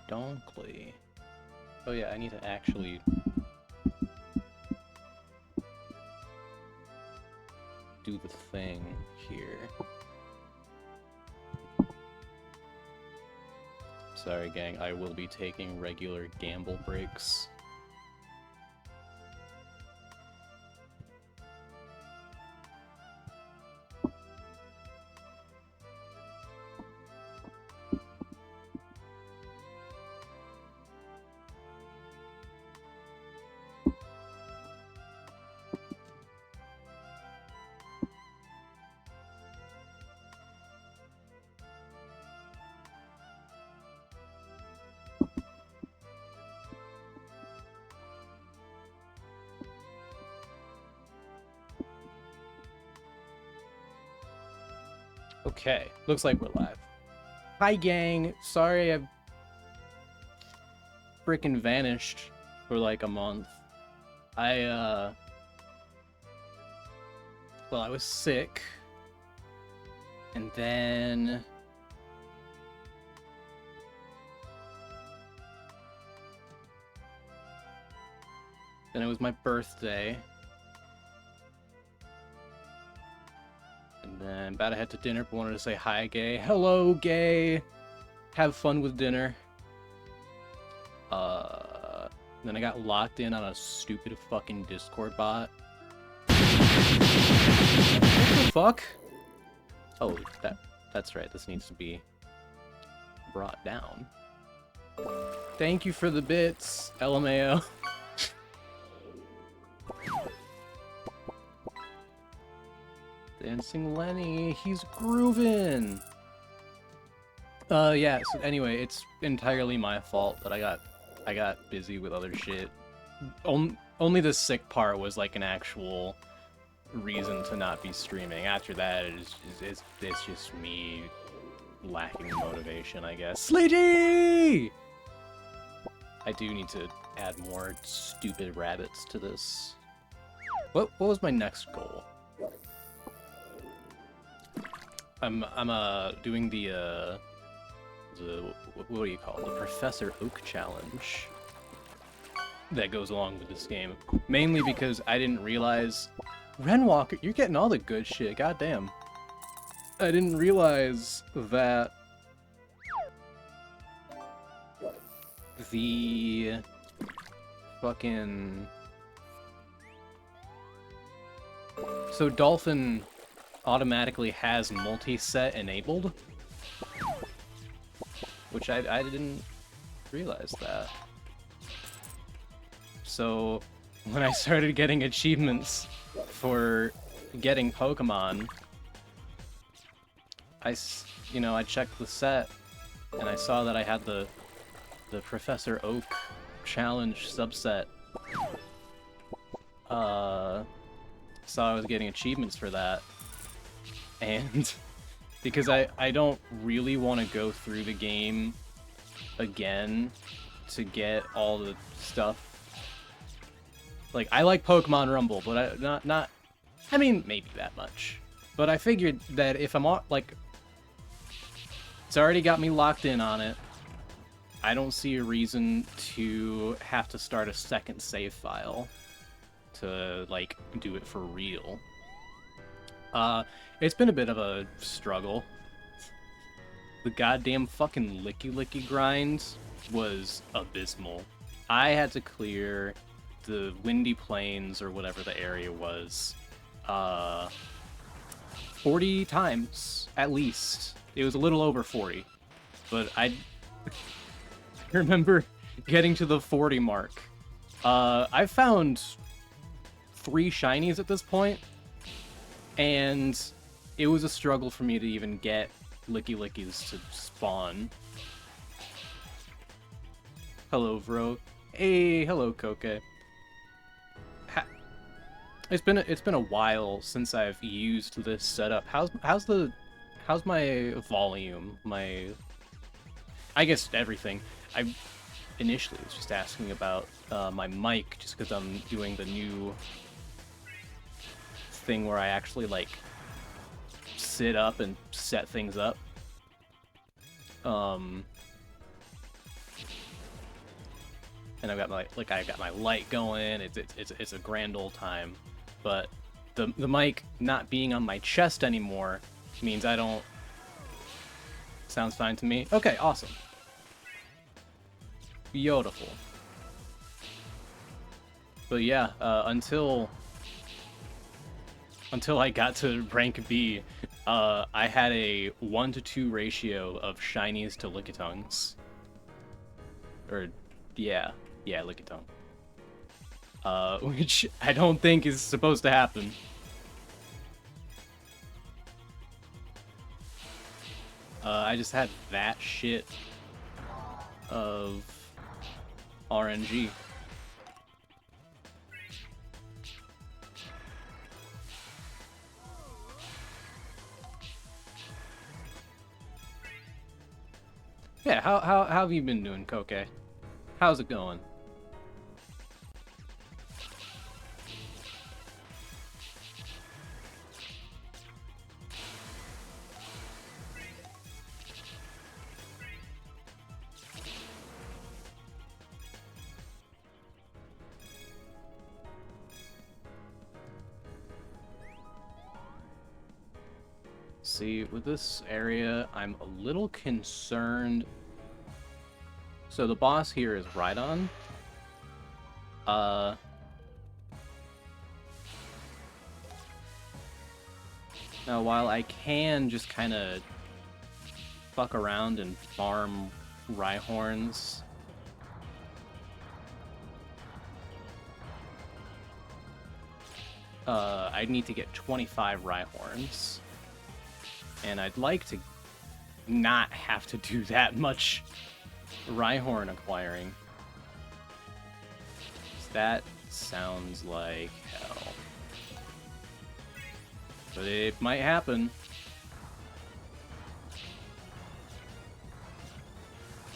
Donkly. Oh yeah, I need to actually do the thing here. Sorry, gang, I will be taking regular gamble breaks. Okay, looks like we're live. Hi, gang. Sorry I've freaking vanished for like a month. Well, I was sick. And then it was my birthday. And then about to head to dinner, but wanted to say hi, Gay. Hello, Gay. Have fun with dinner. Then I got locked in on a stupid fucking Discord bot. What the fuck? Oh, that's right. This needs to be brought down. Thank you for the bits, LMAO. Dancing Lenny, he's grooving. Yeah, so anyway, it's entirely my fault that I got busy with other shit. Only the sick part was like an actual reason to not be streaming. After that, it's just me lacking motivation, I guess. Sleety! I do need to add more stupid rabbits to this. What was my next goal? I'm doing the what do you call it? The Professor Oak challenge that goes along with this game. Mainly because I didn't realize Renwalker, you're getting all the good shit. Goddamn. I didn't realize that the fucking Dolphin automatically has multi-set enabled, which I didn't realize that. So when I started getting achievements for getting Pokemon, I checked the set and I saw that I had the Professor Oak challenge subset. Saw I was getting achievements for that. And because I don't really want to go through the game again to get all the stuff. Like, I like Pokemon Rumble, but I mean, maybe that much. But I figured that if I'm, like, it's already got me locked in on it, I don't see a reason to have to start a second save file to, like, do it for real. It's been a bit of a struggle. The goddamn fucking licky grind was abysmal. I had to clear the Windy Plains, or whatever the area was, 40 times, at least. It was a little over 40. But I remember getting to the 40 mark. I found 3 shinies at this point, and it was a struggle for me to even get Lickies to spawn. Hello, Vro. Hey, hello, Koke. It's been a while since I've used this setup. How's my volume? I guess everything. I initially was just asking about my mic, just because I'm doing the new thing where I actually like sit up and set things up. and I've got my light going. It's a grand old time, but the mic not being on my chest anymore means I don't. Sounds fine to me. Okay, awesome. Beautiful. But yeah, until I got to rank B, I had a 1-to-2 ratio of shinies to Lickitungs. Or, yeah, Lickitung. Which I don't think is supposed to happen. I just had that shit of RNG. Yeah, how have you been doing, Koke? How's it going? See, with this area, I'm a little concerned. So the boss here is Rhydon. Now while I can just kind of fuck around and farm Rhyhorns, I need to get 25 Rhyhorns. And I'd like to not have to do that much Rhyhorn acquiring. That sounds like hell. But it might happen.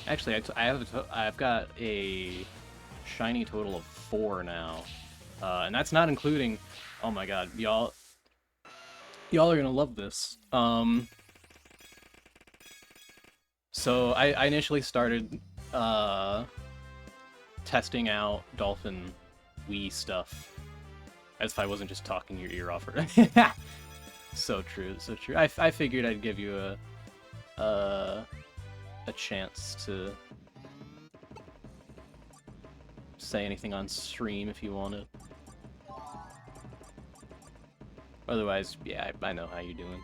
Actually, I've got a shiny total of 4 now. And that's not including... Oh my god, y'all are gonna love this. So I initially started testing out Dolphin Wii stuff, as if I wasn't just talking your ear off. So true, so true. I figured I'd give you a chance to say anything on stream if you wanted. Otherwise, yeah, I know how you're doing.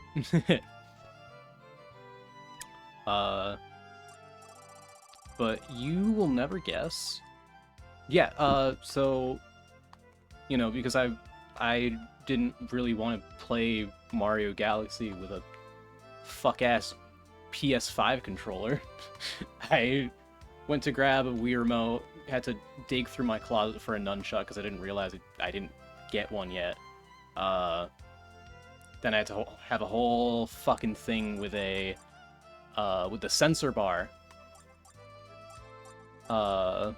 But you will never guess. Yeah, so, you know, because I didn't really want to play Mario Galaxy with a fuck-ass PS5 controller. I went to grab a Wii Remote, had to dig through my closet for a nunchuck because I didn't realize I didn't get one yet. Then I had to have a whole fucking thing with the sensor bar. Long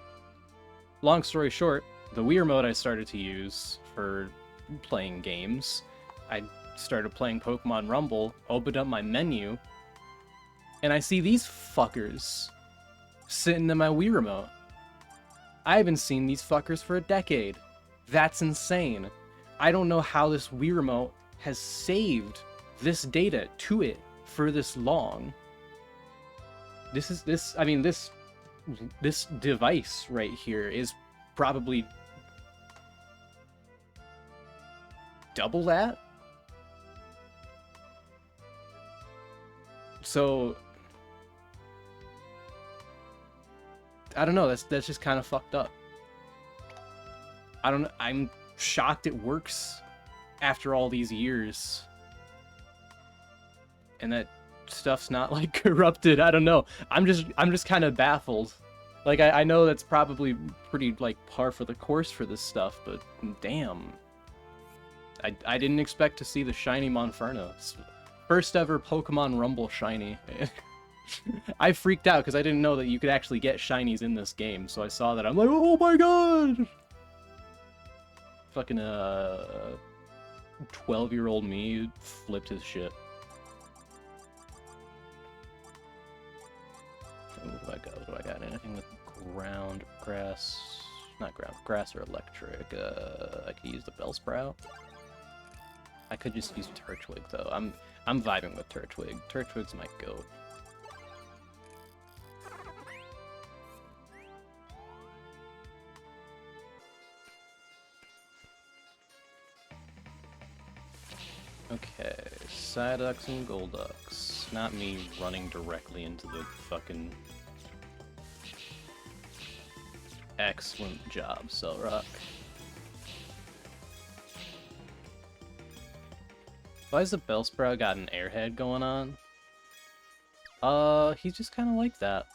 story short, the Wii Remote I started to use for playing games. I started playing Pokemon Rumble, opened up my menu, and I see these fuckers sitting in my Wii Remote. I haven't seen these fuckers for a decade. That's insane. I don't know how this Wii Remote has saved this data to it for this long. This device right here is probably double that. So I don't know, that's just kind of fucked up. I don't know, I'm shocked it works after all these years. And that stuff's not like corrupted. I don't know. I'm just kind of baffled. Like I know that's probably pretty like par for the course for this stuff, but damn. I didn't expect to see the shiny Monferno. First ever Pokemon Rumble shiny. I freaked out because I didn't know that you could actually get shinies in this game. So I saw that, I'm like, oh my god! Fucking 12-year-old me flipped his shit. move have I got? What do I got? Anything with ground, grass? Not ground, grass or electric. I could use the Bellsprout. I could just use Turtwig though. I'm vibing with Turtwig. Turtwig's my goat. Okay, Psyducks and Golducks. Not me running directly into the fucking... Excellent job, Cellrock. Why has the Bellsprout got an airhead going on? He's just kind of like that.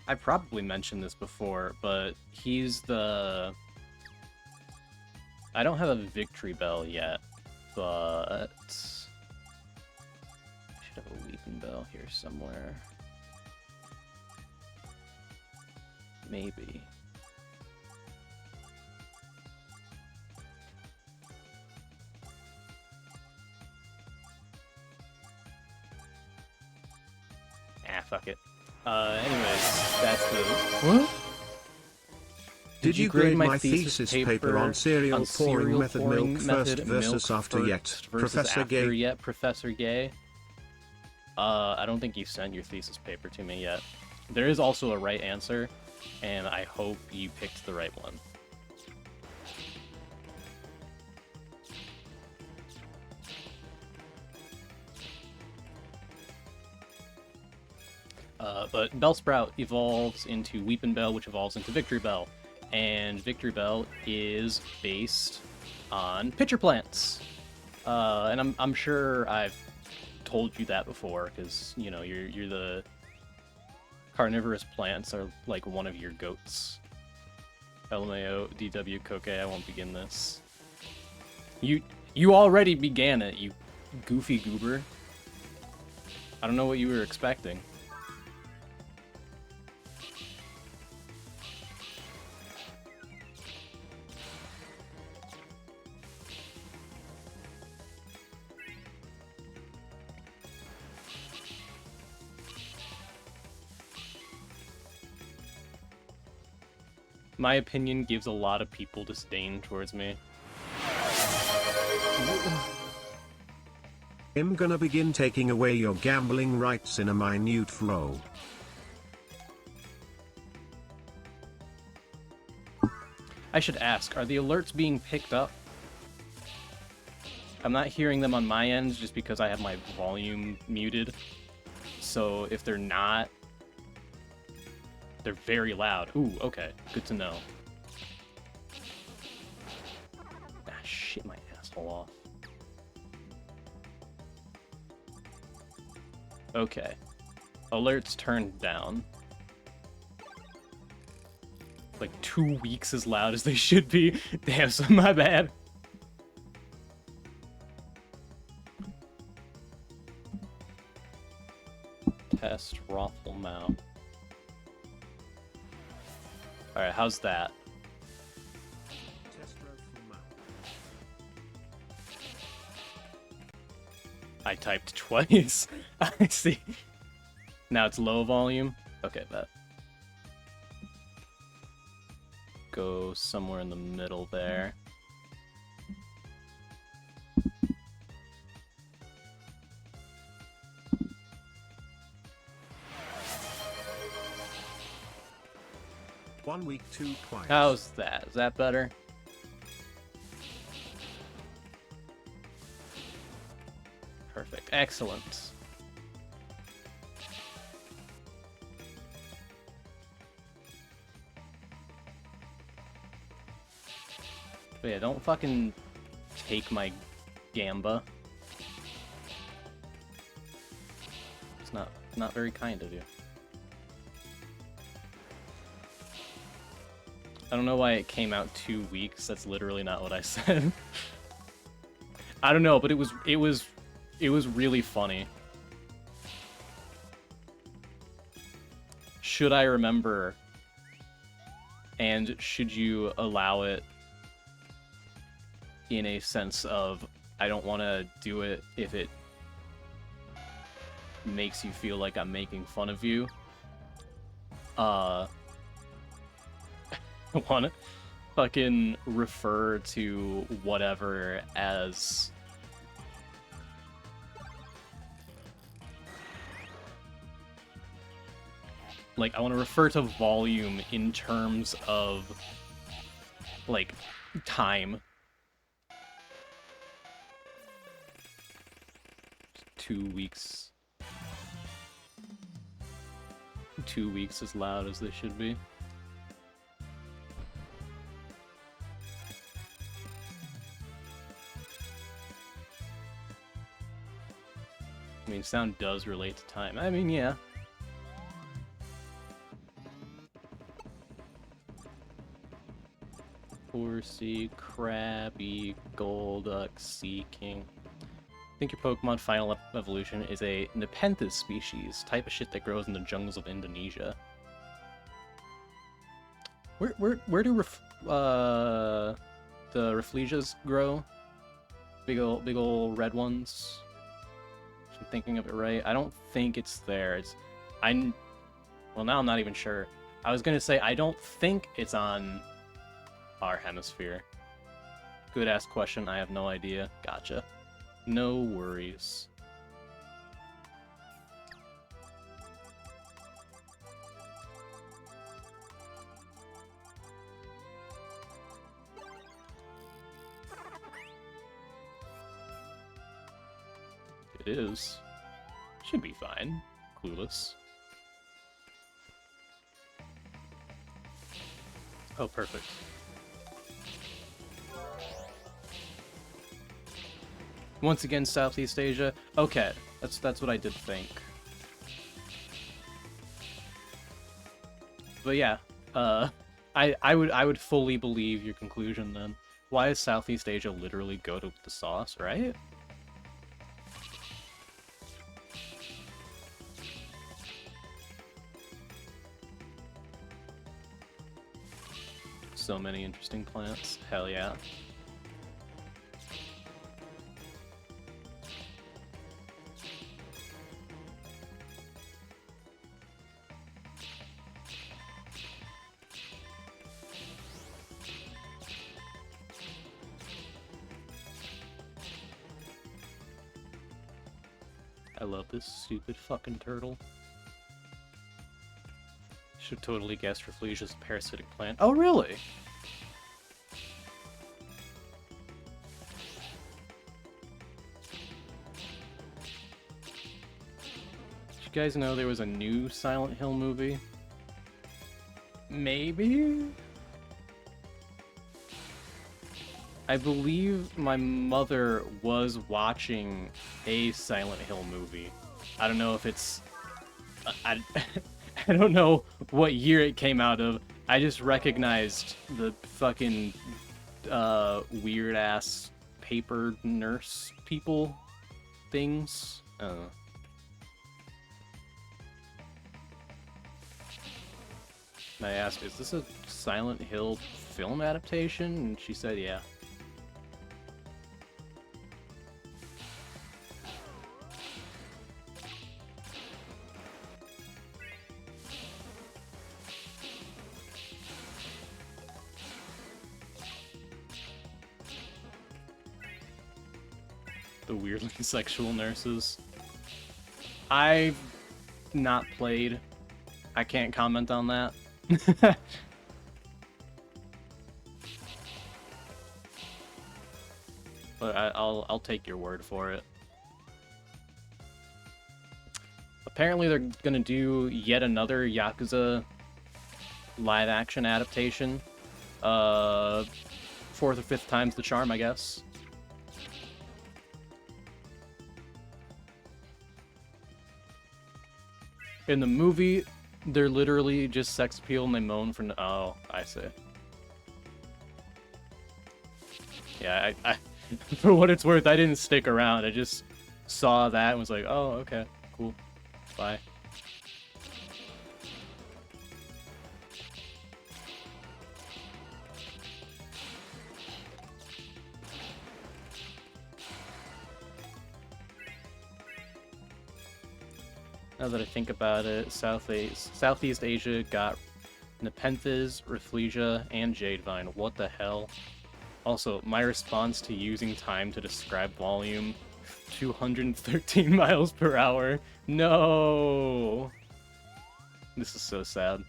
I've probably mentioned this before, but he's the... I don't have a Victory Bell yet, but... I should have a Weeping Bell here somewhere. Maybe. Ah, fuck it. Anyways, that's the... What? Did you grade my thesis paper on cereal pouring method milk first versus after yet, Professor Gay? Yet, Professor Gay? I don't think you sent your thesis paper to me yet. There is also a right answer, and I hope you picked the right one. But Bellsprout evolves into Weeping Bell, which evolves into Victory Bell. And Victory Bell is based on pitcher plants. And I'm sure I've told you that before, because, you know, you're the carnivorous plants are like one of your goats. LMAO, DW, Koke, I won't begin this. You already began it, you goofy goober. I don't know what you were expecting. My opinion gives a lot of people disdain towards me. I'm gonna begin taking away your gambling rights in a minute flow. I should ask, are the alerts being picked up? I'm not hearing them on my end just because I have my volume muted. So if they're not, they're very loud. Ooh, okay. Good to know. Ah, shit my asshole off. Okay. Alerts turned down. Like 2 weeks as loud as they should be. Damn, so my bad. Test Rothel Mount. Alright, how's that? I typed twice. I see. Now it's low volume? Okay, bet. Go somewhere in the middle there. One week, two twice. How's that? Is that better? Perfect. Excellent. But yeah, don't fucking take my Gamba. It's not very kind of you. I don't know why it came out 2 weeks. That's literally not what I said. I don't know, but it was really funny. Should I remember And should you allow it in a sense of, I don't want to do it if it makes you feel like I'm making fun of you. I want to fucking refer to whatever as... Like, I want to refer to volume in terms of, like, time. 2 weeks. 2 weeks as loud as they should be. I mean, sound does relate to time. I mean, yeah. Horsey, Krabby, Golduck, Sea King. I think your Pokemon final evolution is a Nepenthes species, type of shit that grows in the jungles of Indonesia. Where do the Rafflesias grow? Big ol' red ones. If I'm thinking of it right. I don't think it's there. Well, now I'm not even sure. I was gonna say I don't think it's on our hemisphere. Good ass question. I have no idea. Gotcha. No worries. It is. Should be fine. Clueless. Oh, perfect. Once again, Southeast Asia. Okay, that's what I did think. But yeah, I would fully believe your conclusion then. Why is Southeast Asia literally go to the sauce, right? So many interesting plants. Hell yeah. I love this stupid fucking turtle. Should totally guess Rafflesia's a parasitic plant. Oh, really? Did you guys know there was a new Silent Hill movie? Maybe? I believe my mother was watching a Silent Hill movie. I don't know if it's... I don't know what year it came out of. I just recognized the fucking weird-ass paper nurse people things. I asked, is this a Silent Hill film adaptation? And she said, yeah. The weirdly sexual nurses. I've not played. I can't comment on that. But I'll take your word for it. Apparently they're gonna do yet another Yakuza live-action adaptation. 4th or 5th time's the charm, I guess. In the movie, they're literally just sex appeal and they moan for no— oh, I see. Yeah, I for what it's worth, I didn't stick around. I just saw that and was like, oh, okay, cool. Bye. Now that I think about it, Southeast Asia got Nepenthes, Rafflesia, and Jadevine. What the hell? Also, my response to using time to describe volume, 213 miles per hour. No! This is so sad.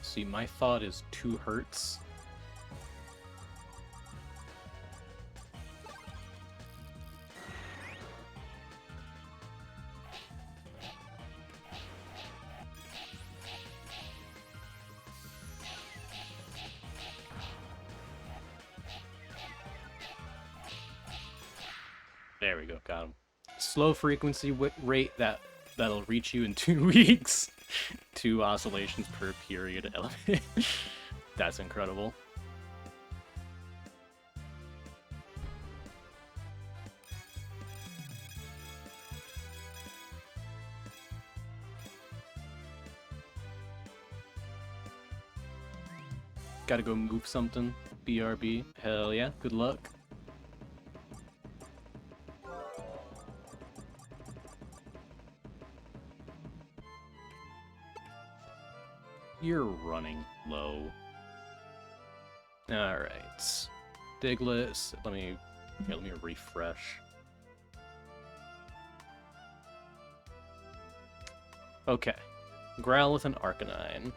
See, my thought is 2 hertz. There we go, got him. Slow frequency rate that'll reach you in 2 weeks. 2 oscillations per period elevate. That's incredible. Gotta go move something. BRB. Hell yeah, good luck. You're running low. Alright. Diglett. Let me refresh. Okay. Growlithe and Arcanine.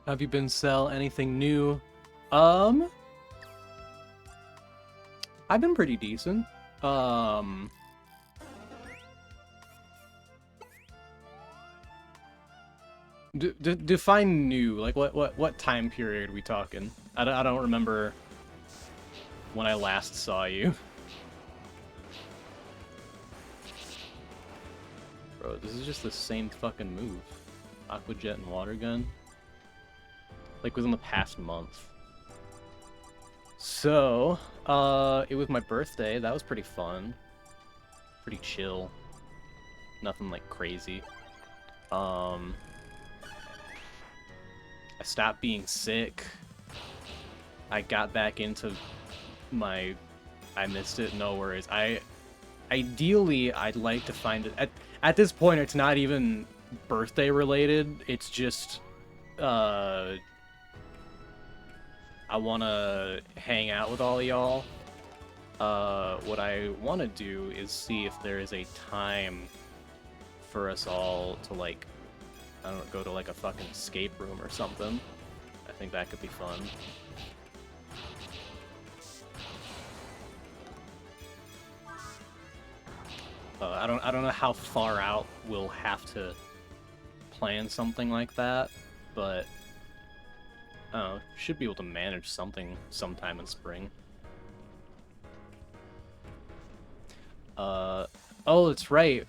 Have you been sell anything new? I've been pretty decent. Define new. Like what time period are we talking? I don't remember when I last saw you. Bro, this is just the same fucking move. Aqua Jet and Water Gun. Like within the past month. So, it was my birthday. That was pretty fun. Pretty chill. Nothing like crazy. I stopped being sick. I got back into my... I missed it, no worries. Ideally, I'd like to find it... At this point, it's not even birthday related. It's just... I want to hang out with all y'all. What I want to do is see if there is a time for us all to, like... I don't know, go to like a fucking escape room or something. I think that could be fun. I don't know how far out we'll have to plan something like that, but should be able to manage something sometime in spring. Oh, that's right.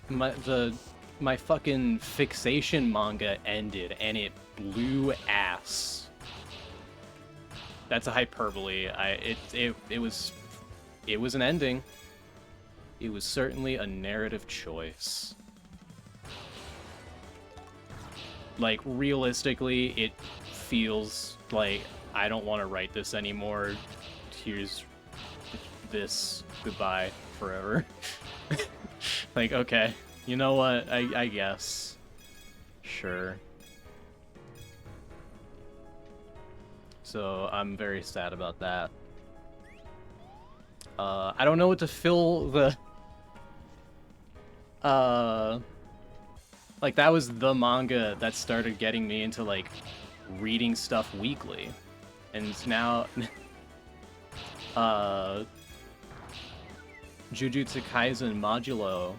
My fucking Fixation manga ended, and it blew ass. That's a hyperbole. It was an ending. It was certainly a narrative choice. Like, realistically, it feels like I don't want to write this anymore. Here's this. Goodbye forever. Like, okay. You know what? I guess. Sure. So, I'm very sad about that. I don't know what to fill the... Like, that was the manga that started getting me into, like, reading stuff weekly. And now... Jujutsu Kaisen Modulo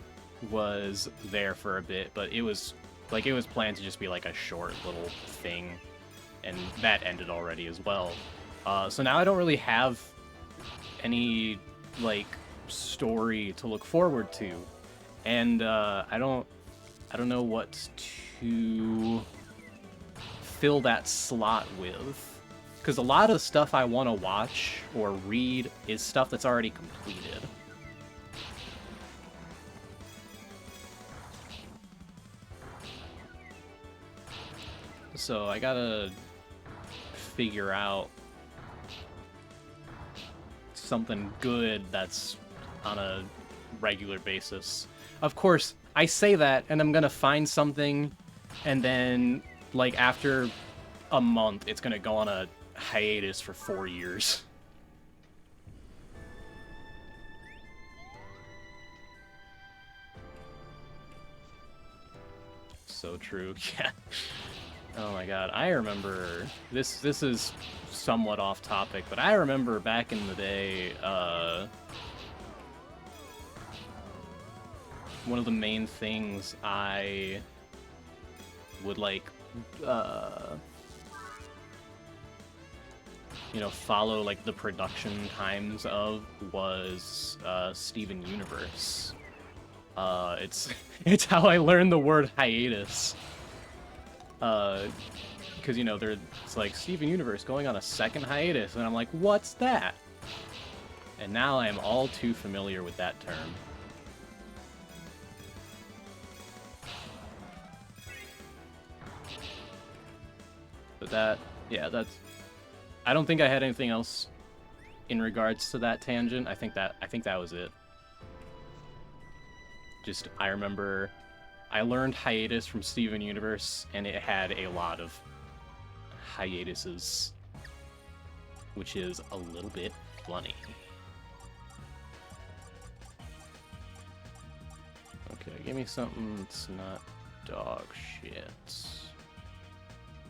was there for a bit, but it was planned to just be like a short little thing, and that ended already as well. So now I don't really have any like story to look forward to, and I don't know what to fill that slot with, because a lot of the stuff I want to watch or read is stuff that's already completed. So I gotta figure out something good that's on a regular basis. Of course, I say that, and I'm gonna find something, and then, like, after a month, it's gonna go on a hiatus for 4 years. So true, yeah. Oh my god, I remember, this is somewhat off topic, but I remember back in the day, one of the main things I would, like, you know, follow, like, the production times of was, Steven Universe. It's how I learned the word hiatus. Because, you know, it's like, Steven Universe going on a second hiatus, and I'm like, what's that? And now I am all too familiar with that term. But that, yeah, that's... I don't think I had anything else in regards to that tangent. I think that was it. Just, I remember I learned hiatus from Steven Universe, and it had a lot of hiatuses, which is a little bit funny. Okay, give me something that's not dog shit.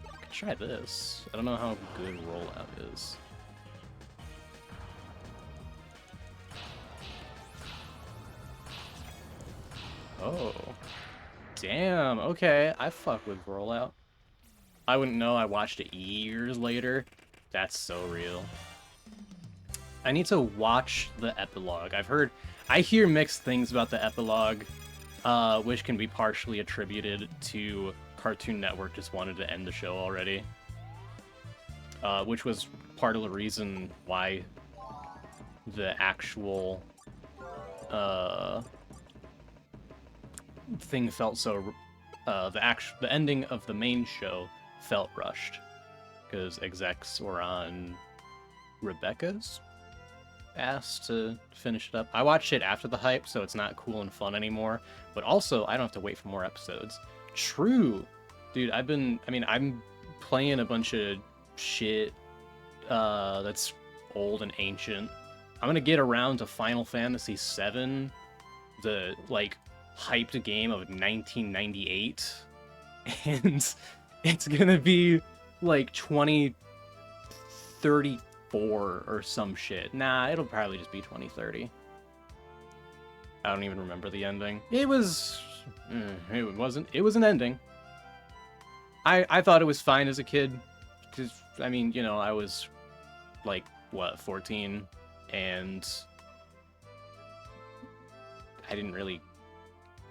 I could try this. I don't know how good rollout is. Oh. Damn, okay. I fuck with rollout. I wouldn't know, I watched it years later. That's so real. I need to watch the epilogue. I hear mixed things about the epilogue, which can be partially attributed to Cartoon Network just wanted to end the show already. Which was part of the reason why the actual thing felt so the ending of the main show felt rushed because execs were on Rebecca's ass to finish it up. I watched it after the hype, so it's not cool and fun anymore, but also I don't have to wait for more episodes. True, dude. I'm playing a bunch of shit that's old and ancient. I'm gonna get around to Final Fantasy VII, the, like, hyped game of 1998, and it's gonna be like 2034 or some shit. Nah, it'll probably just be 2030. I don't even remember the ending. It was an ending. I thought it was fine as a kid, because, I mean, you know, I was like, what, 14, and I didn't really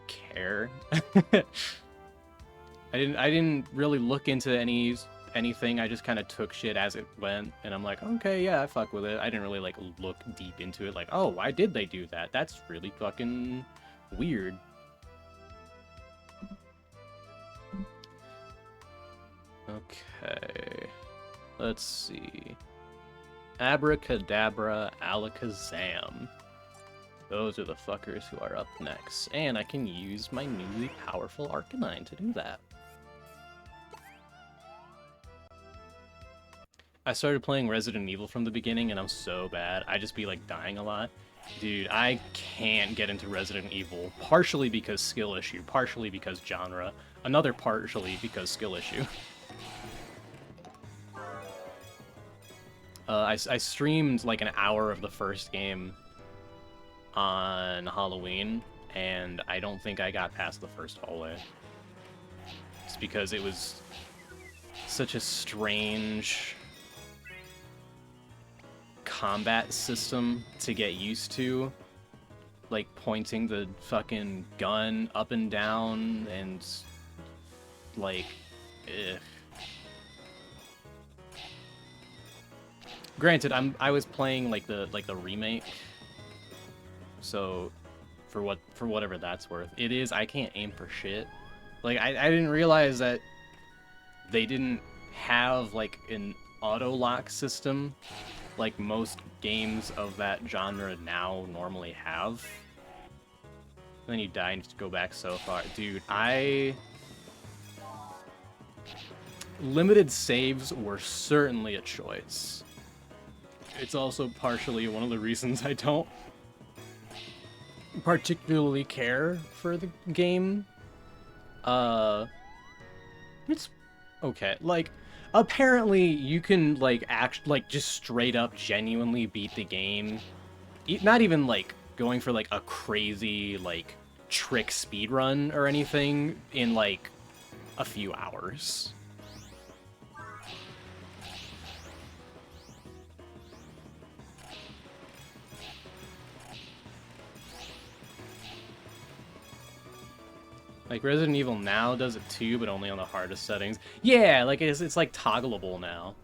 care. I didn't really look into anything. I just kind of took shit as it went, and I'm like, okay, yeah, I fuck with it. I didn't really, like, look deep into it, like, oh, why did they do that? That's really fucking weird. Okay, let's see. Abracadabra, alakazam. Those are the fuckers who are up next, and I can use my newly powerful Arcanine to do that. I started playing Resident Evil from the beginning, and I'm so bad. I just be, like, dying a lot. Dude, I can't get into Resident Evil, partially because skill issue, partially because genre, another partially because skill issue. I streamed, like, an hour of the first game on Halloween, and I don't think I got past the first hallway. It's because it was such a strange combat system to get used to. Like, pointing the fucking gun up and down, and, like, ugh. Granted, I was playing like the remake, so for whatever that's worth, it is, I can't aim for shit. Like, I didn't realize that they didn't have like an auto lock system like most games of that genre now normally have. And then you die and just go back so far. Dude, limited saves were certainly a choice. It's also partially one of the reasons I don't particularly care for the game. It's okay. Like, apparently you can, like, just straight up genuinely beat the game. Not even, like, going for, like, a crazy, like, trick speedrun or anything in, like, a few hours. Like, Resident Evil now does it too, but only on the hardest settings. Yeah, like, it's like, toggleable now.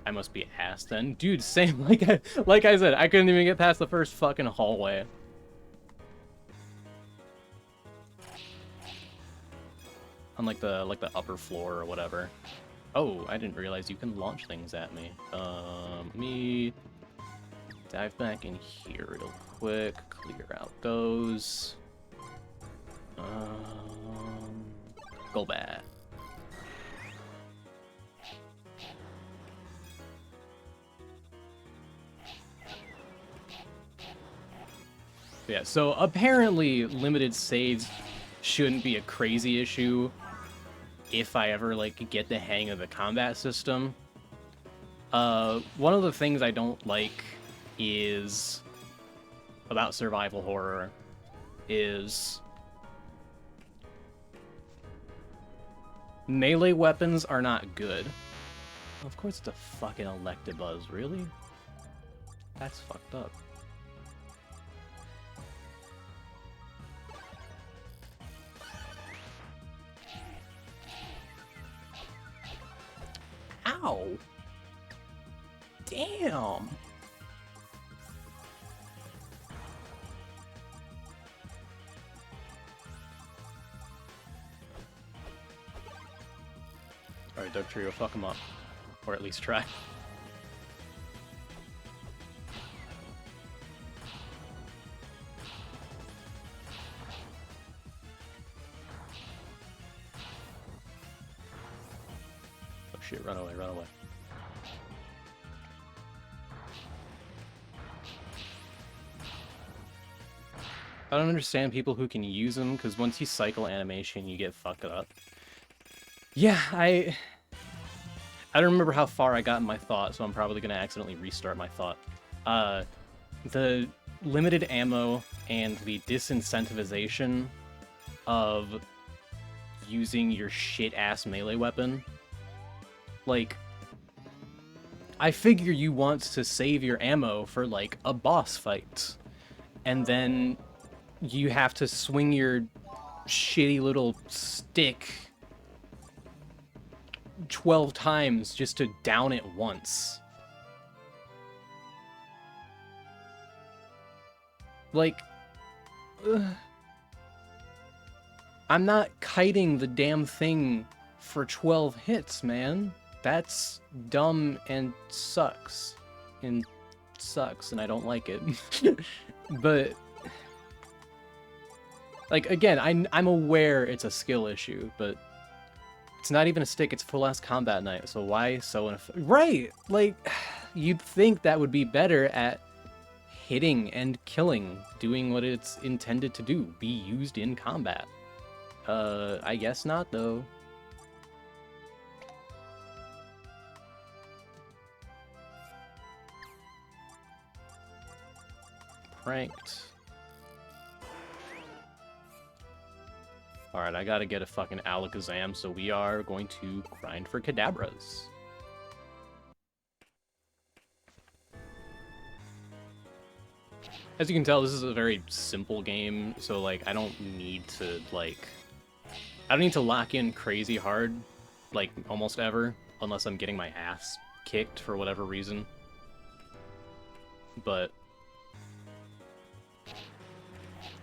I must be ass then. Dude, same, like I said, I couldn't even get past the first fucking hallway. On, like the upper floor or whatever. Oh, I didn't realize you can launch things at me. Let me dive back in here real quick, clear out those. Go back. Yeah, so apparently limited saves shouldn't be a crazy issue if I ever, like, get the hang of the combat system. One of the things I don't like is about survival horror is melee weapons are not good. Of course it's a fucking Electabuzz, really? That's fucked up. Ow! Damn! Alright, Doug Trio, fuck him up. Or at least try. Oh shit, run away, run away. I don't understand people who can use them, because once you cycle animation, you get fucked up. Yeah, I don't remember how far I got in my thought, so I'm probably going to accidentally restart my thought. The limited ammo and the disincentivization of using your shit-ass melee weapon. Like, I figure you want to save your ammo for, like, a boss fight. And then you have to swing your shitty little stick 12 times just to down it once. Like, I'm not kiting the damn thing for 12 hits, man. That's dumb and sucks. And I don't like it. But, like, again, I'm aware it's a skill issue, but it's not even a stick, it's full-ass combat knight, so why so right! Like, you'd think that would be better at hitting and killing, doing what it's intended to do, be used in combat. I guess not, though. Pranked. Alright, I gotta get a fucking Alakazam, so we are going to grind for Kadabras. As you can tell, this is a very simple game, so, like, I don't need to, like... I don't need to lock in crazy hard, like, almost ever, unless I'm getting my ass kicked for whatever reason. But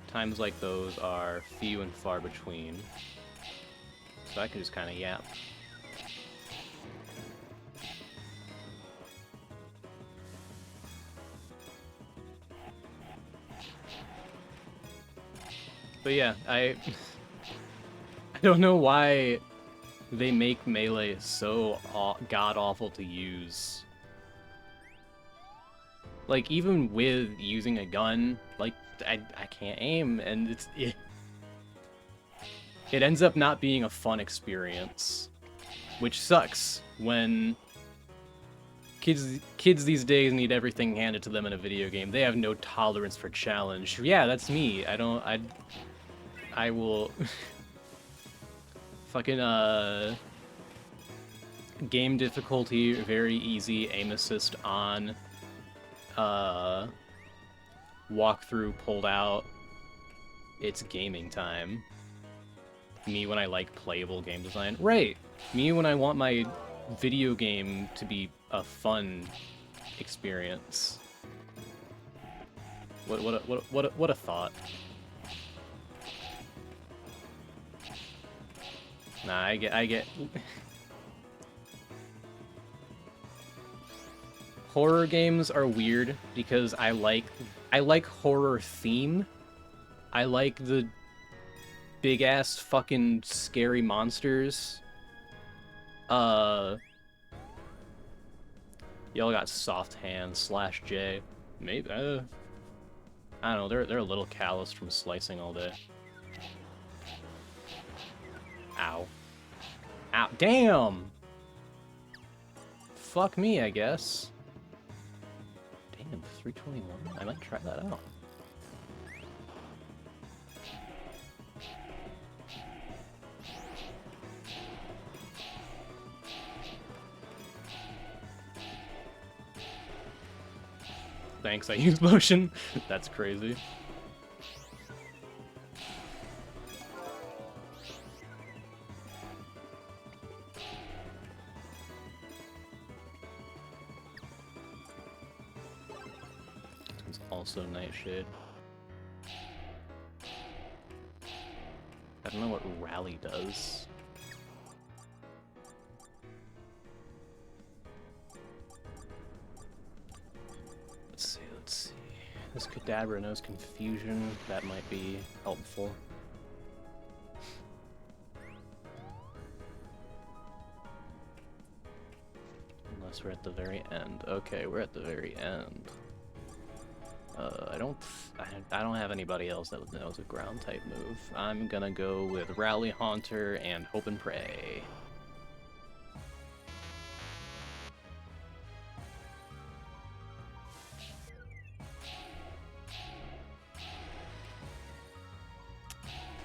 times like those are few and far between, so I can just kind of yap. But yeah, I don't know why they make melee so god-awful to use. Like, even with using a gun, like, I can't aim, and it ends up not being a fun experience. Which sucks when kids these days need everything handed to them in a video game. They have no tolerance for challenge. Yeah, that's me. I will fucking game difficulty very easy, aim assist on, walkthrough pulled out. It's gaming time. Me when I like playable game design. Right. Me when I want my video game to be a fun experience. What a thought. Nah, I get horror games are weird because I like horror theme. I like the big ass fucking scary monsters. Y'all got soft hands /J. Maybe I don't know, they're a little calloused from slicing all day. Ow. Ow. Damn! Fuck me, I guess. Damn, 321. I might try that out. Thanks, I used motion. That's crazy. It's also Nightshade. I don't know what Rally does. Let's see. This Kadabra knows Confusion. That might be helpful. Unless we're at the very end. Okay, we're at the very end. I don't have anybody else that knows a ground type move. I'm gonna go with Rally Haunter and Hope and Pray.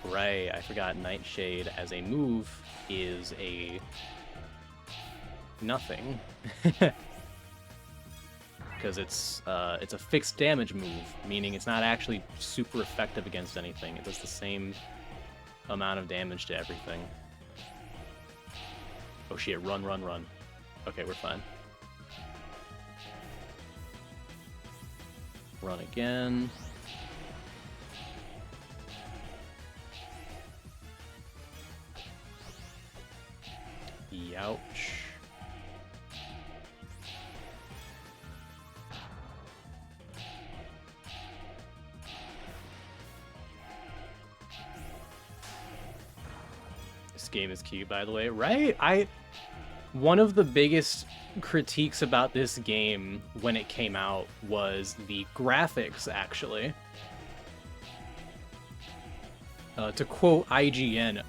Right, I forgot Nightshade as a move is a nothing. Because it's a fixed damage move, meaning it's not actually super effective against anything. It does the same amount of damage to everything. Oh shit, run, run, run. Okay, we're fine. Run again. Youch. This game is cute, by the way, right? One of the biggest critiques about this game when it came out was the graphics, actually. To quote IGN,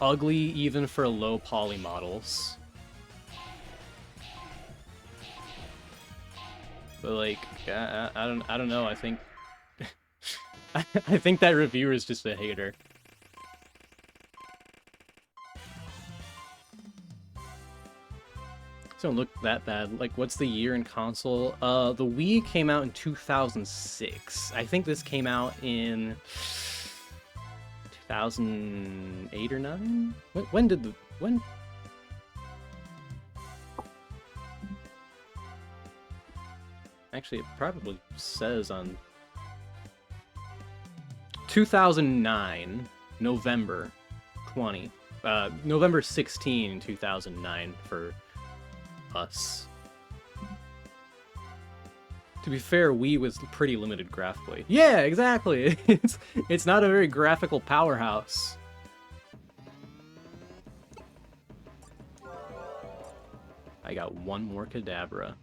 ugly even for low poly models. But like, I don't know. I think I think that reviewer is just a hater. Don't look that bad. Like, what's the year in console? The Wii came out in 2006. I think this came out in 2008 or 9? When? Actually, it probably says on 2009, November 16, 2009 for us. To be fair, Wii was pretty limited graphically. Yeah, exactly. It's not a very graphical powerhouse. I got one more Kadabra.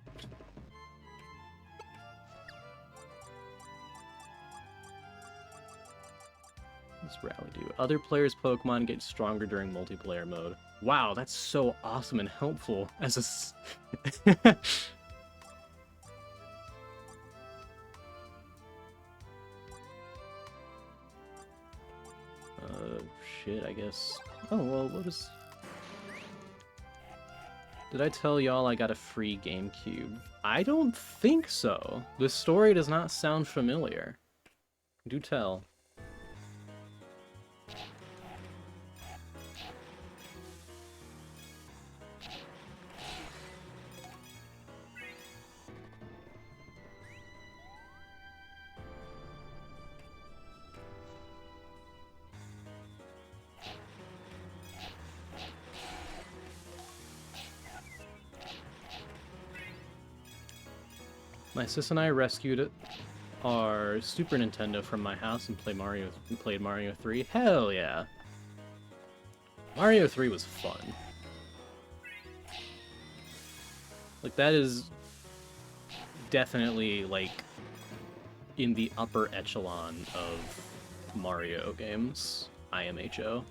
Let's rally do. Other players' Pokemon get stronger during multiplayer mode. Wow, that's so awesome and helpful as a... Shit, I guess. Oh, well, what is... Did I tell y'all I got a free GameCube? I don't think so. This story does not sound familiar. Do tell. My sis and I rescued our Super Nintendo from my house and played Mario 3. Hell yeah! Mario 3 was fun. Like, that is definitely, like, in the upper echelon of Mario games. IMHO.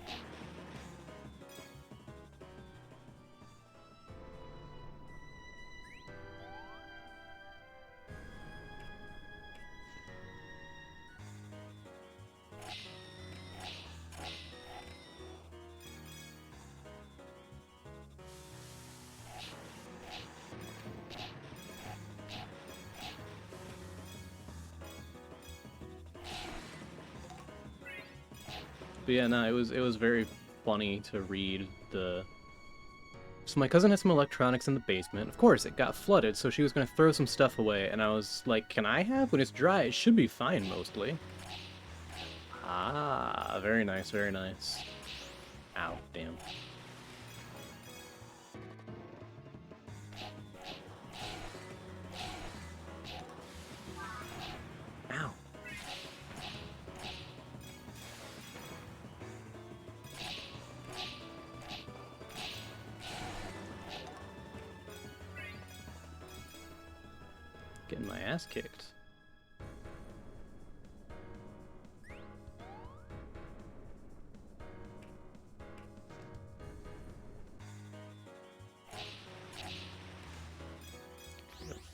But yeah, no, it was very funny to read the... So my cousin had some electronics in the basement. Of course, it got flooded, so she was going to throw some stuff away, and I was like, can I have? When it's dry, it should be fine, mostly. Ah, very nice, very nice. Ow, damn. Ow. Getting my ass kicked.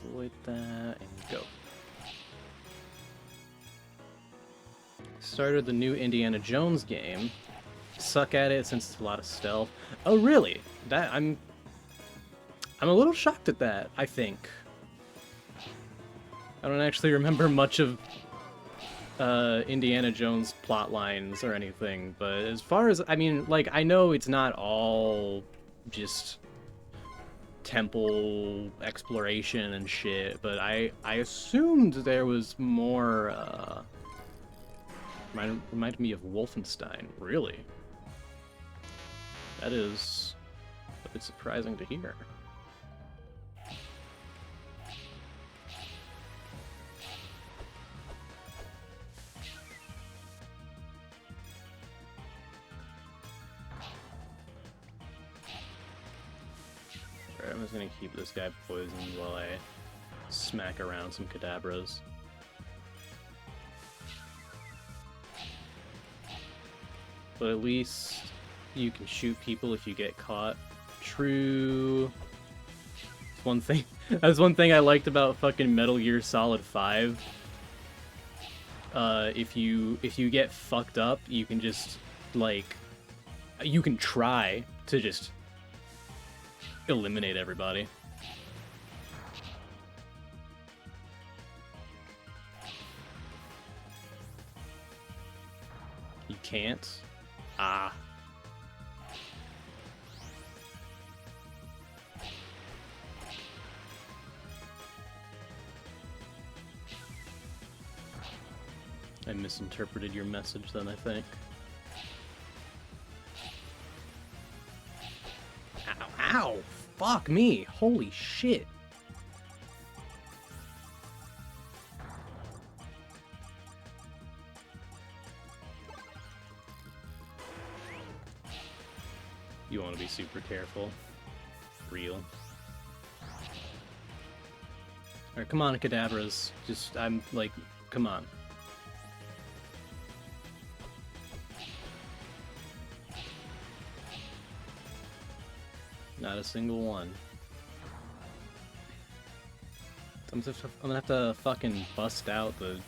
Avoid that and go. Started the new Indiana Jones game. Suck at it since it's a lot of stealth. Oh really? I'm a little shocked at that, I think. I don't actually remember much of Indiana Jones plot lines or anything, but as far as, I mean, like, I know it's not all just temple exploration and shit, but I assumed there was more, reminded me of Wolfenstein, really. That is a bit surprising to hear. I'm just gonna keep this guy poisoned while I smack around some Kadabras. But at least you can shoot people if you get caught. True. One thing. That's one thing I liked about fucking Metal Gear Solid 5. If you get fucked up, you can just, like, you can try to just eliminate everybody. You can't? Ah. I misinterpreted your message then, I think. Ow, ow! Fuck me! Holy shit! You want to be super careful. Real. Alright, come on, Kadabras. Just, I'm like, come on. Not a single one. I'm gonna have to fucking bust out the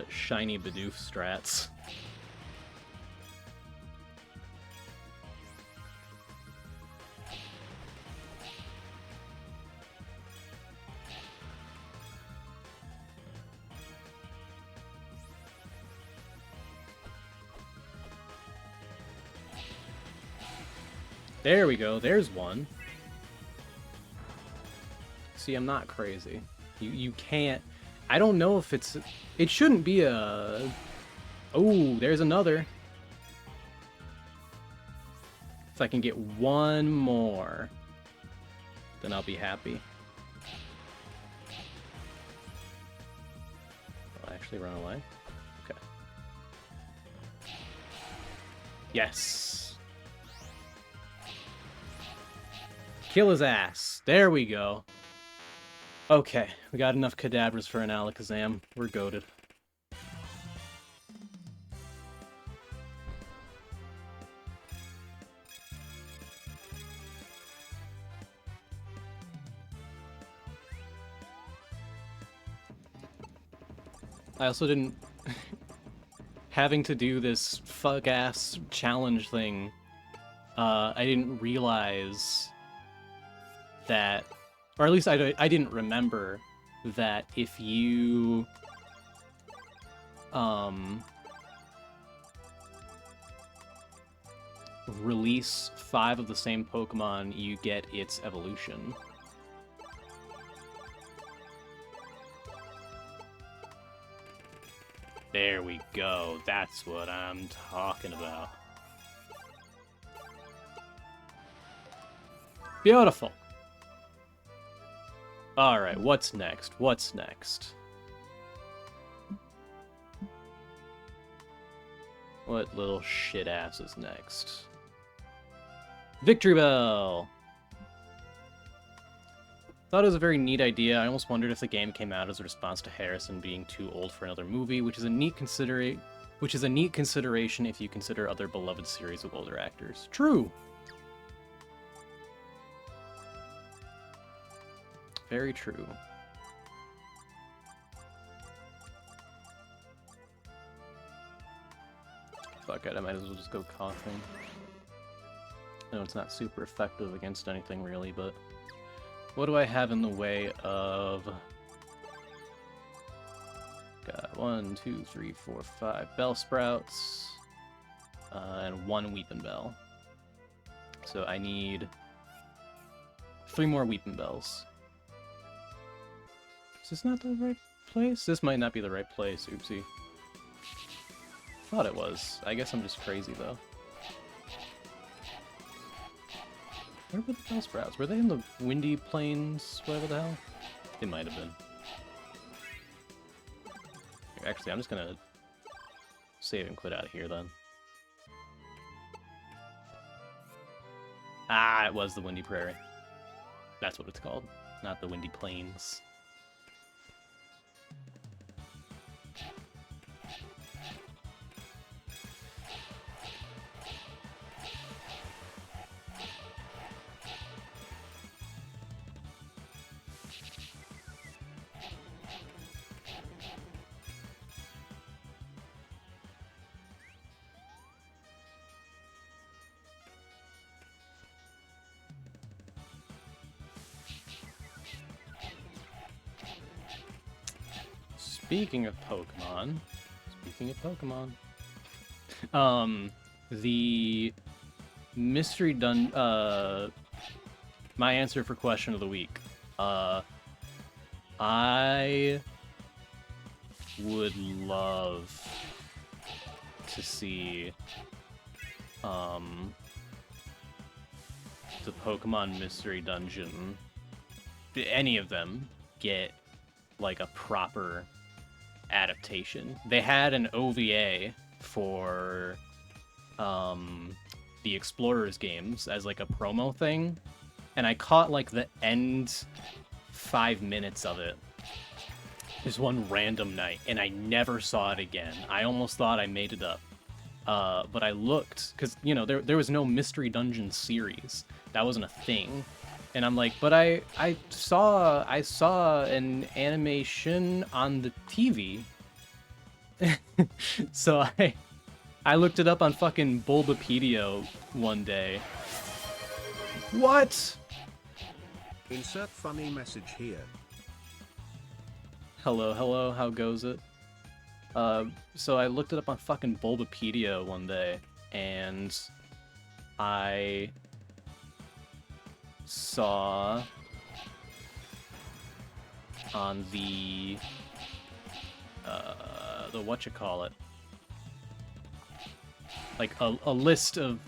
shiny Bidoof strats. There we go, there's one. See, I'm not crazy. You can't... I don't know if it's... It shouldn't be a... Oh, there's another. If I can get one more, then I'll be happy. I'll actually run away. Okay. Yes! Kill his ass. There we go. Okay, we got enough Kadabras for an Alakazam. We're goated. I also didn't... Having to do this fuck-ass challenge thing, I didn't realize that... Or at least I didn't remember that if you... release 5 of the same Pokemon, you get its evolution. There we go. That's what I'm talking about. Beautiful. Alright, what's next? What's next? What little shit ass is next? Victory Bell! Thought it was a very neat idea. I almost wondered if the game came out as a response to Harrison being too old for another movie, which is a neat consideration if you consider other beloved series with older actors. True! Very true. Fuck it, I might as well just go coughing. I know it's not super effective against anything really, but... What do I have in the way of... Got 1, 2, 3, 4, 5 Bellsprouts, and 1 Weepin' Bell. So I need 3 more Weepin' Bells. Is this not the right place? This might not be the right place, oopsie. Thought it was. I guess I'm just crazy, though. Where were the Bellsprouts? Were they in the Windy Plains, whatever the hell? They might have been. Actually, I'm just gonna save and quit out of here, then. Ah, it was the Windy Prairie. That's what it's called, not the Windy Plains. Speaking of Pokemon, the mystery my answer for question of the week, I would love to see, the Pokemon Mystery Dungeon, any of them, get, like, a proper adaptation. They had an OVA for the Explorers games as like a promo thing, and I caught like the end 5 minutes of it just one random night, and I never saw it again. I almost thought I made it up. But I looked, because, you know, there was no Mystery Dungeon series. That wasn't a thing. And I'm like, but I saw an animation on the TV. So I looked it up on fucking Bulbapedia one day. What? Insert funny message here. Hello, how goes it? So I looked it up on fucking Bulbapedia one day, and I saw on the whatchamacallit, like a list of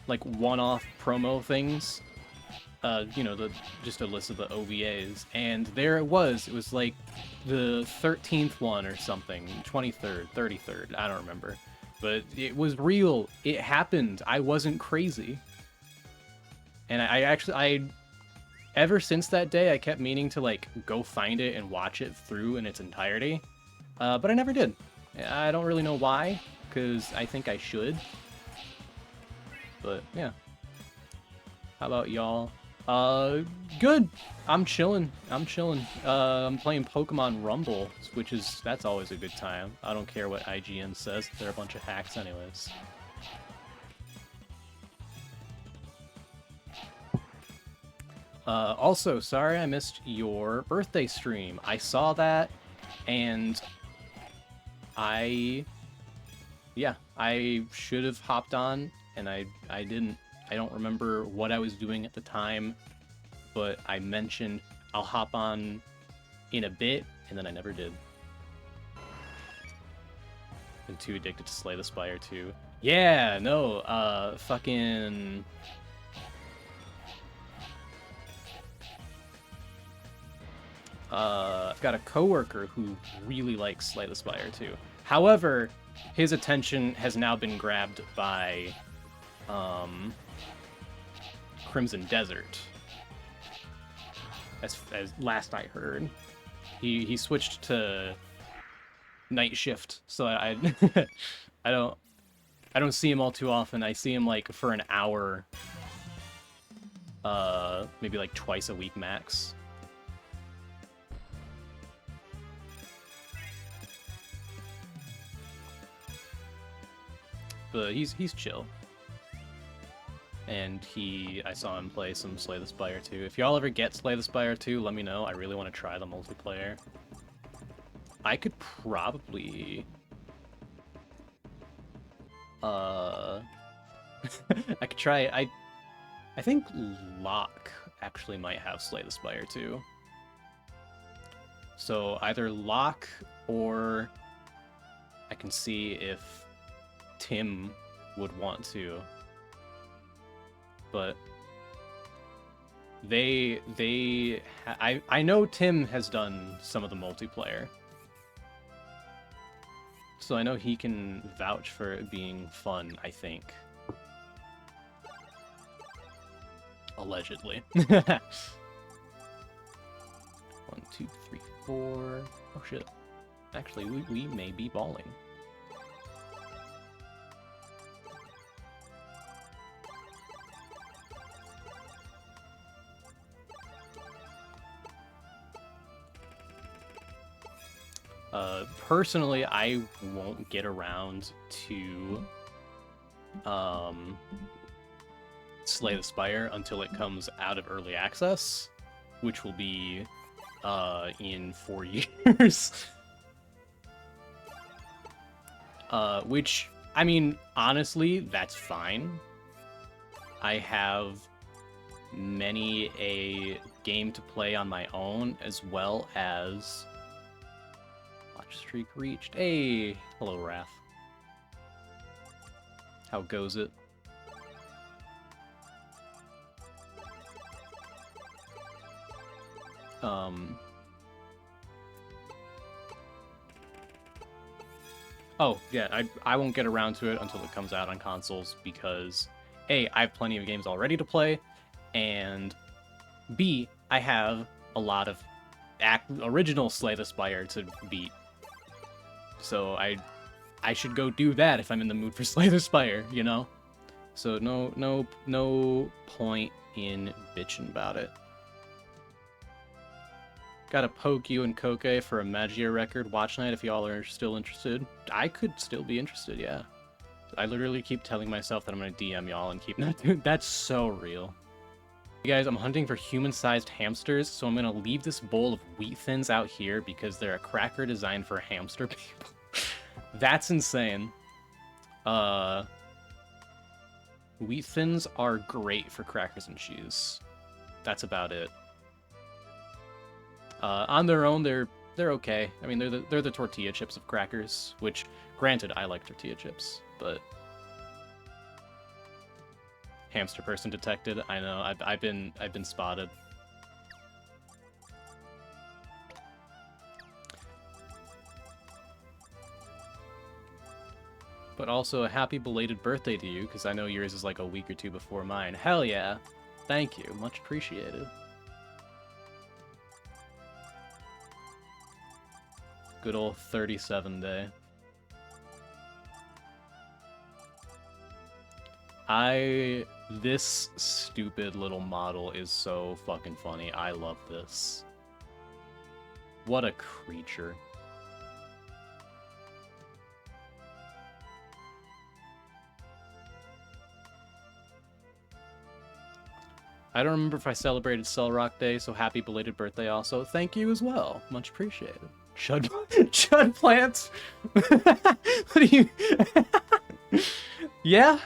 like one-off promo things, you know, just a list of the OVAs, and there it was like the 13th one or something, 23rd, 33rd, I don't remember, but it was real, it happened, I wasn't crazy. And I ever since that day, I kept meaning to like go find it and watch it through in its entirety, but I never did. I don't really know why, because I think I should, but yeah. How about y'all? Good. I'm chilling. I'm playing Pokemon Rumble, that's always a good time. I don't care what IGN says. They're a bunch of hacks anyways. Also, sorry I missed your birthday stream. I saw that, and I should have hopped on, and I didn't. I don't remember what I was doing at the time, but I mentioned I'll hop on in a bit, and then I never did. Been too addicted to Slay the Spire 2. Yeah, no, fucking... I've got a coworker who really likes Slay the Spire 2. However, his attention has now been grabbed by, Crimson Desert. As last I heard, he switched to Night Shift, so I I don't see him all too often. I see him like for an hour, maybe like twice a week max. But he's chill. And I saw him play some Slay the Spire 2. If y'all ever get Slay the Spire 2, let me know. I really want to try the multiplayer. I could probably... I could try... I think Locke actually might have Slay the Spire 2. So either Locke, or I can see if Tim would want to. But I know Tim has done some of the multiplayer, so I know he can vouch for it being fun, I think. Allegedly. 1, 2, 3, 4. Oh shit. Actually, we may be balling. Personally, I won't get around to Slay the Spire until it comes out of early access, which will be in 4 years. Which, I mean, honestly, that's fine. I have many a game to play on my own, as well as... Watch streak reached. Hey! Hello, Raph. How goes it? Oh, yeah, I won't get around to it until it comes out on consoles, because A, I have plenty of games already to play, and B, I have a lot of original Slay the Spire to beat. So I should go do that if I'm in the mood for Slay the Spire, you know? So no point in bitching about it. Gotta poke you and Koke for a Magia record watch night if y'all are still interested. I could still be interested, yeah. I literally keep telling myself that I'm gonna DM y'all and keep not doing. That's so real. Hey guys, I'm hunting for human-sized hamsters, so I'm gonna leave this bowl of wheat thins out here because they're a cracker designed for hamster people. That's insane. Wheat thins are great for crackers and cheese. That's about it. On their own, they're okay. I mean, they're the tortilla chips of crackers, which, granted, I like tortilla chips, but hamster person detected. I know. I've been spotted. But also a happy belated birthday to you, because I know yours is like a week or two before mine. Hell yeah. Thank you. Much appreciated. Good old 37 day. This stupid little model is so fucking funny. I love this. What a creature. I don't remember if I celebrated Cell Rock Day, so happy belated birthday also. Thank you as well. Much appreciated. Chud plants? What do you... Yeah,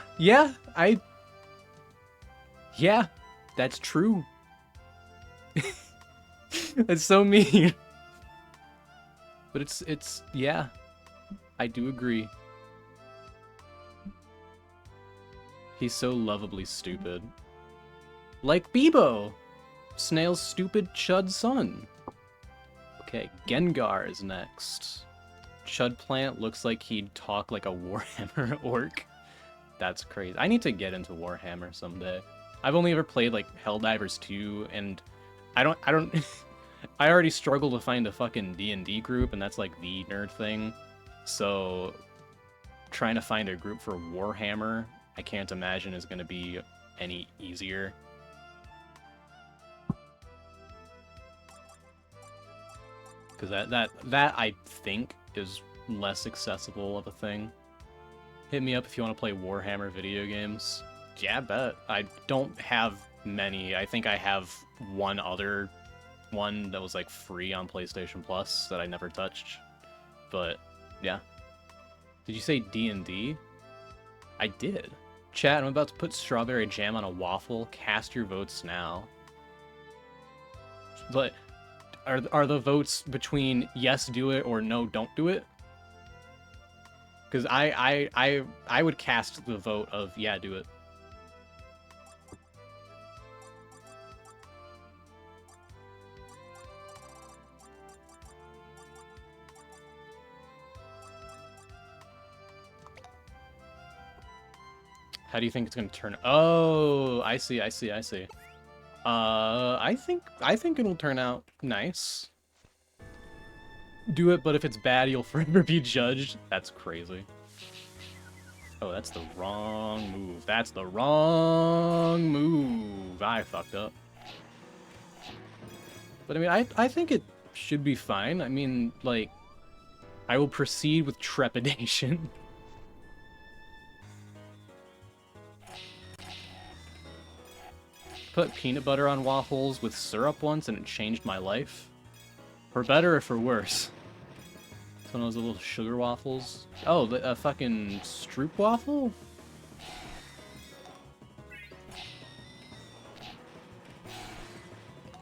that's true. That's so mean. But it's, yeah, I do agree. He's so lovably stupid. Like Bebo! Snail's stupid Chud son. Okay, Gengar is next. Chud Plant looks like he'd talk like a Warhammer orc. That's crazy. I need to get into Warhammer someday. I've only ever played like Helldivers 2, and I don't I already struggle to find a fucking D&D group, and that's like the nerd thing. So trying to find a group for Warhammer, I can't imagine is gonna be any easier. Because that I think is less accessible of a thing. Hit me up if you want to play Warhammer video games. Yeah, I bet. I don't have many. I think I have one other one that was like free on PlayStation Plus that I never touched. But yeah. Did you say D&D? I did. Chat, I'm about to put strawberry jam on a waffle. Cast your votes now. But are the votes between yes, do it, or no, don't do it? Because I would cast the vote of yeah, do it. How do you think it's gonna turn? Oh, I see. I think it'll turn out nice. Do it, but if it's bad, you'll forever be judged. That's crazy. Oh, that's the wrong move. That's the wrong move. I fucked up. But I mean, I think it should be fine. I mean, like, I will proceed with trepidation. Put peanut butter on waffles with syrup once and it changed my life. For better or for worse. It's one of those little sugar waffles. Oh, a fucking Stroop waffle?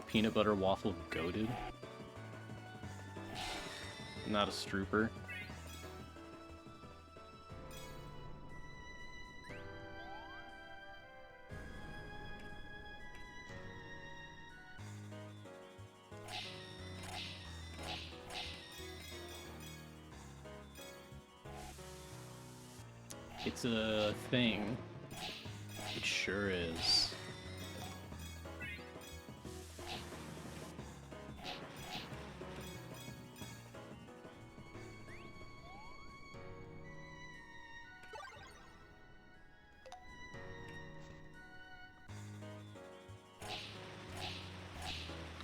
Peanut butter waffle goated. Not a Strooper. It's a thing. It sure is.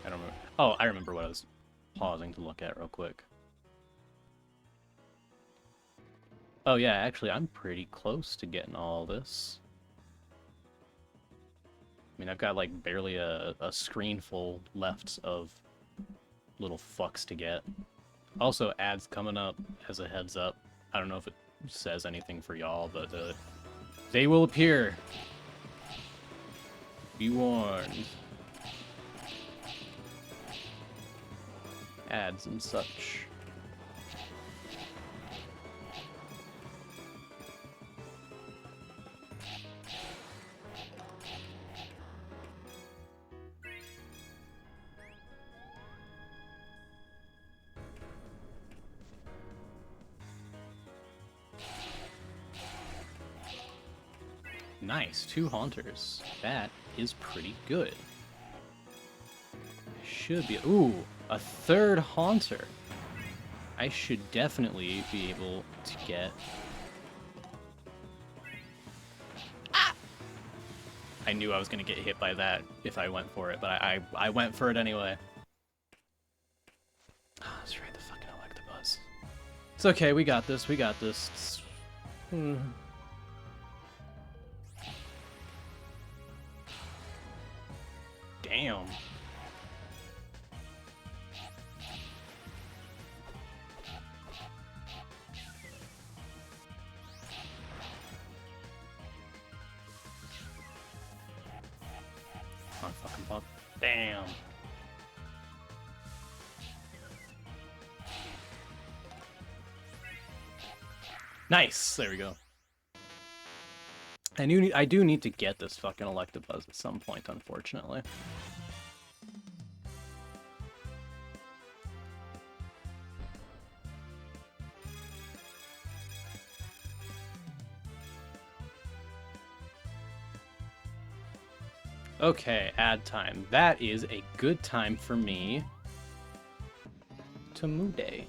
I don't remember. Oh, I remember what I was pausing to look at real quick. Oh yeah, actually, I'm pretty close to getting all this. I mean, I've got like barely a screen full left of little fucks to get. Also, ads coming up as a heads up. I don't know if it says anything for y'all, but they will appear. Be warned. Ads and such. Nice, 2 Haunters. That is pretty good. Should be... Ooh, a 3rd Haunter. I should definitely be able to get... Ah! I knew I was going to get hit by that if I went for it, but I went for it anyway. Oh, that's right, the fucking Electabuzz. It's okay, we got this, we got this. Damn. Come on, fucking bug. Damn. Nice! There we go. I do need to get this fucking Electabuzz at some point, unfortunately. Okay, ad time. That is a good time for me to Mude.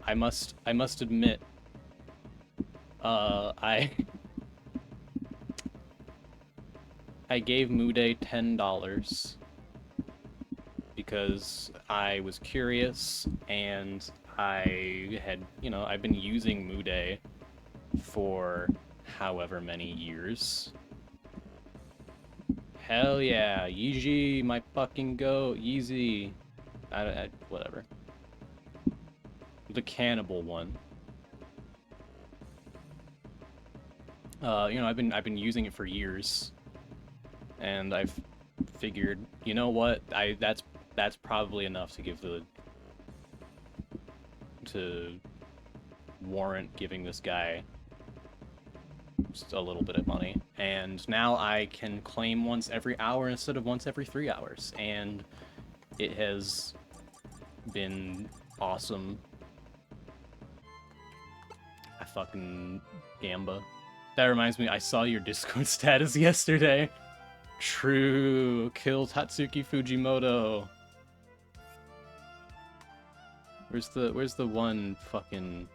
I must admit, I gave Mude $10 because I was curious and I had, you know, I've been using Mude for however many years. Hell yeah, Yeezy, my fucking go, Yeezy. Whatever. The cannibal one. You know, I've been using it for years, and I've figured, you know what, that's probably enough to give to warrant giving this guy just a little bit of money. And now I can claim once every hour instead of once every 3 hours, and it has been awesome. I fucking Gamba. That reminds me, I saw your Discord status yesterday. True. Kill Tatsuki Fujimoto. Where's the one fucking...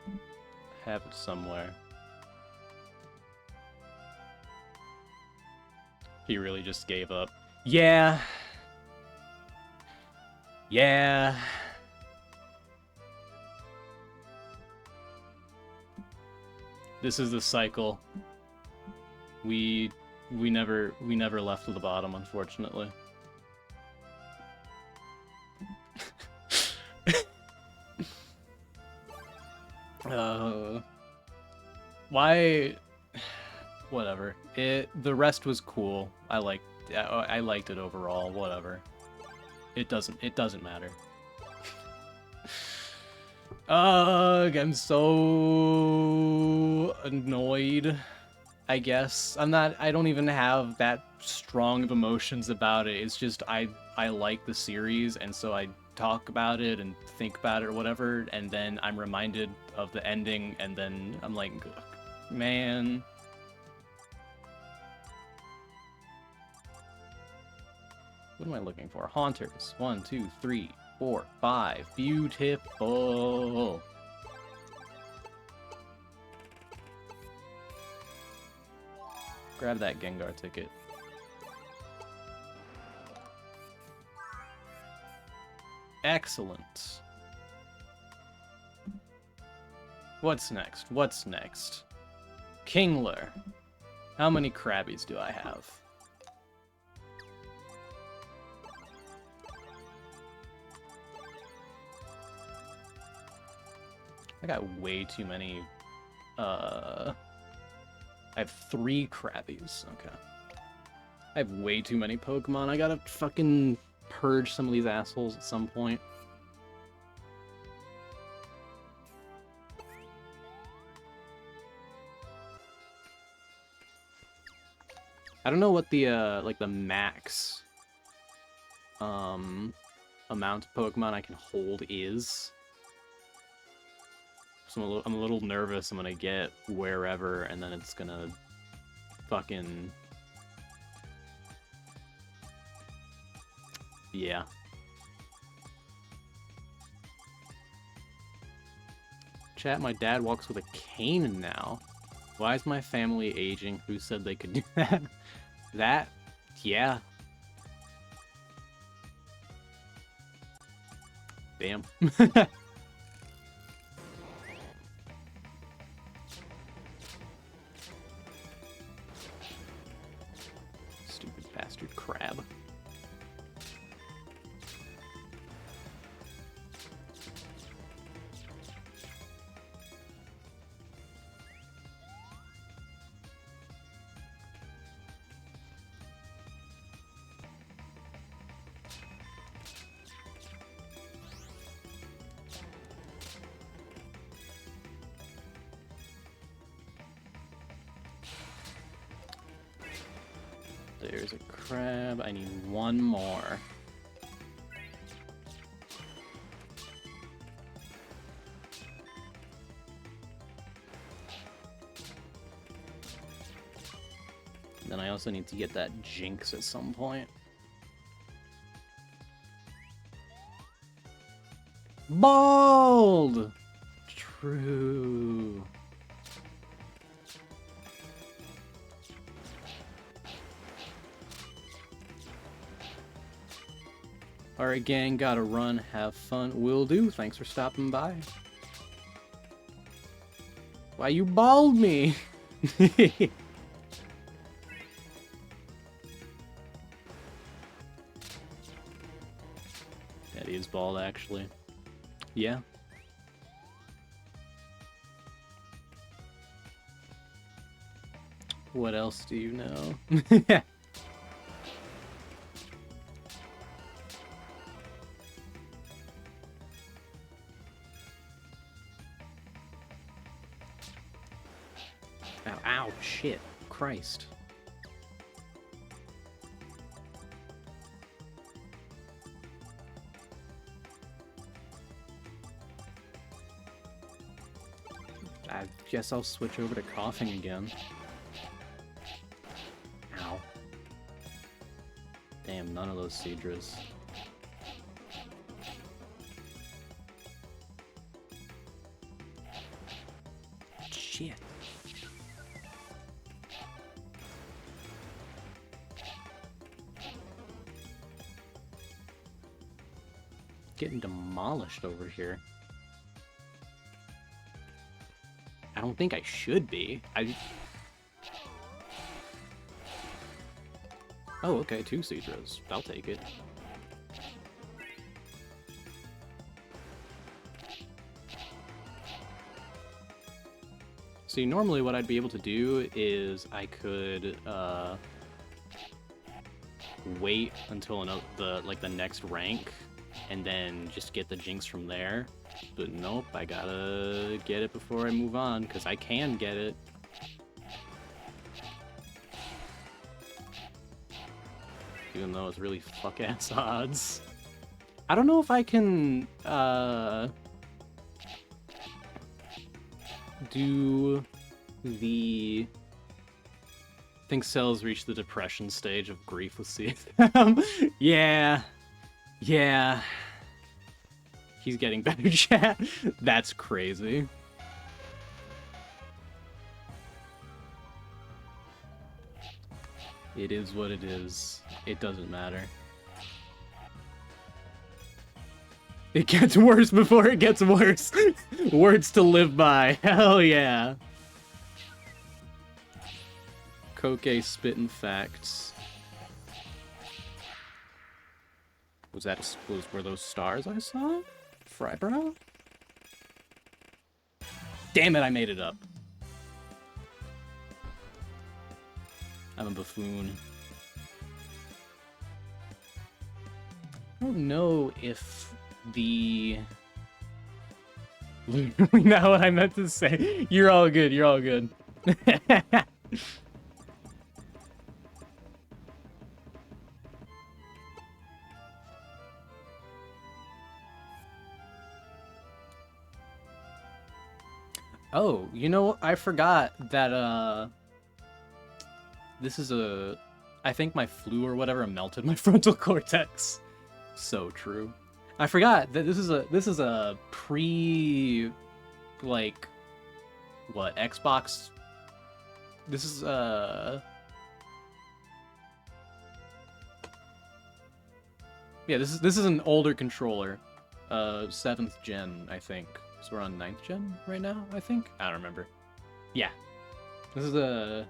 I have it somewhere. He really just gave up. Yeah. Yeah. This is the cycle. We never left to the bottom, unfortunately. Why? Whatever. The rest was cool. I liked it overall. Whatever. It doesn't matter. Ugh, I'm so annoyed I guess. I don't even have that strong of emotions about it. It's just I like the series, and so I talk about it and think about it or whatever, and then I'm reminded of the ending, and then I'm like, man. What am I looking for? Haunters. 1, 2, 3, 4, 5. Beautiful. Grab that Gengar ticket. Excellent. What's next? What's next? Kingler. How many Krabbies do I have? I got way too many. I have 3 Krabbies. Okay. I have way too many Pokemon. I gotta fucking purge some of these assholes at some point. I don't know what the like the max amount of Pokemon I can hold is. So I'm a little nervous. I'm gonna get wherever, and then it's gonna fucking... Yeah. Chat, my dad walks with a cane now. Why is my family aging? Who said they could do that? That? Yeah. Damn. Stupid bastard crab. There's a crab. I need one more. Then I also need to get that Jinx at some point. Bald! True. Alright, gang, gotta run. Have fun. Will do. Thanks for stopping by. Why you bald me? That is bald, actually. Yeah. What else do you know? Ow, ow, shit. Christ. I guess I'll switch over to coughing again. Ow. Damn, none of those Seadras. Shit. Getting demolished over here. I don't think I should be. Oh, okay, 2 Seadras. I'll take it. See, normally what I'd be able to do is I could wait until the next rank and then just get the Jinx from there. But nope, I gotta get it before I move on, because I can get it. even though it's really fuck-ass odds. I don't know if I can, do the... I think Cell's reached the depression stage of grief with CFM. Yeah. Yeah. He's getting better, chat. That's crazy. It is what it is. It doesn't matter. It gets worse before it gets worse. Words to live by. Hell yeah. Koke spittin' facts. Were those stars I saw? Frybrow? Damn it, I made it up. I'm a buffoon. I don't know if the... Literally not what I meant to say. You're all good, you're all good. Oh, you know, I forgot that, this is I think my flu or whatever melted my frontal cortex. So true. I forgot that this is a pre, like, what, Xbox? This is, yeah, this is an older controller. 7th gen, I think. So we're on 9th gen right now, I think? I don't remember. Yeah. This is a...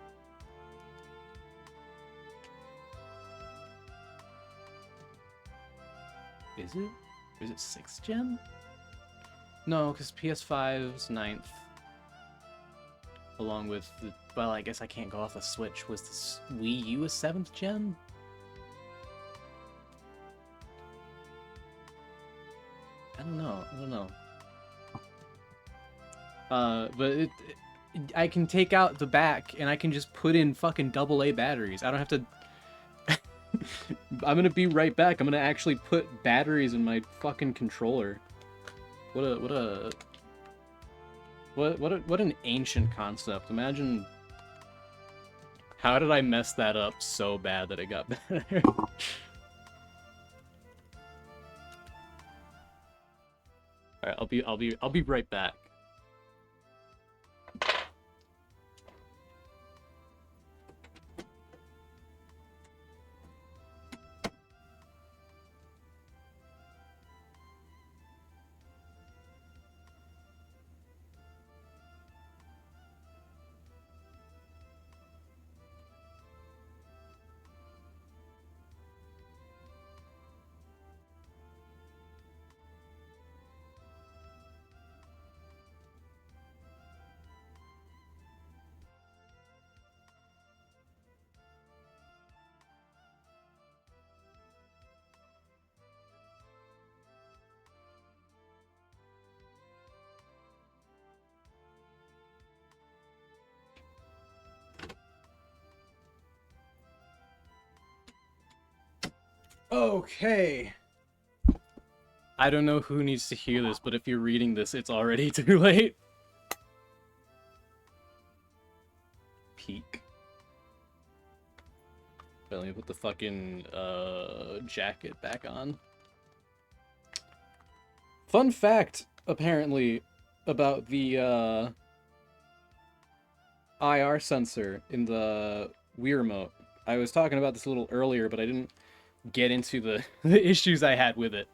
Is it? Or is it 6th gen? No, because PS5's 9th. Along with the... Well, I guess I can't go off the Switch. Was the Wii U a 7th gen? I don't know. But I can take out the back and I can just put in fucking AA batteries. I don't have to... I'm gonna be right back. I'm gonna actually put batteries in my fucking controller. What an ancient concept. Imagine... How did I mess that up so bad that it got better? Alright, I'll be right back. Okay. I don't know who needs to hear this, but if you're reading this, it's already too late. Peak. Let me put the fucking jacket back on. Fun fact, apparently, about the IR sensor in the Wii Remote. I was talking about this a little earlier, but I didn't get into the issues I had with it.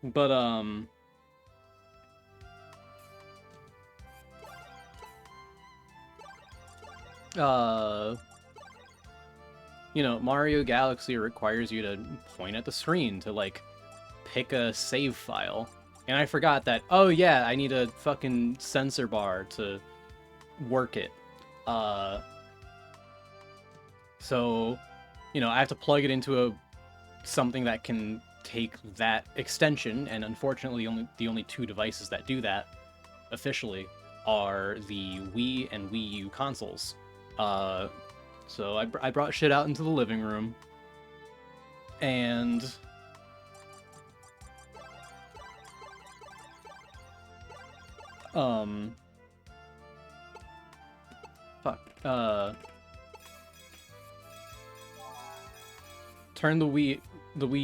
But, you know, Mario Galaxy requires you to point at the screen to, like, pick a save file. And I forgot that, oh yeah, I need a fucking sensor bar to work it. So, you know, I have to plug it into something that can take that extension, and unfortunately the only two devices that do that officially are the Wii and Wii U consoles. So I brought shit out into the living room, And turned the Wii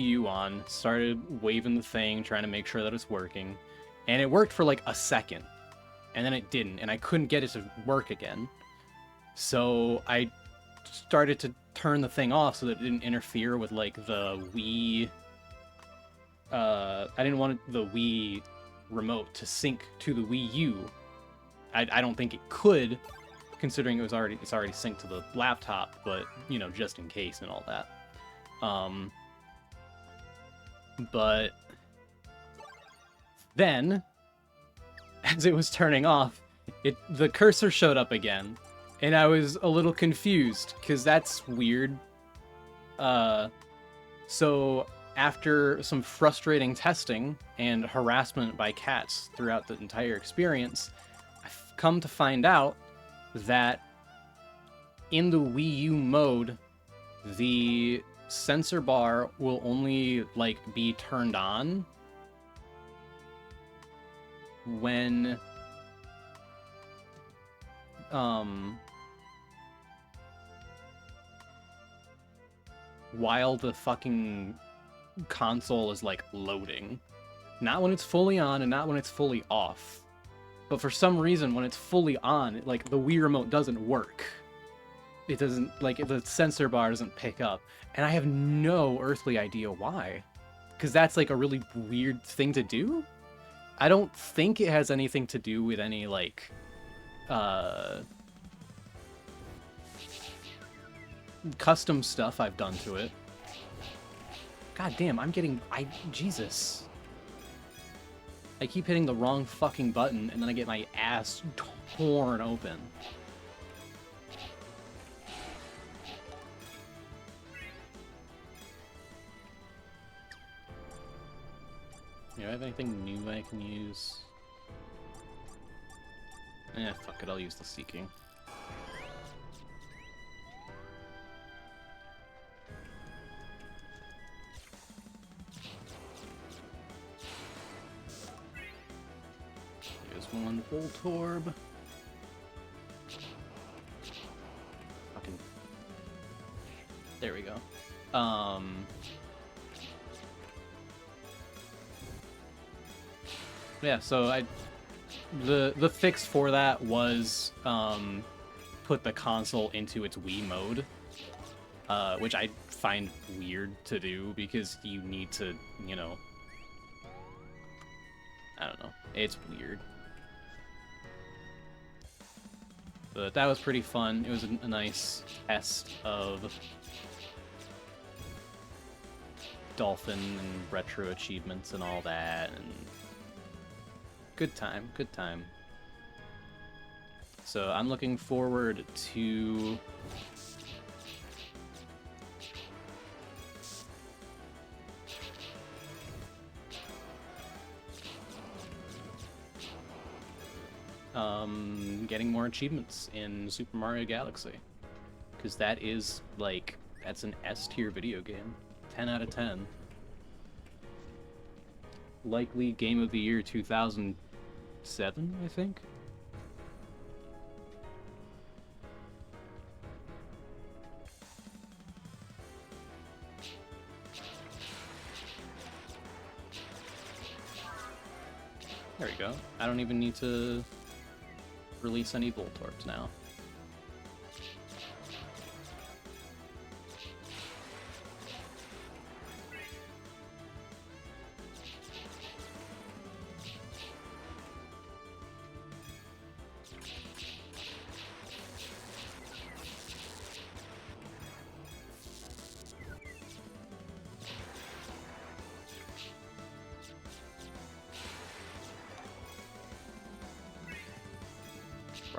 U on, started waving the thing, trying to make sure that it's working, and it worked for like a second, and then it didn't, and I couldn't get it to work again. So I started to turn the thing off so that it didn't interfere with like the Wii. I didn't want the Wii remote to sync to the Wii U. I don't think it could, considering it's already synced to the laptop, but you know, just in case and all that. But then, as it was turning off, the cursor showed up again, and I was a little confused, because that's weird. So after some frustrating testing and harassment by cats throughout the entire experience, I've come to find out that in the Wii U mode, the sensor bar will only like be turned on when while the fucking console is like loading, not when it's fully on and not when it's fully off. But for some reason, when it's fully on, like the Wii remote doesn't work. It doesn't, like, the sensor bar doesn't pick up. And I have no earthly idea why. Because that's, like, a really weird thing to do? I don't think it has anything to do with any, like, custom stuff I've done to it. God damn, Jesus. I keep hitting the wrong fucking button, and then I get my ass torn open. Do I have anything new I can use? Fuck it, I'll use the Seeking. Here's one Voltorb. Fucking... There we go. Yeah, so the fix for that was put the console into its Wii mode, which I find weird to do because you need to, you know, I don't know, it's weird. But that was pretty fun. It was a nice test of Dolphin and retro achievements and all that, and good time, good time. So I'm looking forward to getting more achievements in Super Mario Galaxy, because that is like, that's an S-tier video game. 10 out of 10. Likely Game of the Year 2007, I think. There we go. I don't even need to release any Voltorbs now.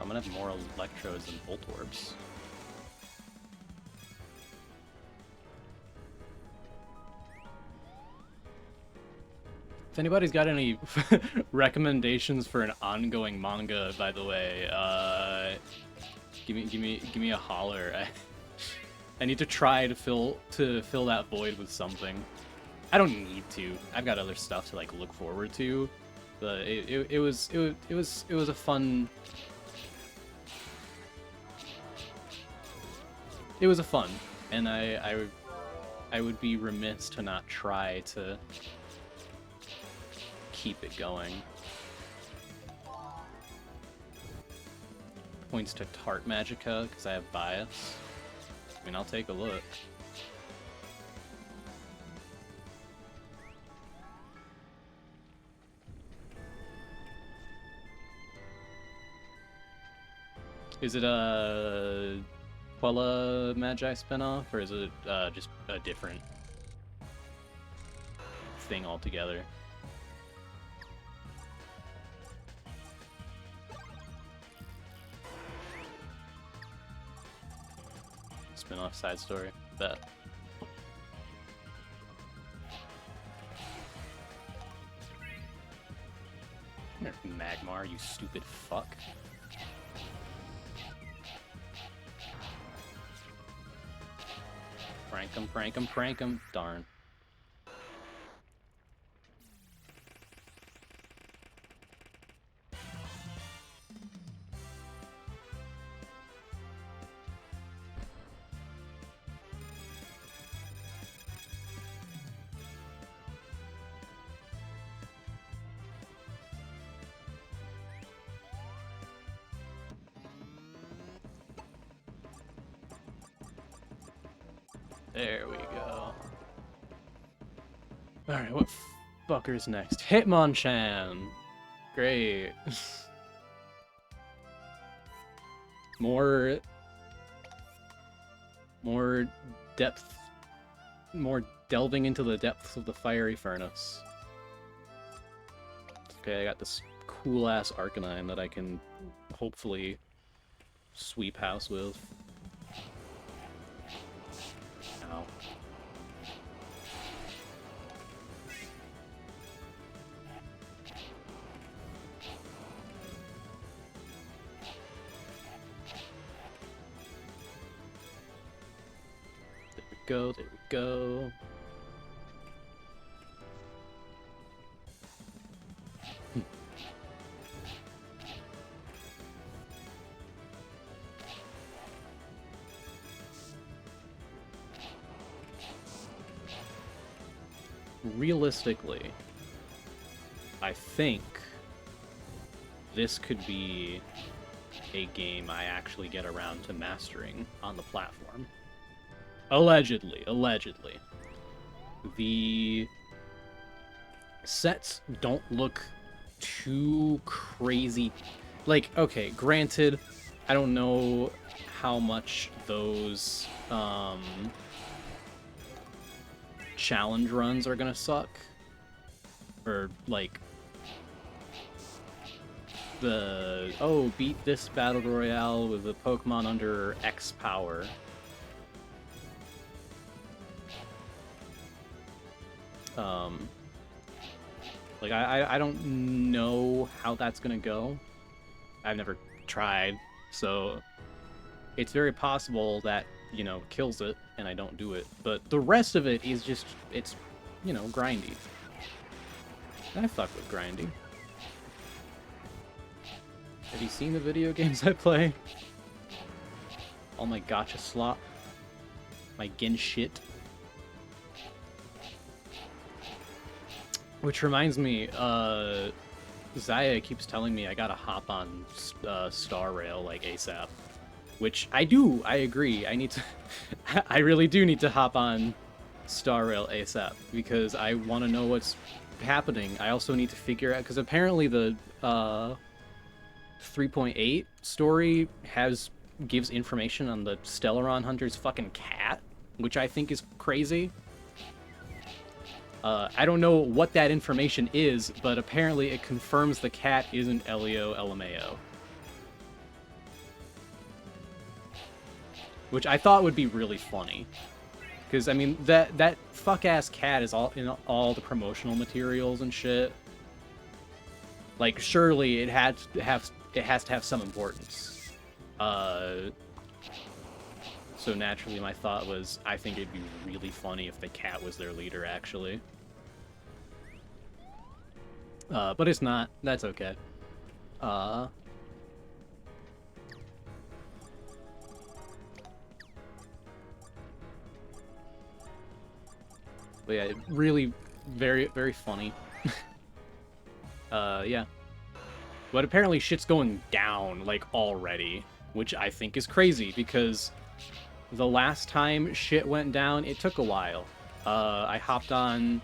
I'm gonna have more Electros than Voltorbs. If anybody's got any recommendations for an ongoing manga, by the way, give me a holler. I need to try to fill that void with something. I don't need to. I've got other stuff to like look forward to. But it was a fun. It was a fun, and I would be remiss to not try to keep it going. Points to Tart Magica because I have bias. I mean, I'll take a look. Is it a Quella Magi spinoff, or is it just a different thing altogether? Spin-off side story. Bet. Magmar, you stupid fuck. Prank him, prank him, prank him. Darn. There we go. Alright, what fucker's next? Hitmonchan! Great. More depth. More delving into the depths of the fiery furnace. Okay, I got this cool-ass Arcanine that I can hopefully sweep house with. Ow. There we go, there we go. Realistically, I think this could be a game I actually get around to mastering on the platform. Allegedly. The sets don't look too crazy. Like, okay, granted, I don't know how much those challenge runs are gonna suck, or like the beat this battle royale with a Pokemon under X power. Like I don't know how that's gonna go. I've never tried, so it's very possible that, you know, kills it and I don't do it. But the rest of it is just, it's, you know, grindy. I fuck with grindy. Have you seen the video games I play? All my gacha slop. My gin shit. Which reminds me, Zaya keeps telling me I gotta hop on Star Rail like ASAP. Which I do, I agree. I need to, I really do need to hop on Star Rail ASAP because I want to know what's happening. I also need to figure out, because apparently the 3.8 story gives information on the Stellaron Hunter's fucking cat, which I think is crazy. I don't know what that information is, but apparently it confirms the cat isn't Elio LMAO. Which I thought would be really funny. Because, I mean, that fuck-ass cat is all in all the promotional materials and shit. Like, surely it has to have some importance. So naturally my thought was, I think it'd be really funny if the cat was their leader, actually. But it's not. That's okay. But yeah, really very, very funny. Yeah. But apparently shit's going down, like, already, which I think is crazy, because the last time shit went down, it took a while. I hopped on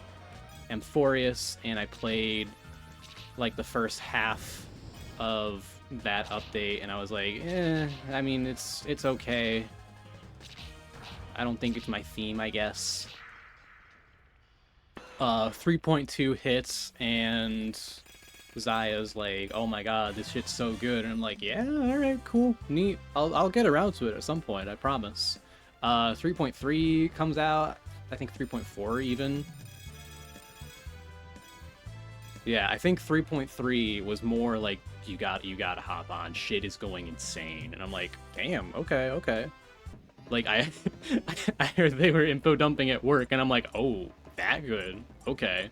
Amphorius, and I played, like, the first half of that update, and I was like, I mean, it's okay. I don't think it's my theme, I guess. 3.2 hits, and Zaya's like, oh my god, this shit's so good, and I'm like, yeah, alright, cool, neat. I'll get around to it at some point, I promise. 3.3 comes out, I think 3.4 even. Yeah, I think 3.3 was more like, you gotta hop on, shit is going insane, and I'm like, damn, okay. Like, I heard they were info dumping at work, and I'm like, oh, that good, okay.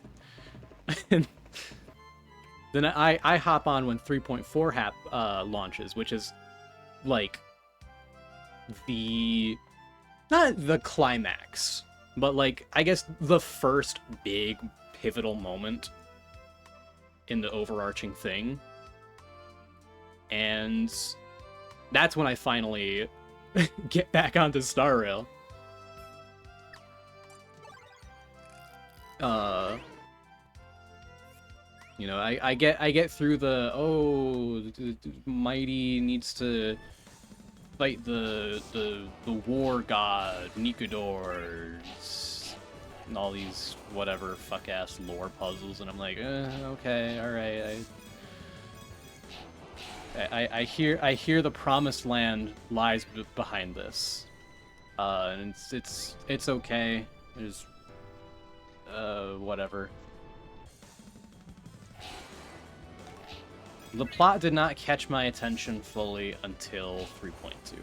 Then I hop on when 3.4 launches, which is, like, not the climax, but, like, I guess the first big pivotal moment in the overarching thing. And that's when I finally get back onto Star Rail. You know, I get through the, Mighty needs to fight the war god Nikadors and all these whatever fuck ass lore puzzles, and I'm like, okay, all right. I hear the promised land lies behind this, and it's okay. There's whatever. The plot did not catch my attention fully until 3.2,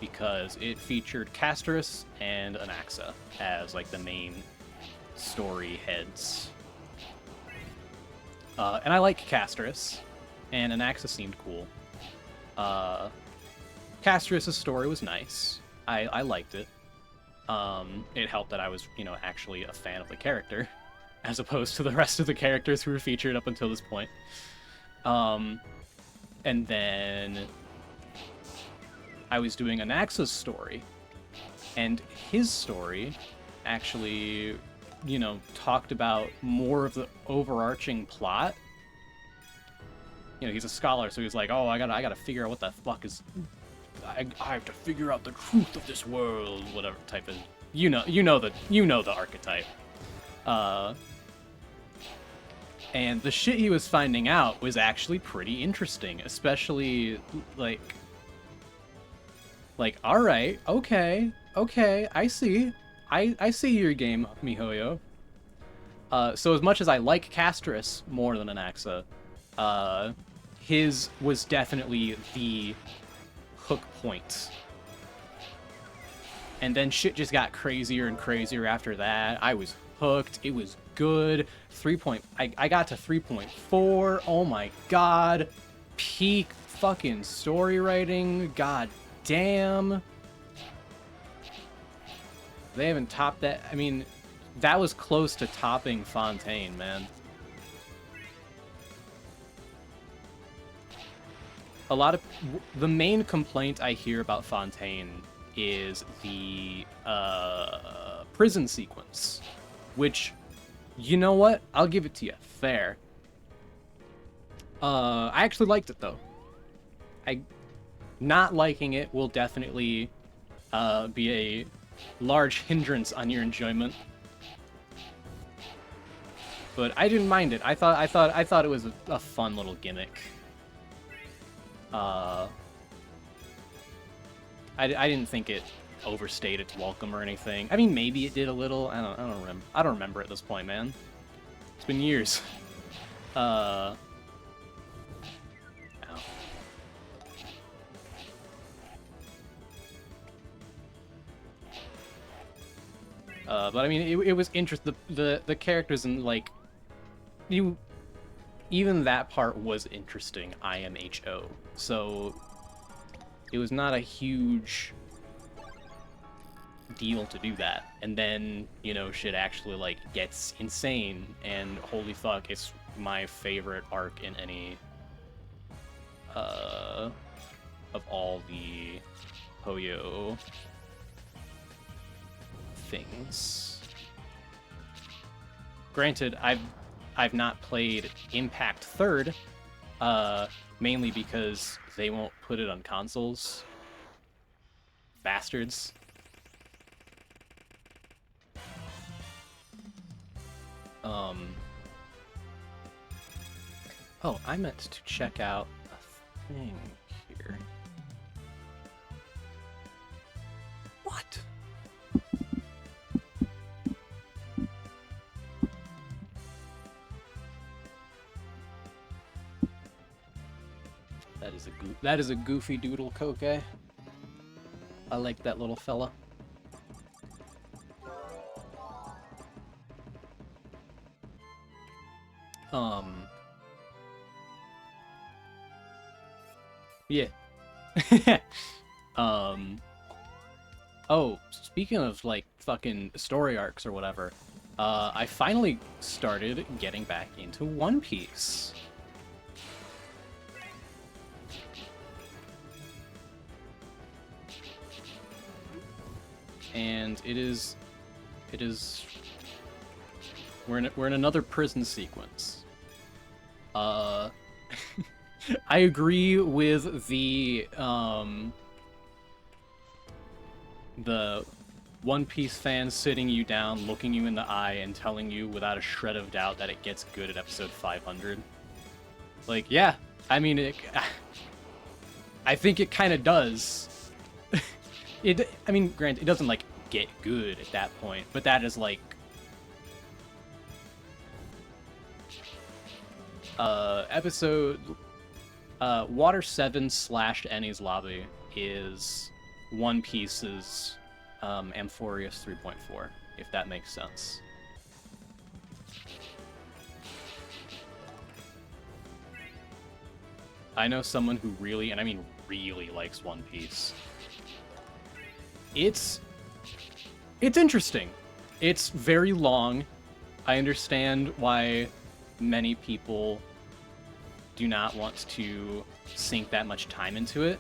because it featured Castris and Anaxa as, like, the main story heads. And I like Castris, and Anaxa seemed cool. Castris' story was nice. I liked it. It helped that I was, you know, actually a fan of the character, as opposed to the rest of the characters who were featured up until this point. And then I was doing Anaxa's story, and his story actually, you know, talked about more of the overarching plot. You know, he's a scholar, so he's like, oh, I gotta figure out what the fuck is... I have to figure out the truth of this world, whatever type of... You know the archetype. And the shit he was finding out was actually pretty interesting, especially, like, alright, okay, I see. I see your game, MiHoYo. So as much as I like Castris more than Anaxa, his was definitely the hook point. And then shit just got crazier and crazier after that. I was hooked. It was good. I got to 3.4. Oh my god. Peak fucking story writing. God damn. They haven't topped that. I mean, that was close to topping Fontaine, man. The main complaint I hear about Fontaine is the prison sequence, which, you know what? I'll give it to you. Fair. I actually liked it, though. Not liking it will definitely be a large hindrance on your enjoyment. But I didn't mind it. I thought it was a fun little gimmick. I didn't think it overstayed its welcome or anything. I mean, maybe it did a little. I don't remember at this point, man. It's been years. Ow. But I mean, it was interesting. The characters and like even that part was interesting. IMHO. So it was not a huge deal to do that. And then, you know, shit actually like gets insane, and holy fuck, it's my favorite arc in any of all the Hoyo things. Granted, I've not played Impact 3rd, mainly because they won't put it on consoles. Bastards. Oh, I meant to check out a thing here. What? That is a goofy doodle Koke. I like that little fella. Yeah. Oh, speaking of, like, fucking story arcs or whatever, I finally started getting back into One Piece. And we're in another prison sequence. I agree with the One Piece fans sitting you down, looking you in the eye, and telling you without a shred of doubt that it gets good at episode 500. Like, yeah, I mean, I think it kind of does. I mean, granted, it doesn't, like, get good at that point, but that is, like, episode, Water 7 / Enies Lobby is One Piece's, Amphorius 3.4, if that makes sense. I know someone who really, and I mean really, likes One Piece. It's interesting. It's very long. I understand why many people do not want to sink that much time into it.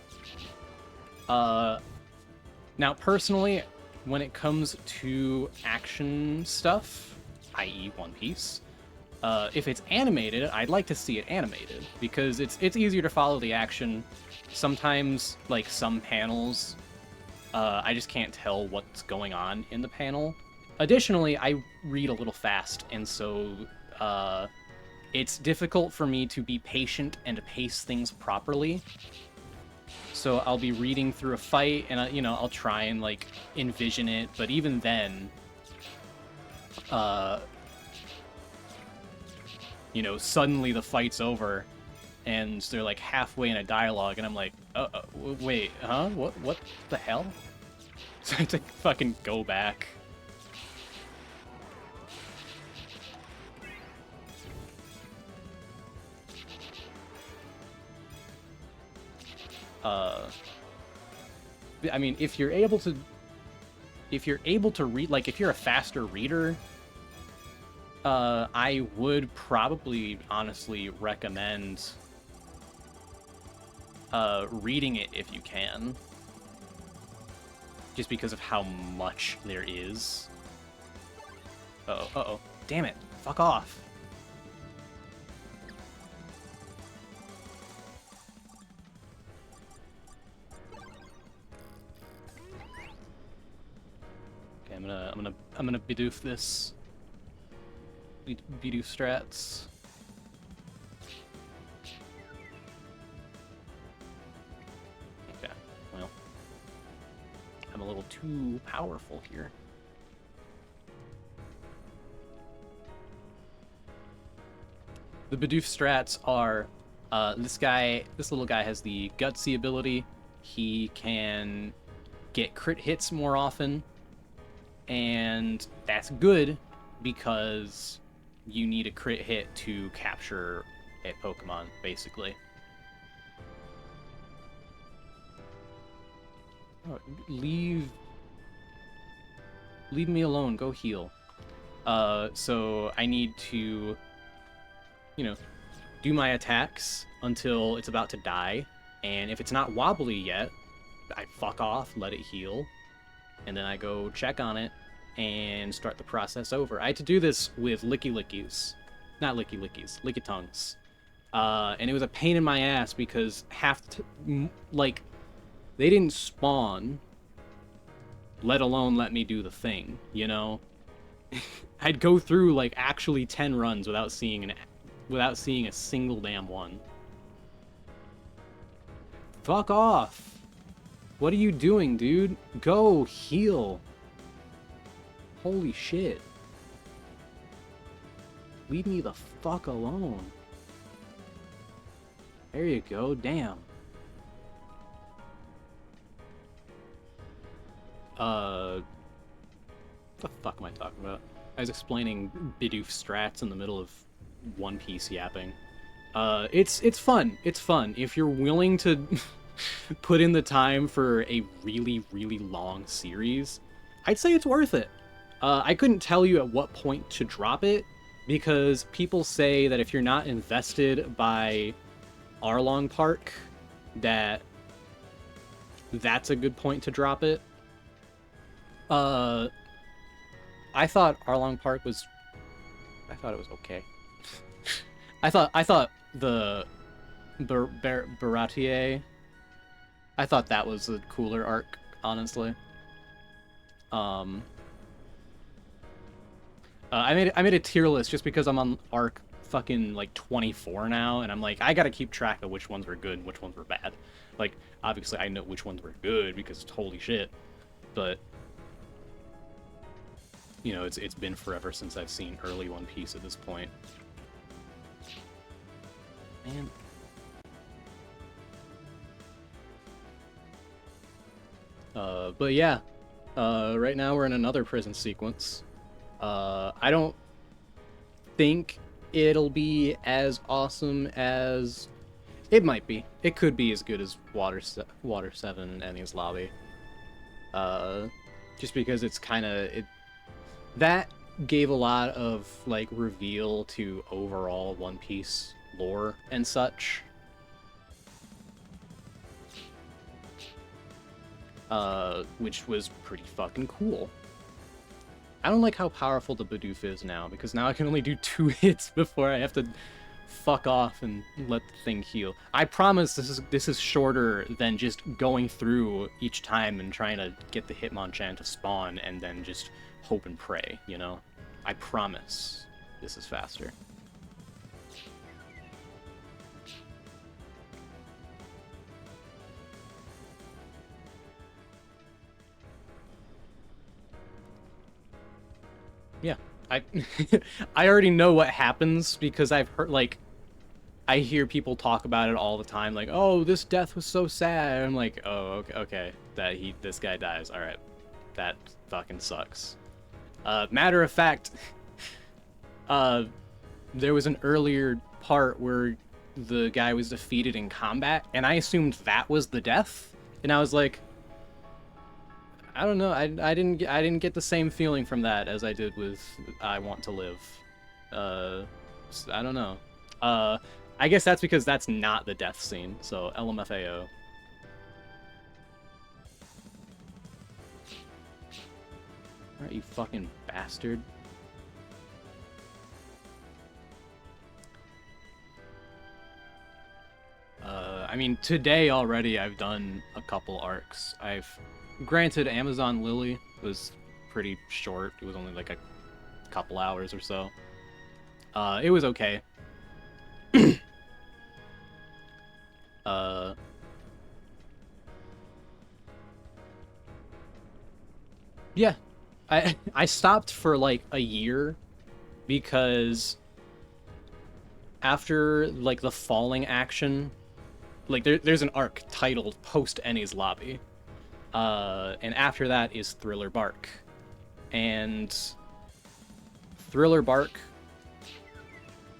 Now, personally, when it comes to action stuff, i.e. One Piece, if it's animated, I'd like to see it animated, because it's easier to follow the action. Sometimes, like, some panels, I just can't tell what's going on in the panel. Additionally, I read a little fast, and so it's difficult for me to be patient and pace things properly. So I'll be reading through a fight, and you know, I'll try and like envision it, but even then, you know, suddenly the fight's over, and they're like halfway in a dialogue, and I'm like, wait, huh? What the hell? So I have to fucking go back. I mean, if you're able to read, like, if you're a faster reader, I would probably honestly recommend reading it if you can, just because of how much there is. Uh-oh, damn it, fuck off. Okay, I'm gonna Bidoof this. Bidoof strats. Okay, well, I'm a little too powerful here. The Bidoof strats are, this little guy has the Gutsy ability. He can get crit hits more often. And that's good because you need a crit hit to capture a Pokemon, basically. Oh, leave me alone. Go heal. So I need to, you know, do my attacks until it's about to die. And if it's not wobbly yet, I fuck off, let it heal. And then I go check on it and start the process over. I had to do this with Licky-Lickies. Not Licky-Lickies, Lickitongues. And it was a pain in my ass because they didn't spawn, let alone let me do the thing, you know? I'd go through, like, actually 10 runs without seeing a single damn one. Fuck off! What are you doing, dude? Go heal! Holy shit. Leave me the fuck alone. There you go, damn. What the fuck am I talking about? I was explaining Bidoof strats in the middle of One Piece yapping. It's fun. It's fun. If you're willing to put in the time for a really, really long series, I'd say it's worth it. I couldn't tell you at what point to drop it, because people say that if you're not invested by Arlong Park, that's a good point to drop it. I thought Arlong Park was... I thought it was okay. I thought the Baratier... I thought that was a cooler arc, honestly. I made a tier list just because I'm on arc fucking like 24 now, and I'm like, I gotta keep track of which ones were good and which ones were bad. Like, obviously I know which ones were good because holy shit, but you know, it's been forever since I've seen early One Piece at this point. Man. But yeah, right now we're in another prison sequence. I don't think it'll be as awesome as... It might be. It could be as good as Water 7 and Enies Lobby. Just because it's kind of... That gave a lot of, like, reveal to overall One Piece lore and such. Which was pretty fucking cool. I don't like how powerful the Bidoof is now, because now I can only do 2 hits before I have to fuck off and let the thing heal. I promise this is shorter than just going through each time and trying to get the Hitmonchan to spawn and then just hope and pray, you know? I promise this is faster. Yeah, I already know what happens because I've heard, like, I hear people talk about it all the time, like, oh, this death was so sad. I'm like, oh, okay, this guy dies. All right, that fucking sucks. Matter of fact, there was an earlier part where the guy was defeated in combat, and I assumed that was the death, and I was like, I don't know. I didn't get the same feeling from that as I did with I Want to Live. I don't know. I guess that's because that's not the death scene. So LMFAO. Alright, you fucking bastard. I mean, today already I've done a couple arcs. Granted, Amazon Lily was pretty short. It was only like a couple hours or so. It was okay. Yeah. I stopped for like a year because after like the falling action, like there's an arc titled Post Enies Lobby. And after that is Thriller Bark. and Thriller Bark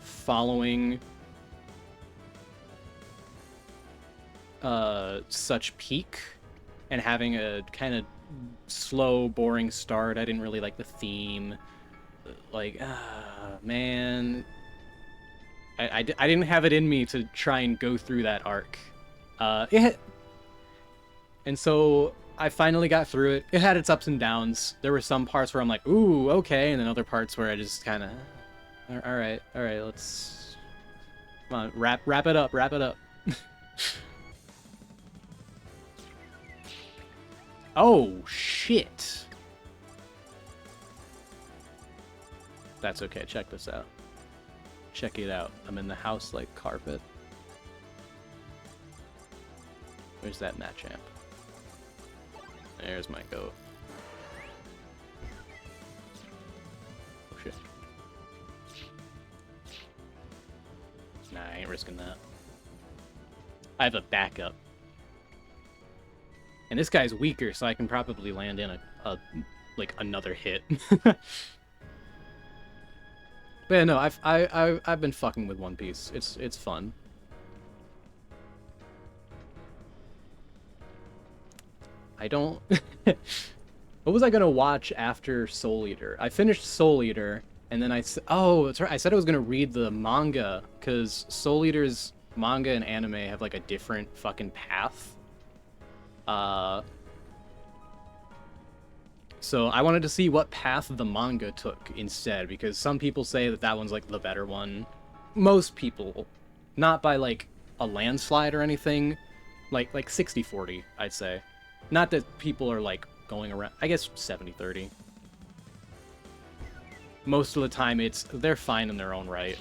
following such peak and having a kind of slow, boring start. I didn't really like the theme. Like, man, I didn't have it in me to try and go through that arc. And so I finally got through it. It had its ups and downs. There were some parts where I'm like, ooh, okay, and then other parts where I just kind of, all right, let's, come on, wrap it up. Oh, shit. That's okay, check this out. Check it out. I'm in the house like carpet. Where's that match amp? There's my goat. Oh shit. Nah, I ain't risking that. I have a backup. And this guy's weaker, so I can probably land in like another hit. But yeah, no, I've been fucking with One Piece. It's fun. I don't. What was I gonna watch after Soul Eater? I finished Soul Eater, and then oh, that's right. I said I was gonna read the manga because Soul Eater's manga and anime have like a different fucking path. So I wanted to see what path the manga took instead, because some people say that that one's like the better one. Most people, not by like a landslide or anything, like 60-40, I'd say. Not that people are like going around, I guess 70-30. Most of the time they're fine in their own right.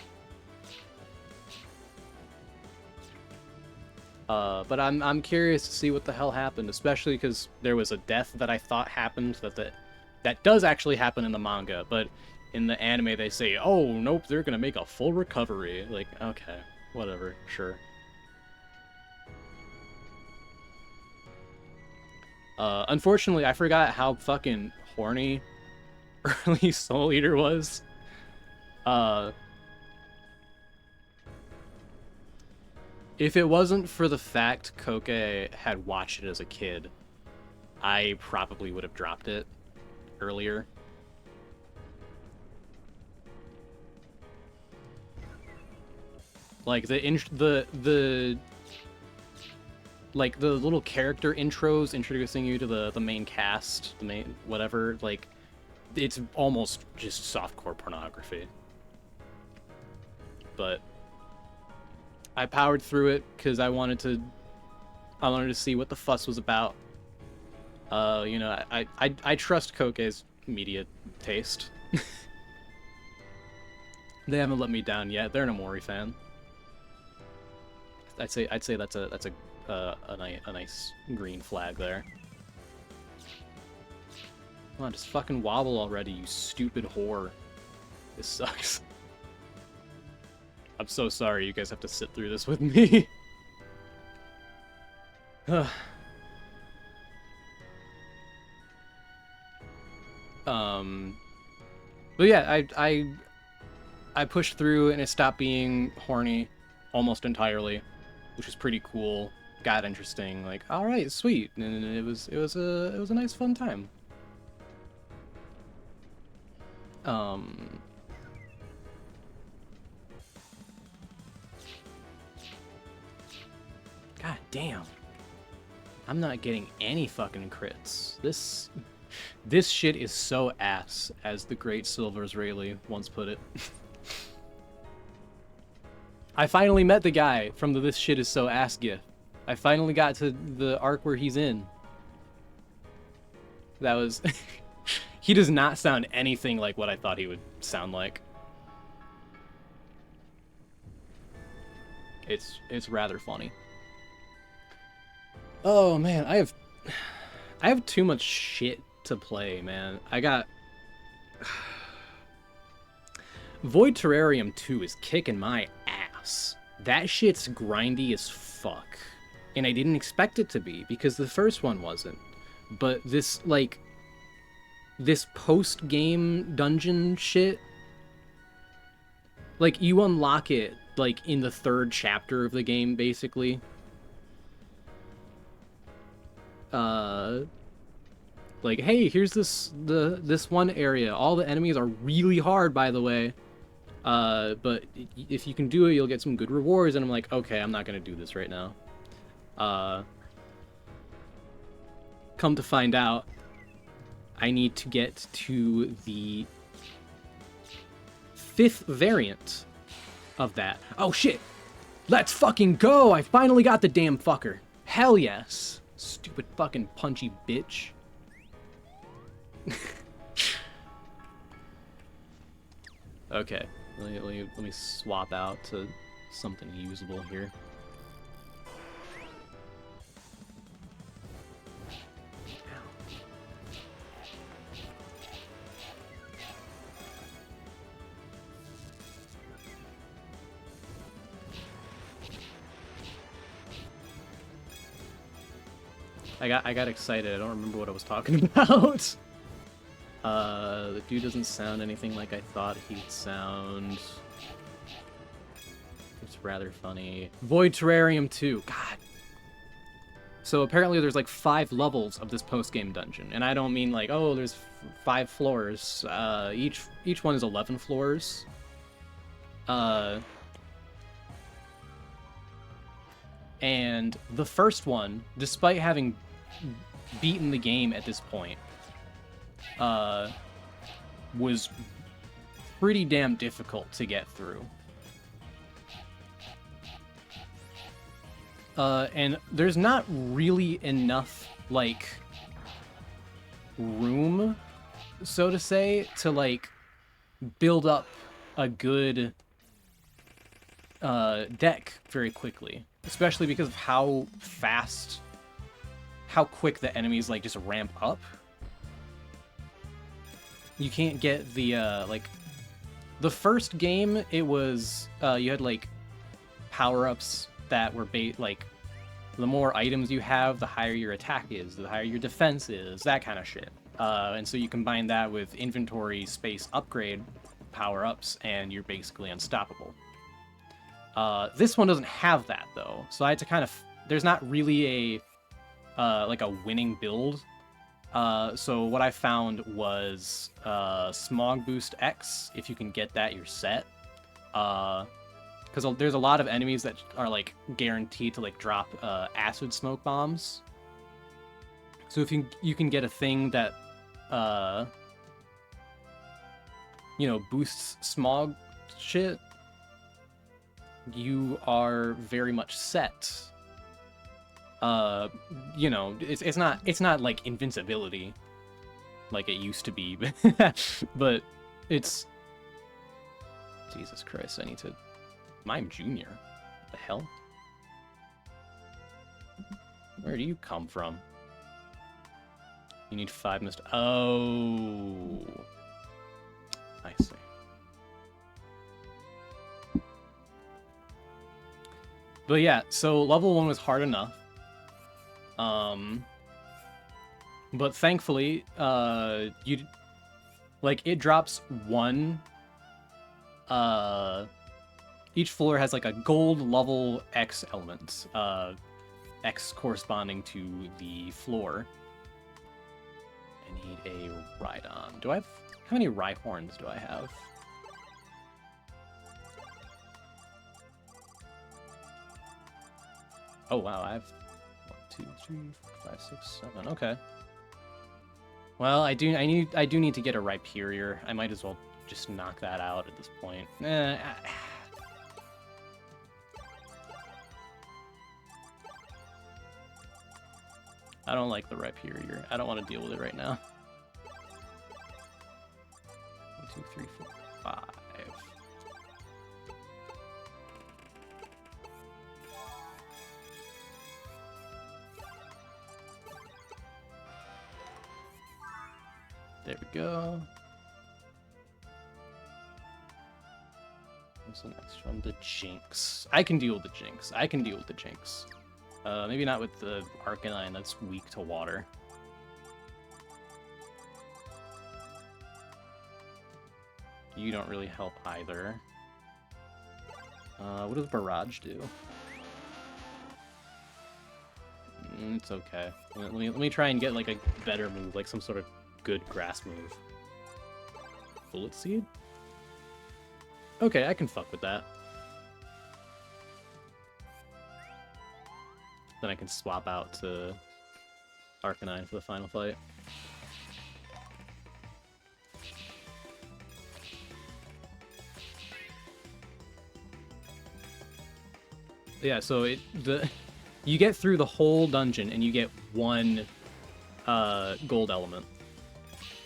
But I'm curious to see what the hell happened, especially because there was a death that I thought happened that does actually happen in the manga, but in the anime they say, oh, nope, they're gonna make a full recovery. Like, okay, whatever, sure. Unfortunately, I forgot how fucking horny early Soul Eater was. If it wasn't for the fact Koke had watched it as a kid, I probably would have dropped it earlier. Like the little character intros introducing you to the main cast, the main whatever, like it's almost just softcore pornography. But I powered through it because I wanted to see what the fuss was about. You know, I trust Koke's media taste. They haven't let me down yet. They're an Amori fan. I'd say that's a nice green flag there. Come on, just fucking wobble already, you stupid whore. This sucks. I'm so sorry you guys have to sit through this with me. But yeah, I pushed through and it stopped being horny almost entirely, which was pretty cool. Got interesting, like, all right, sweet, and it was a nice fun time. God damn. I'm not getting any fucking crits. This shit is so ass, as the great Silvers Rayleigh once put it. I finally met the guy from the "this shit is so ass" gif. I finally got to the arc where he's in. That was... He does not sound anything like what I thought he would sound like. It's rather funny. Oh man, I have too much shit to play, man. I got... Void Terrarium 2 is kicking my ass. That shit's grindy as fuck. And I didn't expect it to be, because the first one wasn't. But this, like... this post-game dungeon shit, like, you unlock it, like, in the 3rd chapter of the game, basically. Like, hey, here's this one area. All the enemies are really hard, by the way. But if you can do it, you'll get some good rewards. And I'm like, okay, I'm not gonna do this right now. Come to find out, I need to get to the 5th variant of that. Oh, shit! Let's fucking go! I finally got the damn fucker. Hell yes. Stupid fucking punchy bitch. Okay, let me swap out to something usable here. I got excited. I don't remember what I was talking about. The dude doesn't sound anything like I thought he'd sound. It's rather funny. Void Terrarium 2. God. So apparently there's like 5 levels of this post-game dungeon, and I don't mean like, oh, there's 5 floors. Each one is 11 floors. And the first one, despite having beaten the game at this point, was pretty damn difficult to get through. And there's not really enough, like, room, so to say, to, like, build up a good deck very quickly. Especially because of how quick the enemies, like, just ramp up. You can't get the, like... The first game, it was, you had, like, power-ups that were, like, the more items you have, the higher your attack is, the higher your defense is, that kind of shit. And so you combine that with inventory space upgrade power-ups, and you're basically unstoppable. This one doesn't have that, though, so I had to kind of... There's not really a, like, a winning build. So what I found was Smog Boost X. If you can get that, you're set. Because there's a lot of enemies that are, like, guaranteed to, like, drop acid smoke bombs. So if you can get a thing that, you know, boosts smog shit, you are very much set. You know, it's not like invincibility like it used to be, but it's... Jesus Christ, I need to... Mime Jr.? What the hell? Where do you come from? You need 5 mist... Oh... I see. But yeah, so level 1 was hard enough. But thankfully, it drops 1, each floor has like a gold level X element, X corresponding to the floor. I need a Rhydon. Do I have, how many Rhyhorns do I have? Oh wow, I have 1, 2, 3, 4, 5, 6, 7. Okay. Well, I do need to get a Rhyperior. I might as well just knock that out at this point. I don't like the Rhyperior. I don't want to deal with it right now. 1, 2, 3, 4, 5. There we go. What's the next one? The Jinx. I can deal with the Jinx. Maybe not with the Arcanine, that's weak to water. You don't really help either. What does Barrage do? It's okay. Let me try and get like a better move, like some sort of good grass move. Bullet Seed? Okay, I can fuck with that. Then I can swap out to Arcanine for the final fight. Yeah, so you get through the whole dungeon and you get one gold element.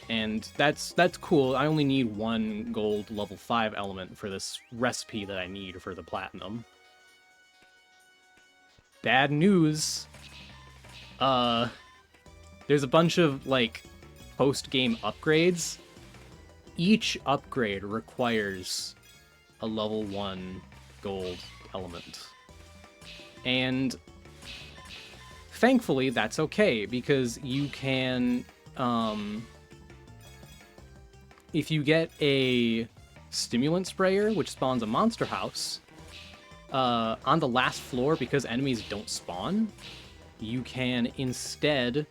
And that's cool. I only need one gold level 5 element for this recipe that I need for the platinum. Bad news. There's a bunch of like post-game upgrades. Each upgrade requires a level 1 gold element. And thankfully, that's okay, because you can, if you get a stimulant sprayer, which spawns a monster house, on the last floor, because enemies don't spawn, you can instead,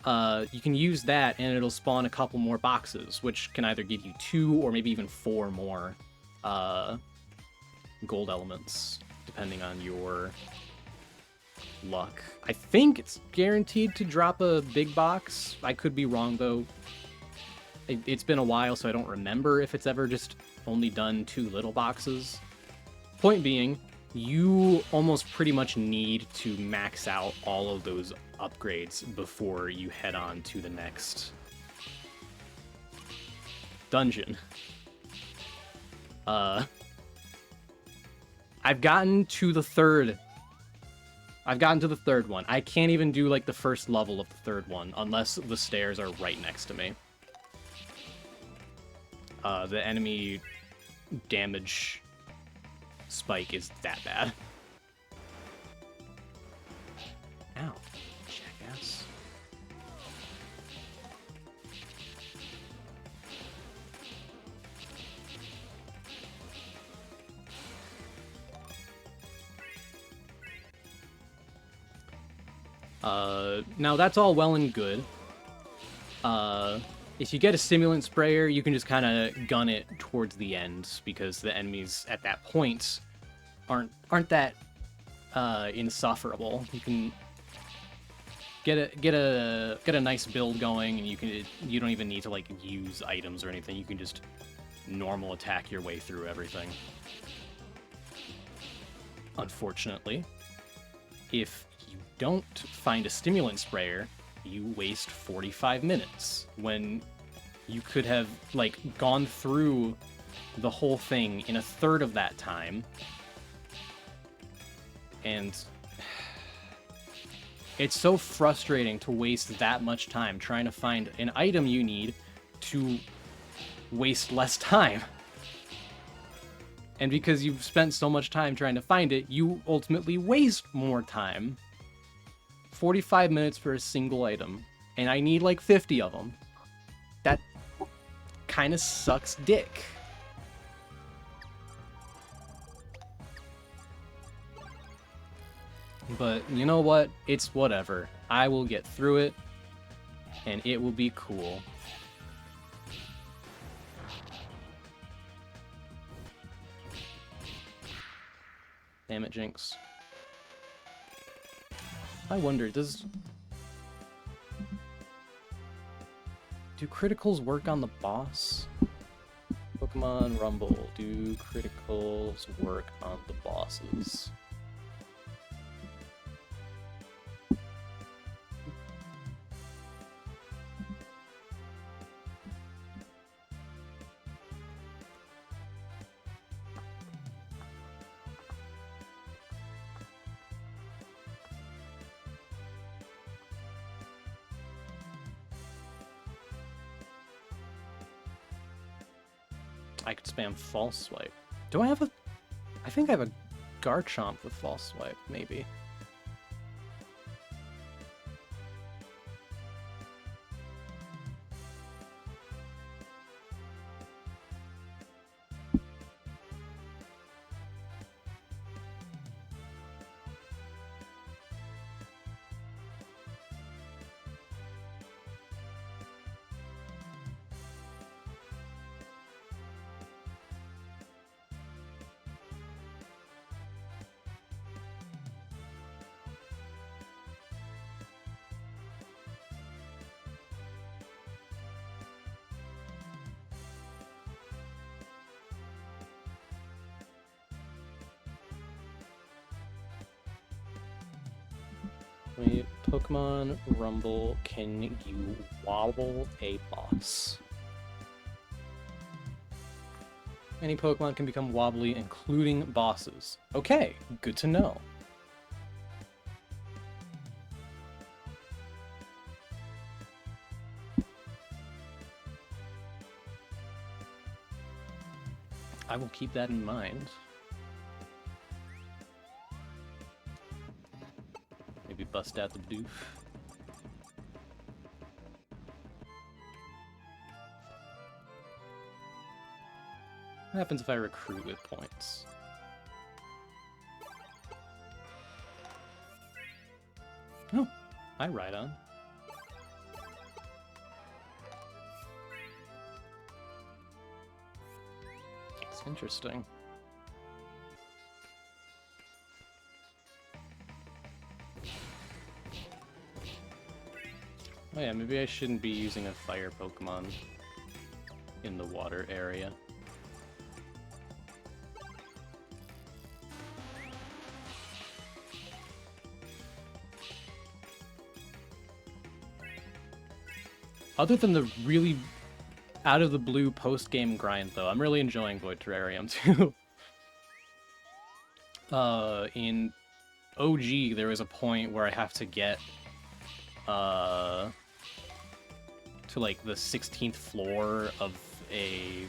you can use that and it'll spawn a couple more boxes, which can either give you 2 or maybe even 4 more, gold elements, depending on your luck. I think it's guaranteed to drop a big box. I could be wrong, though. It's been a while, so I don't remember if it's ever just only done 2 little boxes. Point being, you almost pretty much need to max out all of those upgrades before you head on to the next dungeon. I've gotten to the third one. I can't even do, like, the first level of the third one, unless the stairs are right next to me. The enemy damage spike is that bad. Ow, jackass. Now that's all well and good. If you get a stimulant sprayer, you can just kind of gun it towards the end, because the enemies at that point aren't that insufferable. You can get a nice build going, and you don't even need to like use items or anything. You can just normal attack your way through everything. Unfortunately, if you don't find a stimulant sprayer, you waste 45 minutes when you could have like gone through the whole thing in a third of that time. And it's so frustrating to waste that much time trying to find an item you need to waste less time. And because you've spent so much time trying to find it, you ultimately waste more time. 45 minutes for a single item, and I need like 50 of them. That kind of sucks dick. But you know what? It's whatever. I will get through it, and it will be cool. Damn it, Jinx. I wonder, do criticals work on the boss? Pokemon Rumble, do criticals work on the bosses? I could spam false swipe. Do I have a... I think I have a Garchomp with false swipe, maybe. Wait, Pokemon Rumble, can you wobble a boss? Any Pokemon can become wobbly, including bosses. Okay, good to know. I will keep that in mind. Maybe bust out the doof. What happens if I recruit with points? Oh, hi, Rhydon. It's interesting. Oh yeah, maybe I shouldn't be using a fire Pokemon in the water area. Other than the really out-of-the-blue post-game grind, though, I'm really enjoying Void Terrarium, too. In OG, there was a point where I have to get to, like, the 16th floor of a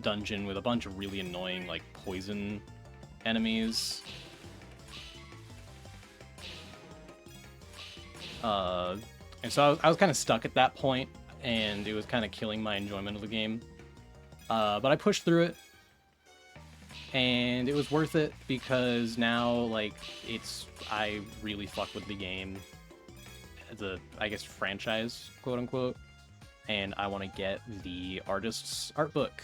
dungeon with a bunch of really annoying, like, poison enemies. And so I was kind of stuck at that point, and it was kind of killing my enjoyment of the game. But I pushed through it, and it was worth it because now, like, I really fuck with the game as a, I guess, franchise, quote unquote, and I want to get the artist's art book.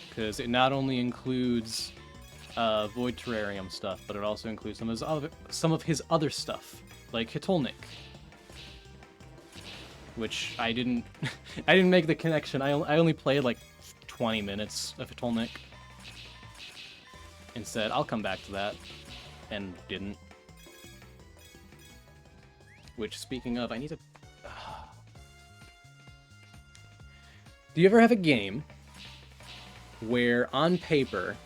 Because it not only includes Void Terrarium stuff, but it also includes some of his other stuff, like Hitolnik, which I didn't I didn't make the connection. I only played like 20 minutes of Hitolnik and said I'll come back to that, and didn't. Which, speaking of, I need to. Do you ever have a game where on paper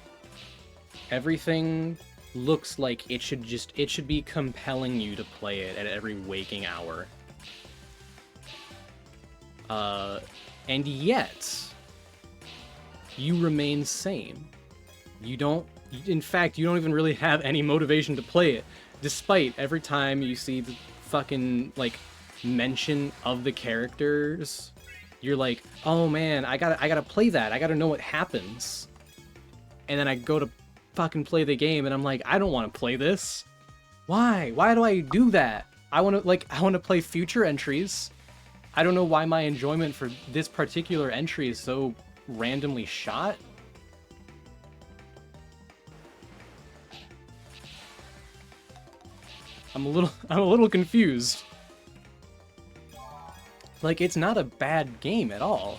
everything looks like it should be compelling you to play it at every waking hour, and yet you remain sane? In fact, you don't even really have any motivation to play it, despite every time you see the fucking, like, mention of the characters, you're like, oh man, I gotta play that, I gotta know what happens. And then I go to fucking play the game, and I'm like, I don't want to play this. Why do I do that? I want to play future entries. I don't know why my enjoyment for this particular entry is so randomly shot. I'm a little confused. Like, it's not a bad game at all.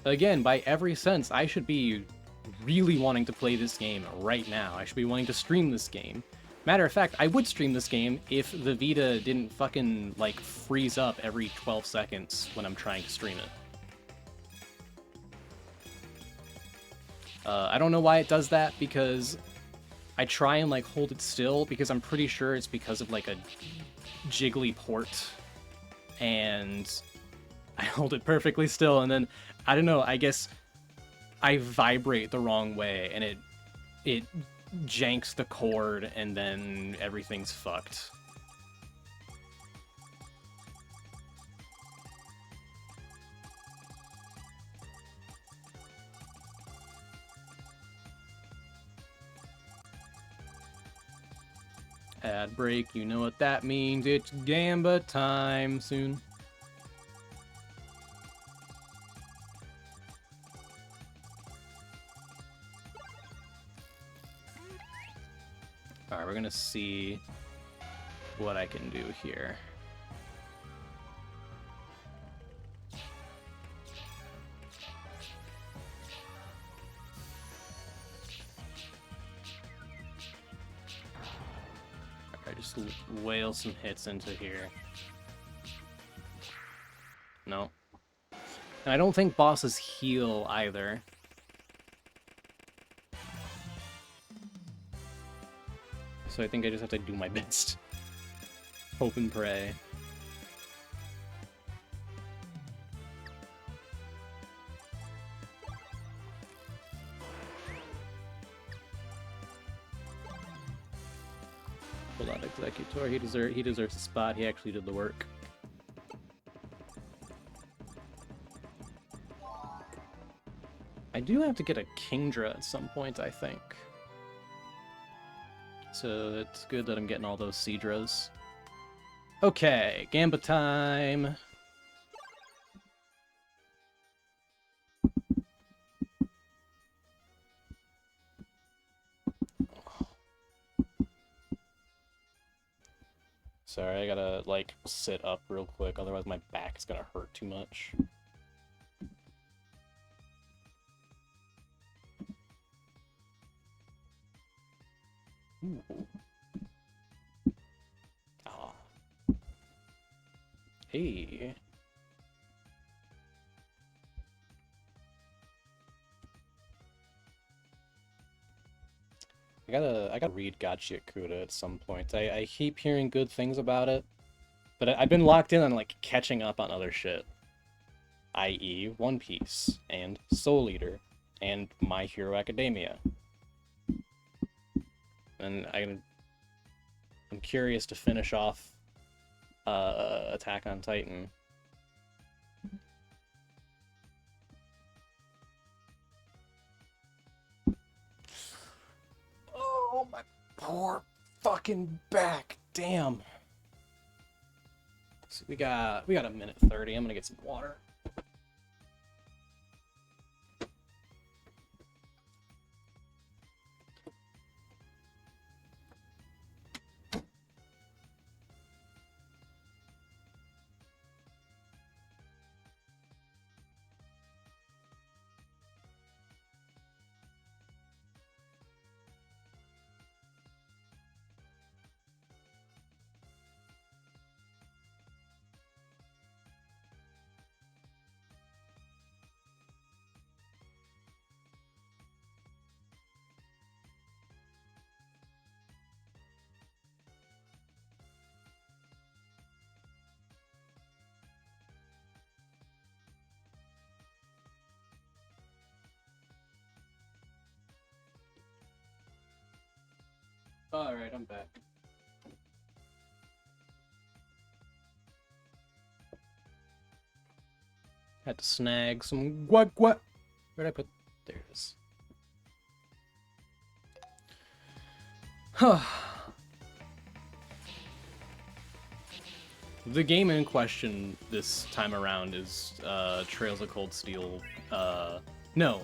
Again, by every sense, I should be really wanting to play this game right now. I should be wanting to stream this game. Matter of fact, I would stream this game if the Vita didn't fucking, like, freeze up every 12 seconds when I'm trying to stream it. I don't know why it does that, because I try and, like, hold it still, because I'm pretty sure it's because of, like, a jiggly port, and I hold it perfectly still, and then, I don't know, I guess I vibrate the wrong way, and it janks the cord, and then everything's fucked. Ad break, you know what that means. It's Gamba time soon. Alright, we're gonna see what I can do here. just whale some hits into here. No. And I don't think bosses heal either. So I think I just have to do my best. Hope and pray. Pull out Executor. He deserves a spot. He actually did the work. I do have to get a Kingdra at some point, I think. So it's good that I'm getting all those Seadras. Okay, Gamba time. Sorry, I gotta, like, sit up real quick, otherwise my back is gonna hurt too much. Ooh. Ah. Hey. I gotta read Gachiakuda at some point. I keep hearing good things about it, but I've been locked in on, like, catching up on other shit. i.e. One Piece, and Soul Eater, and My Hero Academia. And I'm curious to finish off Attack on Titan. Oh, my poor fucking back. Damn. So we got a minute 30. I'm gonna get some water. Alright, I'm back. Had to snag some guac. Where'd I put? There it is. Huh. The game in question this time around is Trails of Cold Steel. No,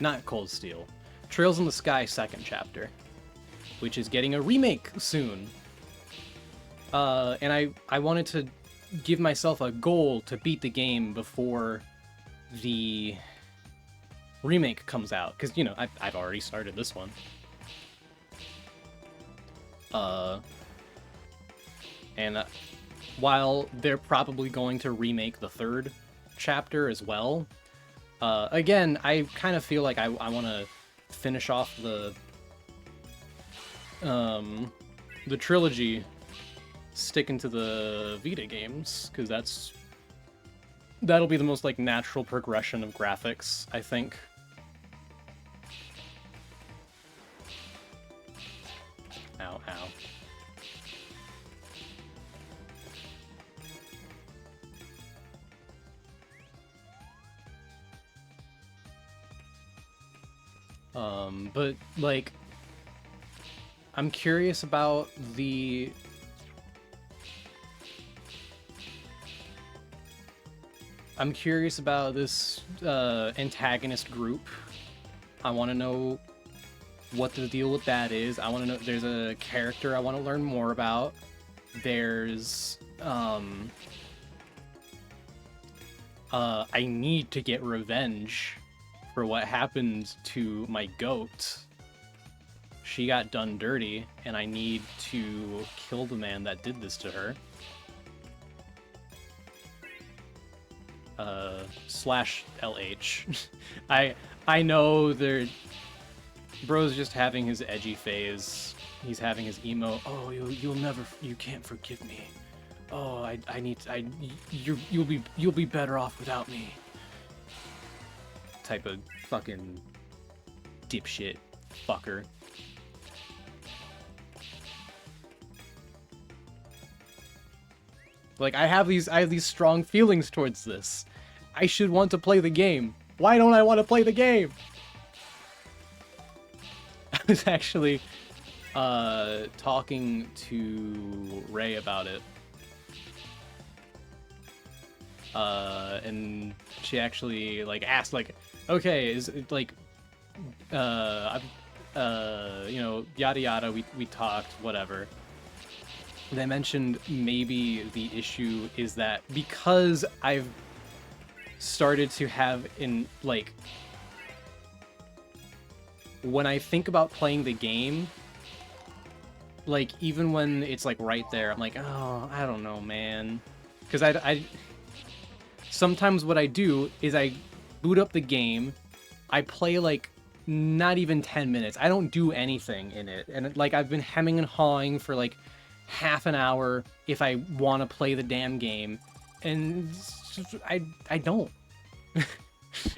not Cold Steel. Trails in the Sky second chapter, which is getting a remake soon. And I wanted to give myself a goal to beat the game before the remake comes out, because, you know, I've already started this one. And while they're probably going to remake the third chapter as well, again, I kind of feel like I want to finish off the trilogy, sticking to the Vita games, because that'll be the most, like, natural progression of graphics, I think. Ow, ow. But, like, I'm curious about the... I'm curious about this antagonist group. I want to know what the deal with that is. I want to know... There's a character I want to learn more about. There's... I need to get revenge for what happened to my goat. she got done dirty, and I need to kill the man that did this to her. Slash LH. I know bro's just having his edgy phase. He's having his emo. Oh, you can't forgive me. Oh, you'll be better off without me. Type of fucking dipshit fucker. Like, I have these strong feelings towards this. I should want to play the game. Why don't I want to play the game? I was actually talking to Ray about it. And she actually like asked like, okay, is it like you know, yada yada, we talked, whatever. They mentioned maybe the issue is that because I've started to have when I think about playing the game, like even when it's like right there, I'm like, oh, I don't know, man. Because I sometimes what I do is I boot up the game, I play like not even 10 minutes. I don't do anything in it. And like I've been hemming and hawing for like half an hour if I want to play the damn game, and I don't.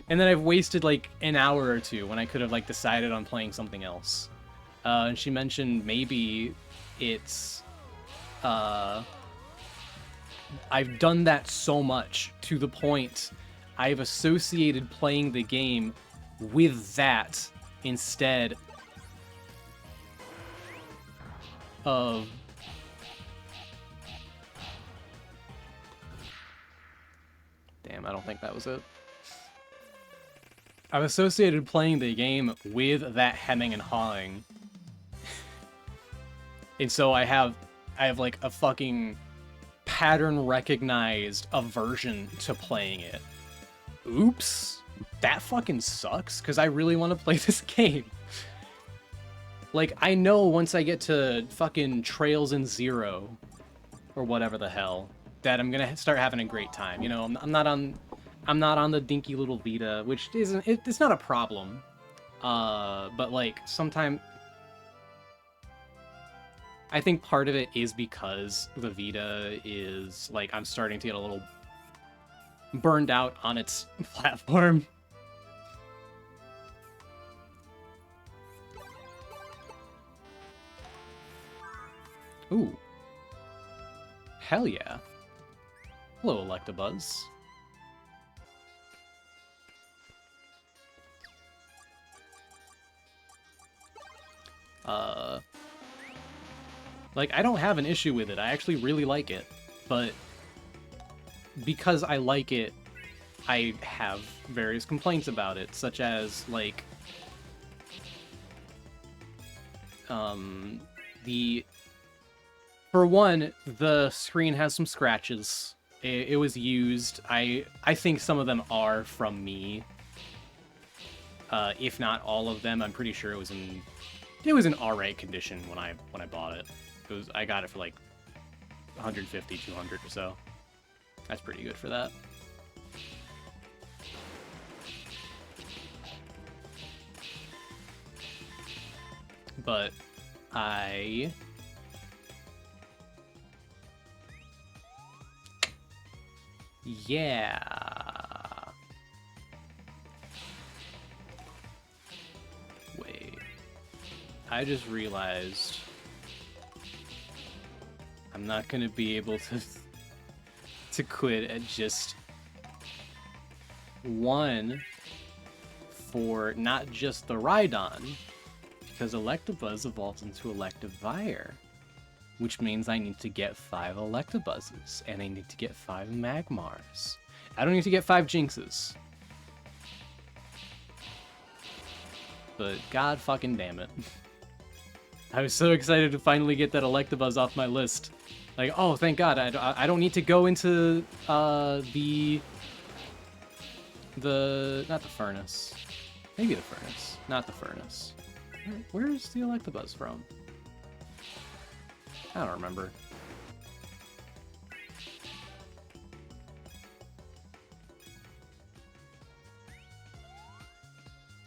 And then I've wasted like an hour or two when I could have like decided on playing something else. And she mentioned maybe it's I've done that so much to the point I've associated playing the game with that instead of damn, I don't think that was it. I've associated playing the game with that hemming and hawing. And so I have like a fucking pattern recognized aversion to playing it. Oops. That fucking sucks, because I really want to play this game. Like, I know once I get to fucking Trails in Zero, or whatever the hell, that I'm gonna start having a great time. You know, I'm not on the dinky little Vita, which it's not a problem. But like sometime I think part of it is because the Vita is like I'm starting to get a little burned out on its platform. Ooh. Hell yeah. Hello, Electabuzz. Like, I don't have an issue with it. I actually really like it. But because I like it, I have various complaints about it, such as, like, for one, the screen has some scratches. It was used. I think some of them are from me. If not all of them, I'm pretty sure it was in alright condition when I bought it. I got it for like 150, 200 or so. That's pretty good for that. But yeah. Wait. I just realized I'm not gonna be able to quit at just one for not just the Rhydon, because Electabuzz evolves into Electivire, which means I need to get 5 Electabuzzes, and I need to get 5 Magmars. I don't need to get 5 Jinxes. But god fucking damn it. I was so excited to finally get that Electabuzz off my list. Like, oh, thank god, I don't need to go into, not the furnace. Maybe the furnace. Not the furnace. Where's the Electabuzz from? I don't remember.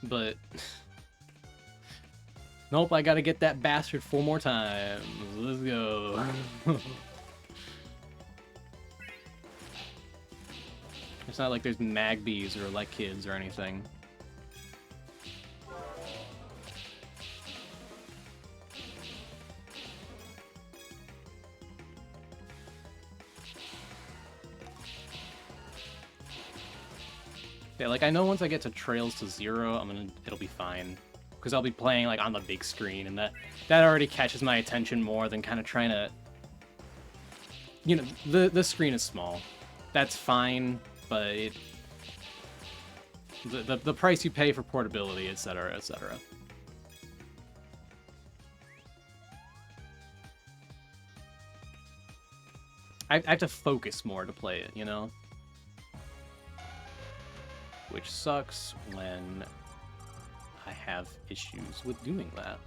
But nope, I gotta get that bastard 4 more times. Let's go. It's not like there's Magbies or like kids or anything. Yeah, like I know once I get to Trails to 0, it'll be fine. Because I'll be playing like on the big screen, and that already catches my attention more than kind of trying to, you know, the screen is small. That's fine, but the price you pay for portability, etc., etc. I have to focus more to play it, you know? Which sucks when I have issues with doing that.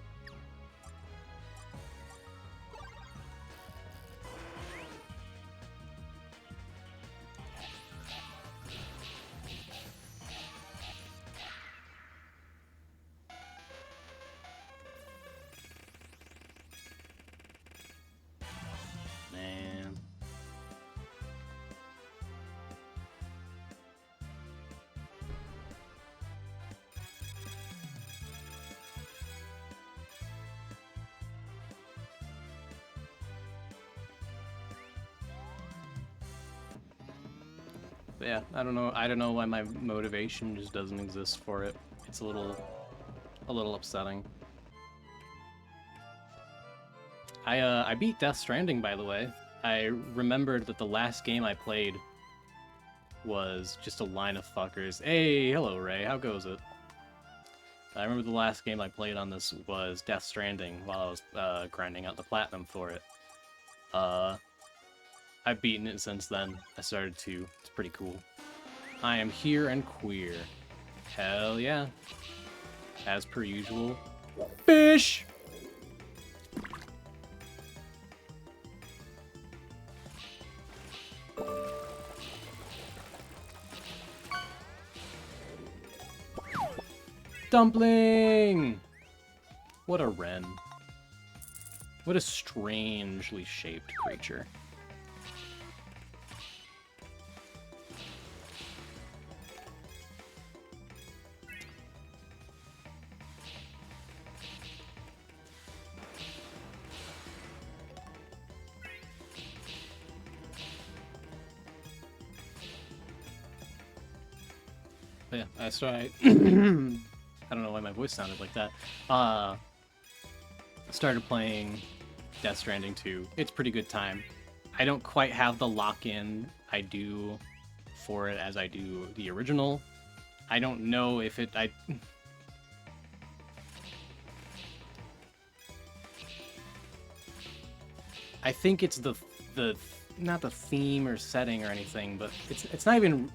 Man. But yeah, I don't know why my motivation just doesn't exist for it. It's a little upsetting. I beat Death Stranding, by the way. I remembered that the last game I played was just a line of fuckers. Hey, hello Ray, how goes it? I remember the last game I played on this was Death Stranding while I was grinding out the platinum for it. I've beaten it since then. I started to. It's pretty cool. I am here and queer. Hell yeah. As per usual. Fish! Dumpling! What a wren. What a strangely shaped creature. But yeah, I don't know why my voice sounded like that. Started playing Death Stranding 2. It's pretty good time. I don't quite have the lock-in I do for it as I do the original. I don't know if it... I think it's the not the theme or setting or anything, but it's not even...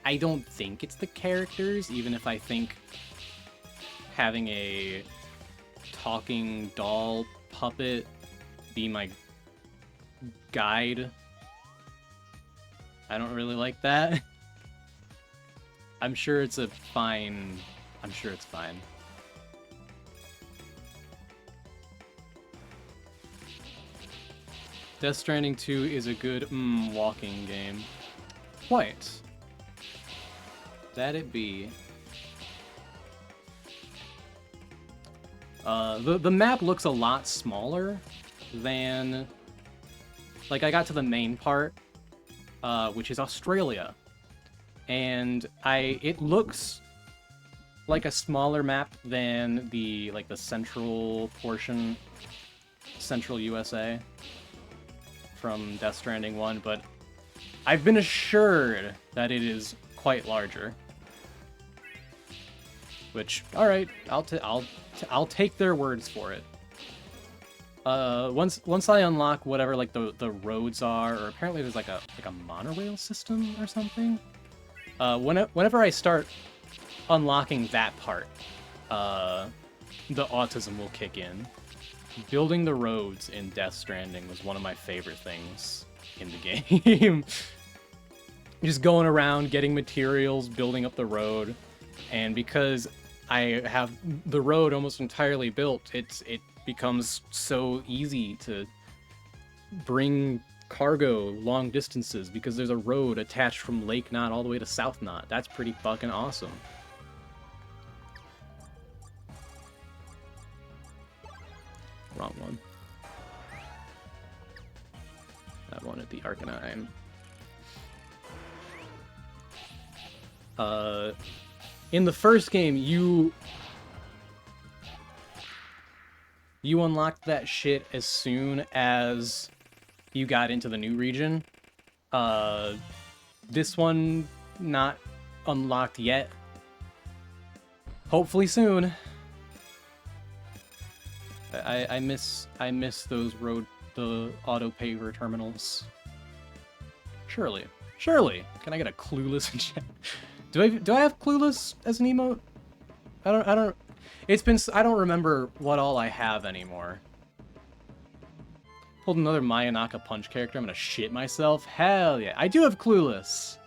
I don't think it's the characters, even if I think having a talking doll puppet be my guide, I don't really like that. I'm sure it's fine. Death Stranding 2 is a good walking game. Quite. That it be. The map looks a lot smaller than... Like, I got to the main part, which is Australia. And it looks like a smaller map than the central portion, central USA from Death Stranding 1, but I've been assured that it is quite larger. Which, all right, I'll take their words for it. Once I unlock whatever the roads are, or apparently there's like a monorail system or something. Whenever I start unlocking that part, the autism will kick in. Building the roads in Death Stranding was one of my favorite things in the game. Just going around, getting materials, building up the road, and because I have the road almost entirely built, it becomes so easy to bring cargo long distances because there's a road attached from Lake Knot all the way to South Knot. That's pretty fucking awesome. Wrong one. I wanted the Arcanine. In the first game, you unlocked that shit as soon as you got into the new region. This one, not unlocked yet. Hopefully soon. I miss the auto paver terminals. Surely. Can I get a clueless in chat? Do I have clueless as an emote? I don't. I don't remember what all I have anymore. Pulled another Mayanaka Punch character. I'm gonna shit myself. Hell yeah! I do have clueless.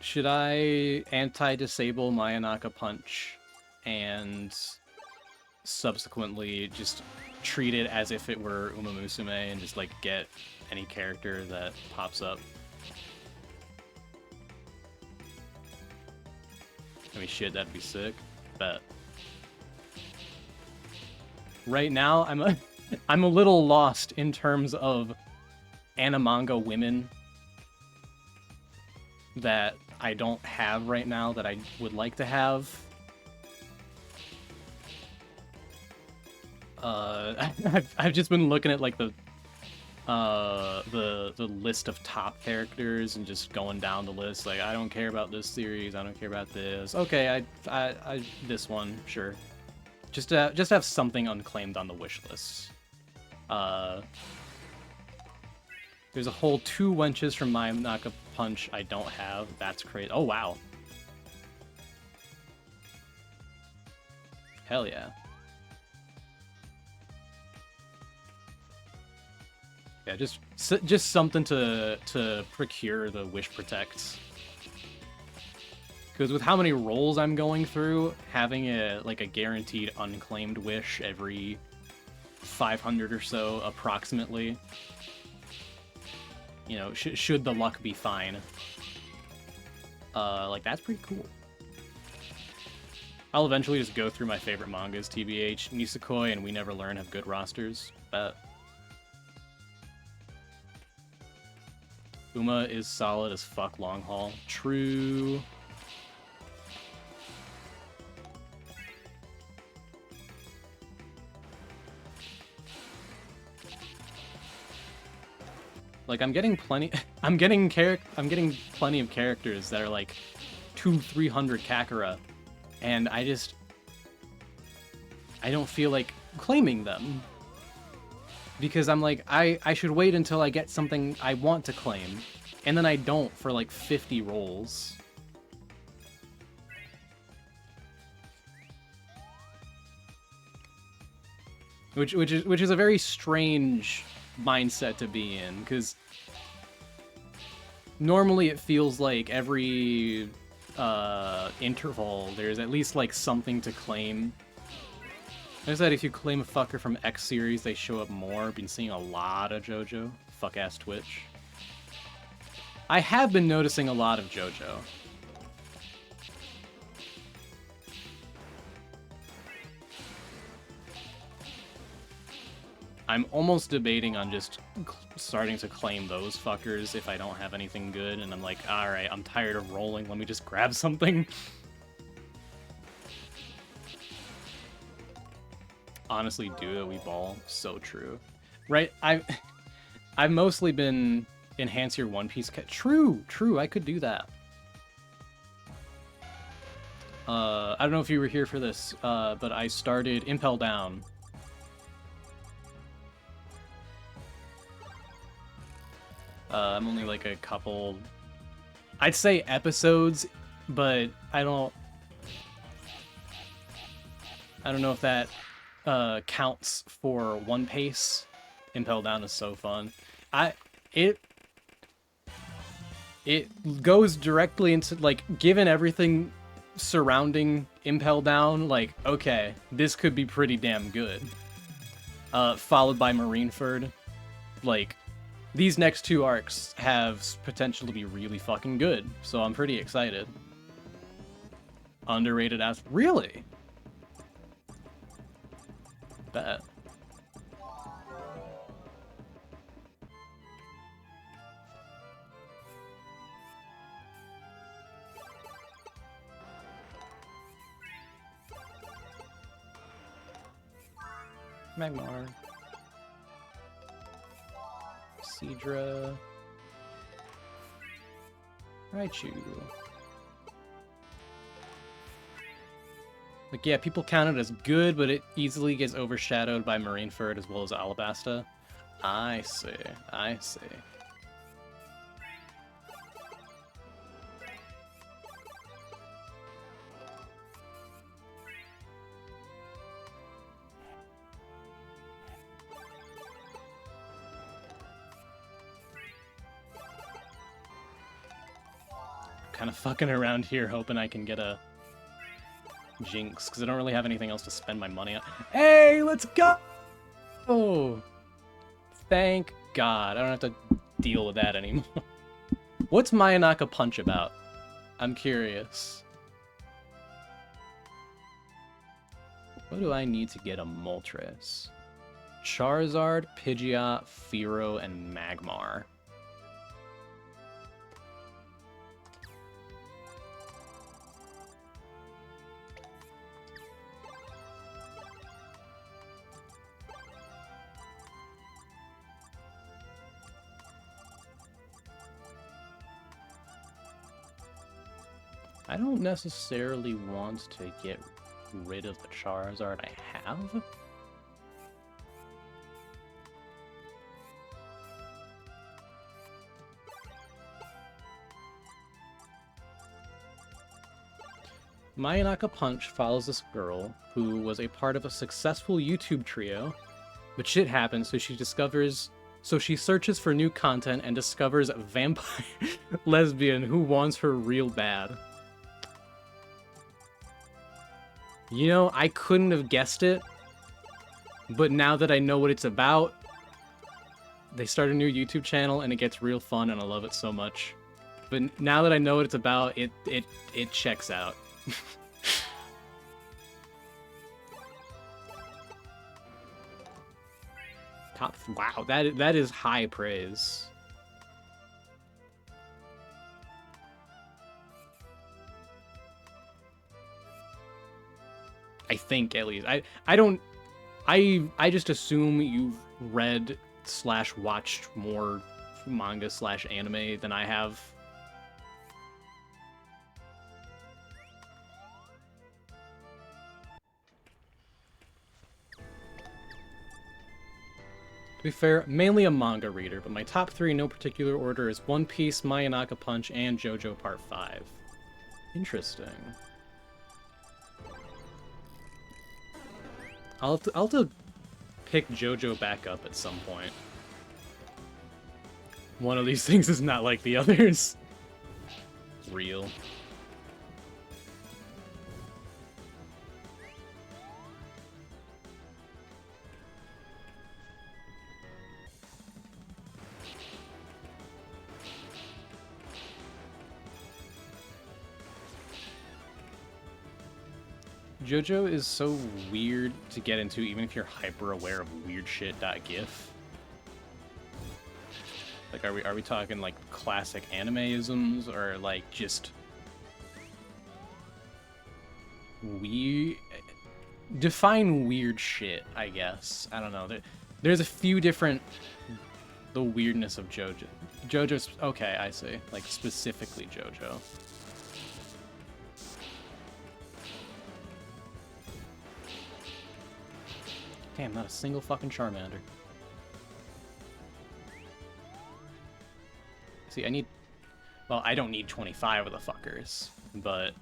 Should I anti-disable Mayanaka Punch and subsequently just treat it as if it were Uma Musume and just like get any character that pops up? I mean, shit, that'd be sick. Bet. Right now, I'm a little lost in terms of animanga women that I don't have right now that I would like to have. I've just been looking at like the list of top characters and just going down the list. Like, I don't care about this series. I don't care about this. Okay, I this one, sure. Just have something unclaimed on the wish list. There's a whole 2 wenches from Mayanaka Punch I don't have. That's crazy. Oh, wow. Hell yeah. Yeah, just something to procure the Wish Protects. Because with how many rolls I'm going through, having a guaranteed unclaimed wish every 500 or so, approximately, you know, should the luck be fine. Like, that's pretty cool. I'll eventually just go through my favorite mangas, TBH. Nisekoi and We Never Learn have good rosters. Bet. Uma is solid as fuck long haul. True. Like, I'm getting plenty of characters that are like 200-300 Kakura, and I don't feel like claiming them. Because I'm like, I should wait until I get something I want to claim, and then I don't for like 50 rolls. Which is a very strange mindset to be in, because normally it feels like every interval there's at least like something to claim. I said if you claim a fucker from X series, they show up more. Been seeing a lot of JoJo. Fuck ass Twitch. I have been noticing a lot of JoJo. I'm almost debating on just starting to claim those fuckers if I don't have anything good, and I'm like, alright, I'm tired of rolling, let me just grab something. Honestly, duo, we ball. So true. Right, I've mostly been enhance your One Piece True, I could do that. I don't know if you were here for this, but I started Impel Down. I'm only like a couple, I'd say episodes, but I don't know if that counts for One Piece. Impel Down is so fun. It goes directly into, like, given everything surrounding Impel Down, like, okay, this could be pretty damn good. Followed by Marineford. Like, these next two arcs have potential to be really fucking good, so I'm pretty excited. Underrated as... Really? Bet. Magmar. Seadra. Raichu. Like, yeah, people count it as good, but it easily gets overshadowed by Marineford as well as Alabasta. I see. I see. Kind of fucking around here, hoping I can get a Jinx, because I don't really have anything else to spend my money on. Hey, let's go! Oh, thank God. I don't have to deal with that anymore. What's Mayanaka Punch about? I'm curious. What do I need to get a Moltres? Charizard, Pidgeot, Fearow, and Magmar. I don't necessarily want to get rid of the Charizard I have. Mayanaka Punch follows this girl who was a part of a successful YouTube trio, but shit happens, so she searches for new content and discovers a vampire lesbian who wants her real bad. You know, I couldn't have guessed it, but now that I know what it's about, they start a new YouTube channel and it gets real fun and I love it so much. But now that I know what it's about, it checks out. Wow, that is high praise. I think, at least. I just assume you've read / watched more manga / anime than I have. To be fair, mainly a manga reader, but my top 3 in no particular order is One Piece, Mayanaka Punch, and JoJo Part 5. Interesting. I'll have to pick JoJo back up at some point. One of these things is not like the others. Real. JoJo is so weird to get into, even if you're hyper aware of weirdshit.gif. Like, are we talking like classic animeisms, or like just define weird shit? I guess I don't know. There's a few different the weirdness of JoJo. JoJo's okay. I see. Like specifically JoJo. Damn, not a single fucking Charmander. See, I need... Well, I don't need 25 of the fuckers, but...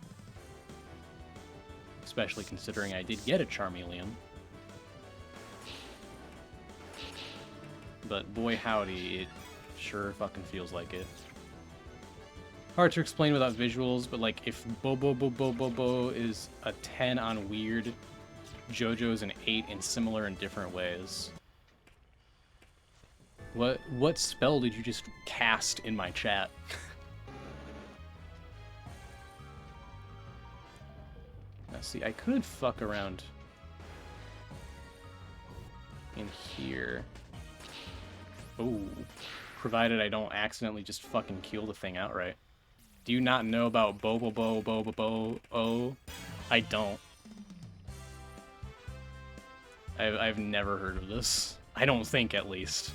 Especially considering I did get a Charmeleon. But boy howdy, it sure fucking feels like it. Hard to explain without visuals, but like if Bo is a 10 on weird, JoJo's an 8 in similar and different ways. What spell did you just cast in my chat? Now see, I could fuck around in here. Oh, provided I don't accidentally just fucking kill the thing outright. Do you not know about Bo? I don't. I've never heard of this. I don't think, at least.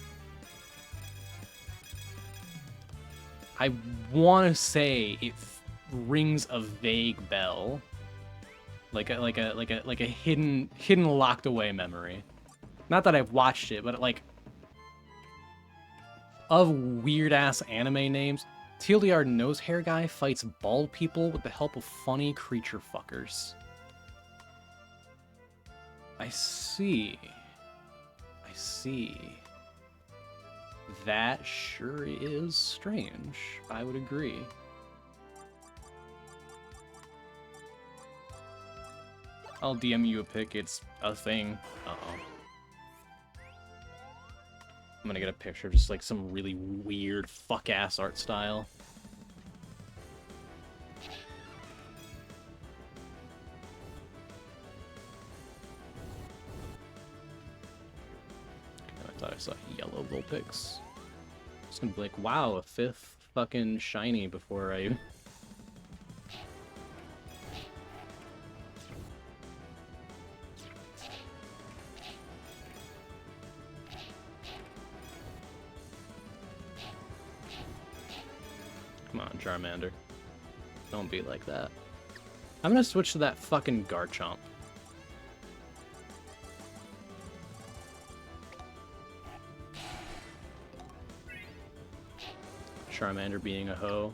I want to say it rings a vague bell, like a hidden locked away memory. Not that I've watched it, but like of weird ass anime names, TLDR nose hair guy fights bald people with the help of funny creature fuckers. I see. I see. That sure is strange. I would agree. I'll DM you a pic. It's a thing. Uh-oh. I'm gonna get a picture of just like some really weird fuck-ass art style. I thought I saw yellow Vulpix. Just gonna be like, wow, a 5th fucking shiny before I... Come on, Charmander. Don't be like that. I'm gonna switch to that fucking Garchomp. Charmander being a hoe.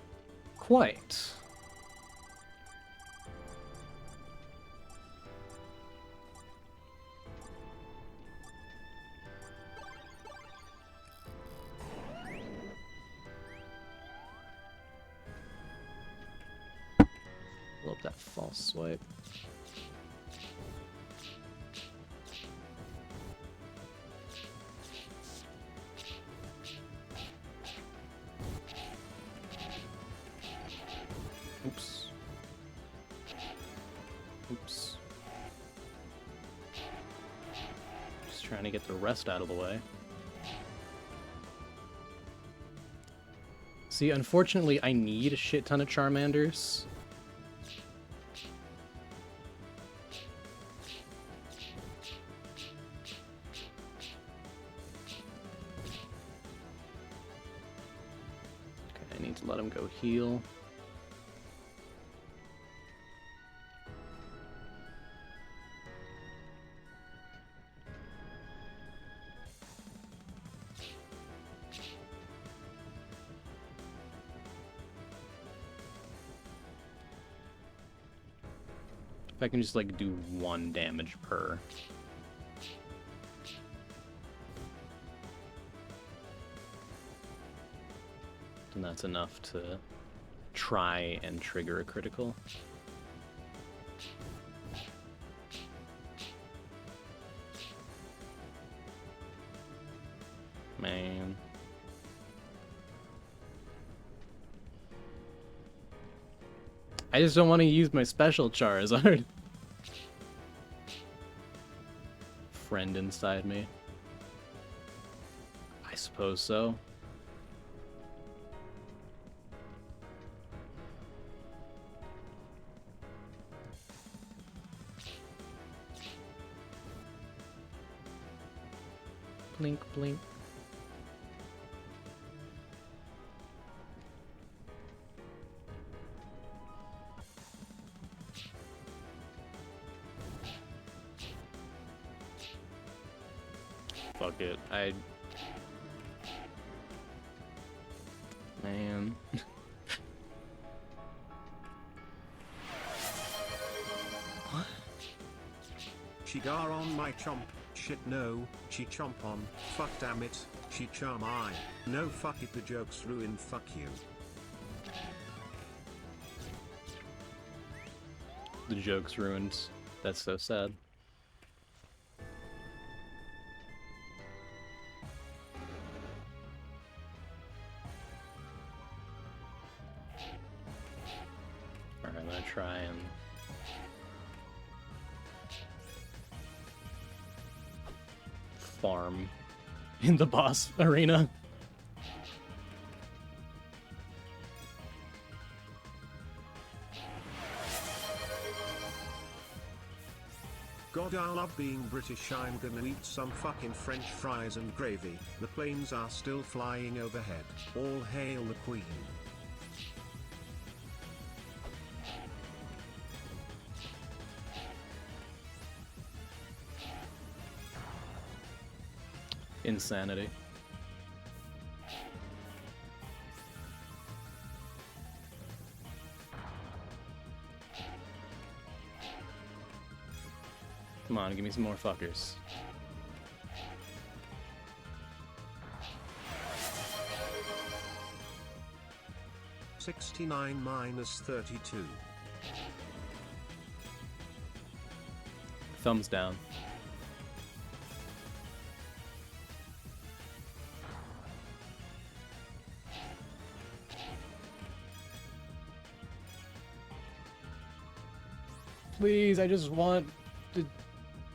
Quite. Love that false swipe. Oops. Oops. Just trying to get the rest out of the way. See, unfortunately, I need a shit ton of Charmanders. Okay, I need to let him go heal. If I can just, like, do 1 damage per. And that's enough to try and trigger a critical. Man. I just don't want to use my special Charizard. Friend inside me. I suppose so. Blink, blink. Fuck it. Man. What? Chigar on my chomp. Shit no, she chomp on. Fuck damn it, she charm I. No fuck it, the joke's ruined, fuck you. The joke's ruined. That's so sad. Alright, I'm gonna try and... farm in the boss arena. God, I love being British. I'm gonna eat some fucking French fries and gravy. The planes are still flying overhead. All hail the Queen. Insanity. Come on, give me some more fuckers. $69 minus 32. Thumbs down. Please, I just want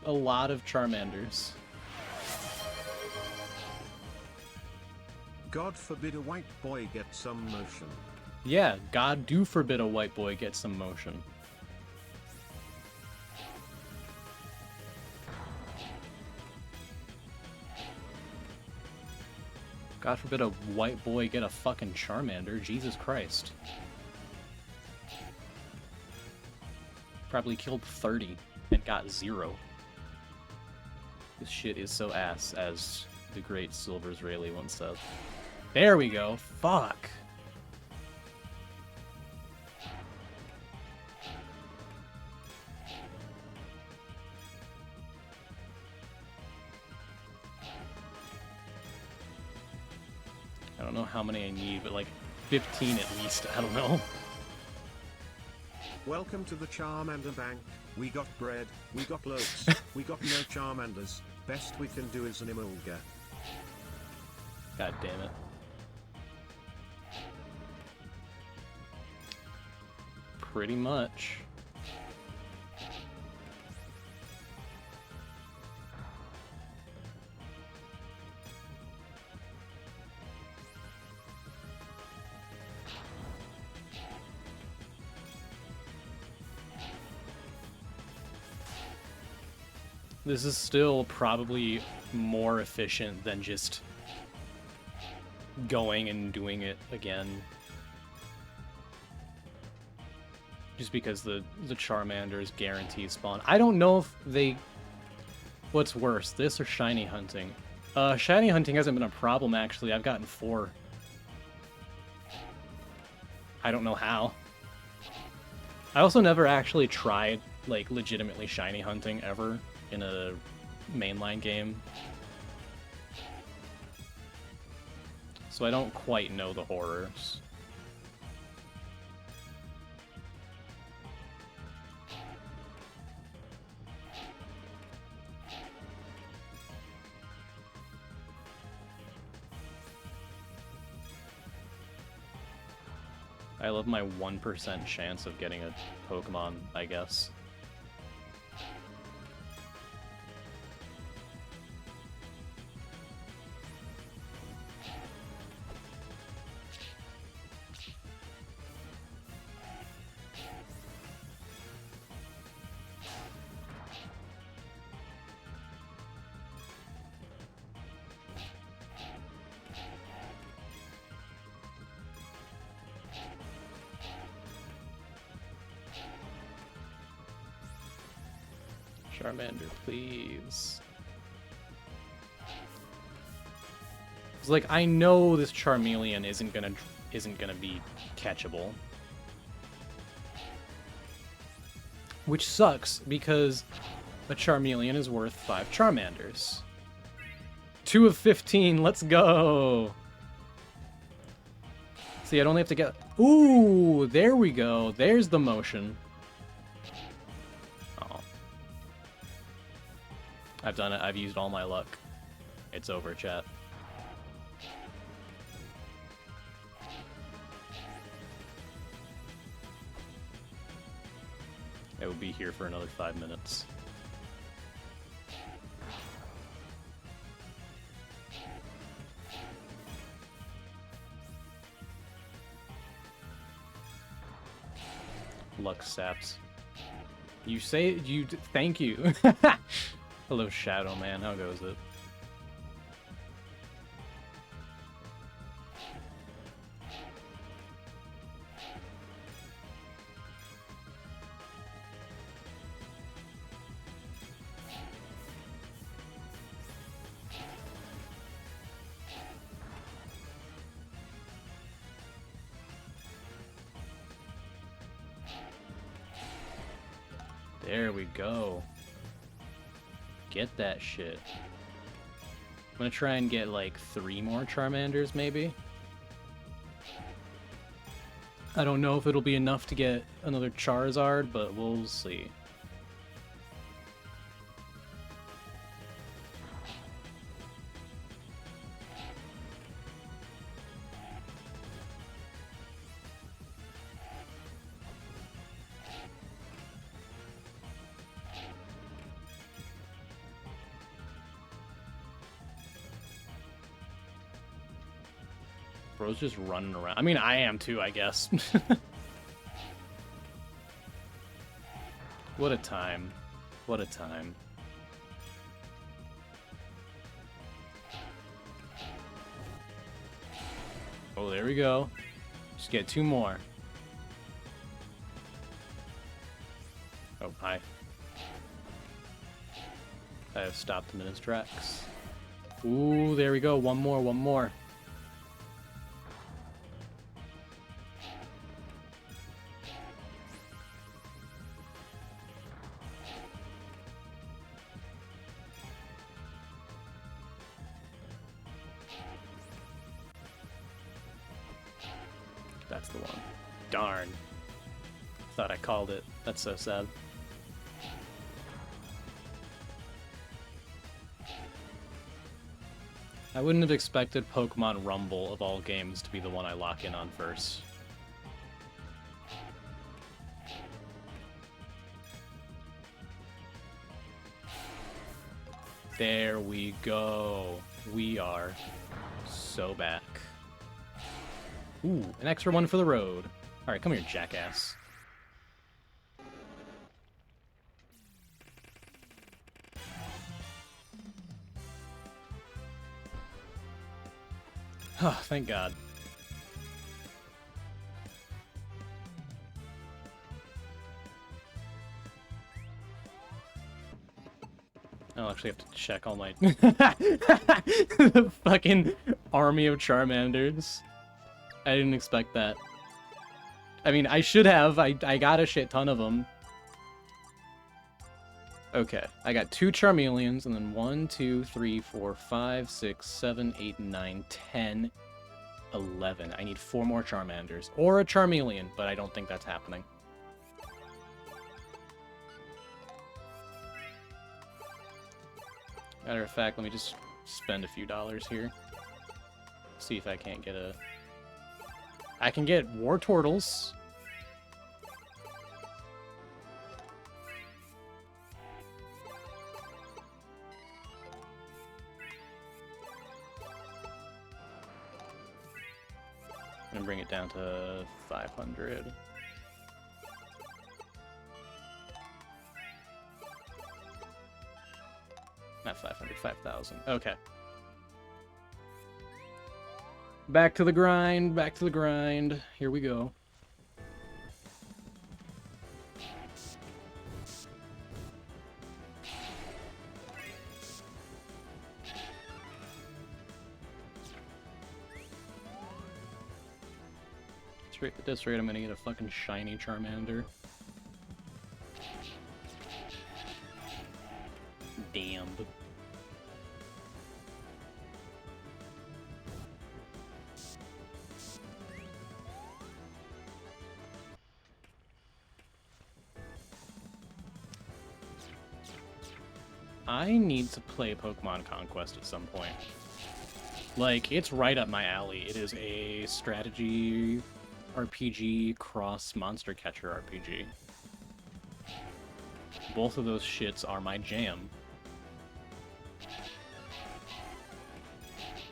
a lot of Charmanders. God forbid a white boy gets some motion. Yeah, God do forbid a white boy get some motion. God forbid a white boy get a fucking Charmander. Jesus Christ. Probably killed 30 and got 0. This shit is so ass, as the great Silver Israeli once said. There we go. Fuck. I don't know how many I need, but like 15 at least. I don't know. Welcome to the Charmander Bank. We got bread, we got loaves, we got no Charmanders. Best we can do is an Emolga. God damn it. Pretty much. This is still probably more efficient than just going and doing it again. Just because the Charmanders guarantee spawn. I don't know if they... What's worse, this or shiny hunting? Shiny hunting hasn't been a problem, actually. I've gotten 4. I don't know how. I also never actually tried, like, legitimately shiny hunting ever in a mainline game. So I don't quite know the horrors. I love my 1% chance of getting a Pokemon, I guess. Charmander, please. It's like, I know this Charmeleon isn't gonna be catchable. Which sucks, because a Charmeleon is worth 5 Charmanders. 2 of 15, let's go! See, I'd only have to get... Ooh, there we go. There's the motion. Oh. I've done it. I've used all my luck. It's over, chat. It will be here for another 5 minutes. Luck saps. You say you thank you. Hello, Shadow Man. How goes it? There we go. Get that shit. I'm gonna try and get like 3 more Charmanders, maybe. I don't know if it'll be enough to get another Charizard, but we'll see. Bro's just running around. I mean, I am too, I guess. What a time. What a time. Oh, there we go. Just get 2 more. Oh, hi. I have stopped him in his tracks. Ooh, there we go. One more, one more. That's the one. Darn. Thought I called it. That's so sad. I wouldn't have expected Pokemon Rumble, of all games, to be the one I lock in on first. There we go. We are so back. Ooh, an extra one for the road. Alright, come here, jackass. Oh, thank God. I'll actually have to check all my... the fucking army of Charmanders. I didn't expect that. I mean, I should have. I got a shit ton of them. Okay, I got 2 Charmeleons, and then 1, 2, 3, 4, 5, 6, 7, 8, 9, 10, 11. I need 4 more Charmanders. Or a Charmeleon, but I don't think that's happening. Matter of fact, let me just spend a few dollars here. See if I can't get a... I can get War Turtles. And bring it down to 500. Not 500, 5,000. Okay. Back to the grind, back to the grind. Here we go. this rate, I'm gonna get a fucking shiny Charmander. Damn. I need to play Pokemon Conquest at some point. Like, it's right up my alley. It is a strategy RPG cross monster catcher RPG. Both of those shits are my jam.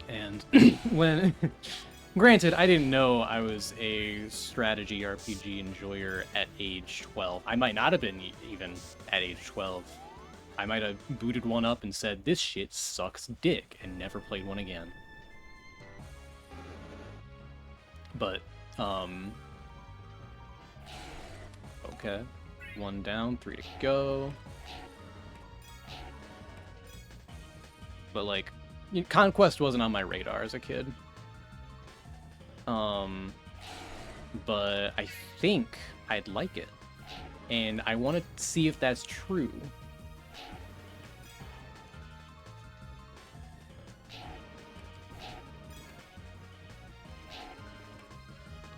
And when... Granted, I didn't know I was a strategy RPG enjoyer at age 12. I might not have been even at age 12. I might have booted one up and said, this shit sucks dick, and never played one again. But, okay. 1 down, 3 to go. But, like, Conquest wasn't on my radar as a kid. But I think I'd like it. And I want to see if that's true.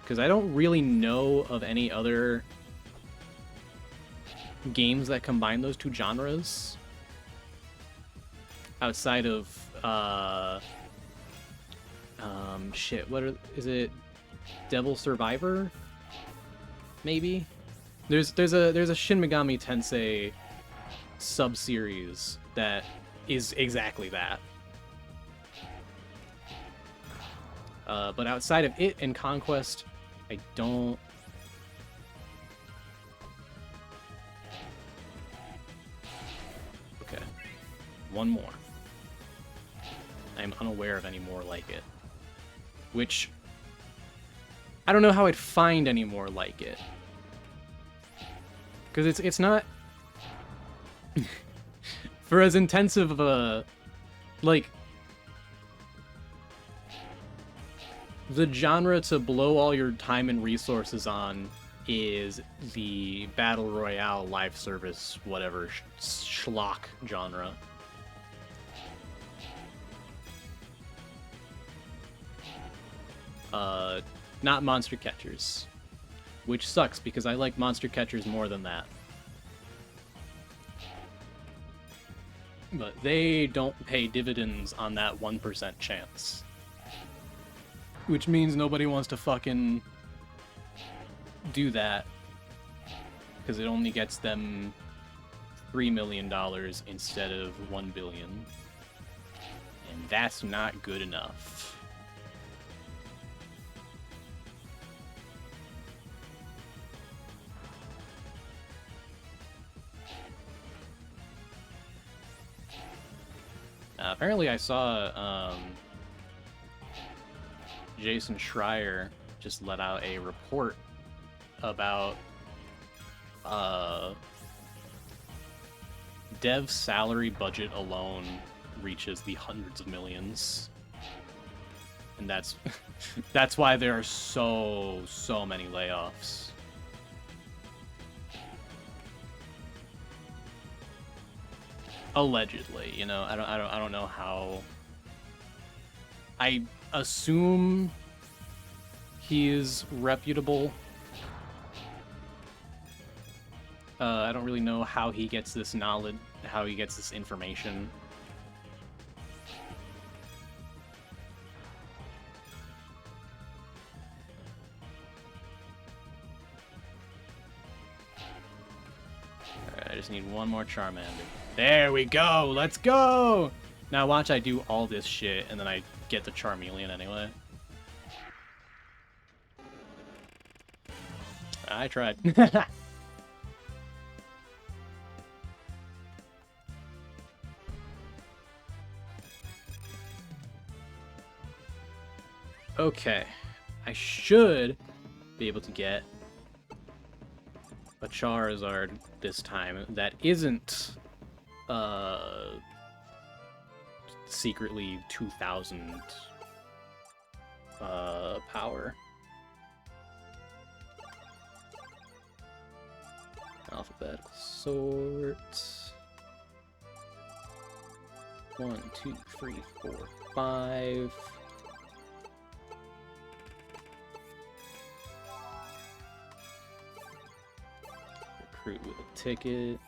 Because I don't really know of any other games that combine those two genres. Outside of, shit, is it Devil Survivor? Maybe? There's a Shin Megami Tensei sub-series that is exactly that. But outside of it and Conquest, I don't... Okay. One more. I'm unaware of any more like it. Which... I don't know how I'd find any more like it. Because it's not... For as intensive of a... Like... The genre to blow all your time and resources on is the Battle Royale, live service, whatever, schlock genre. Not monster catchers. Which sucks, because I like monster catchers more than that. But they don't pay dividends on that 1% chance. Which means nobody wants to fucking do that. Because it only gets them $3 million instead of $1 billion. And that's not good enough. Apparently I saw Jason Schreier just let out a report about dev salary budget alone reaches the hundreds of millions. And that's that's why there are so many layoffs. Allegedly, you know, I don't know how. I assume he is reputable. I don't really know how he gets this knowledge, how he gets this information. Alright, I just need one more Charmander. There we go! Let's go! Now watch I do all this shit, and then I get the Charmeleon anyway. I tried. Okay. I should be able to get a Charizard this time that isn't secretly 2,000 power. Alphabetical sort. 1, 2, 3, 4, 5. Recruit with a ticket.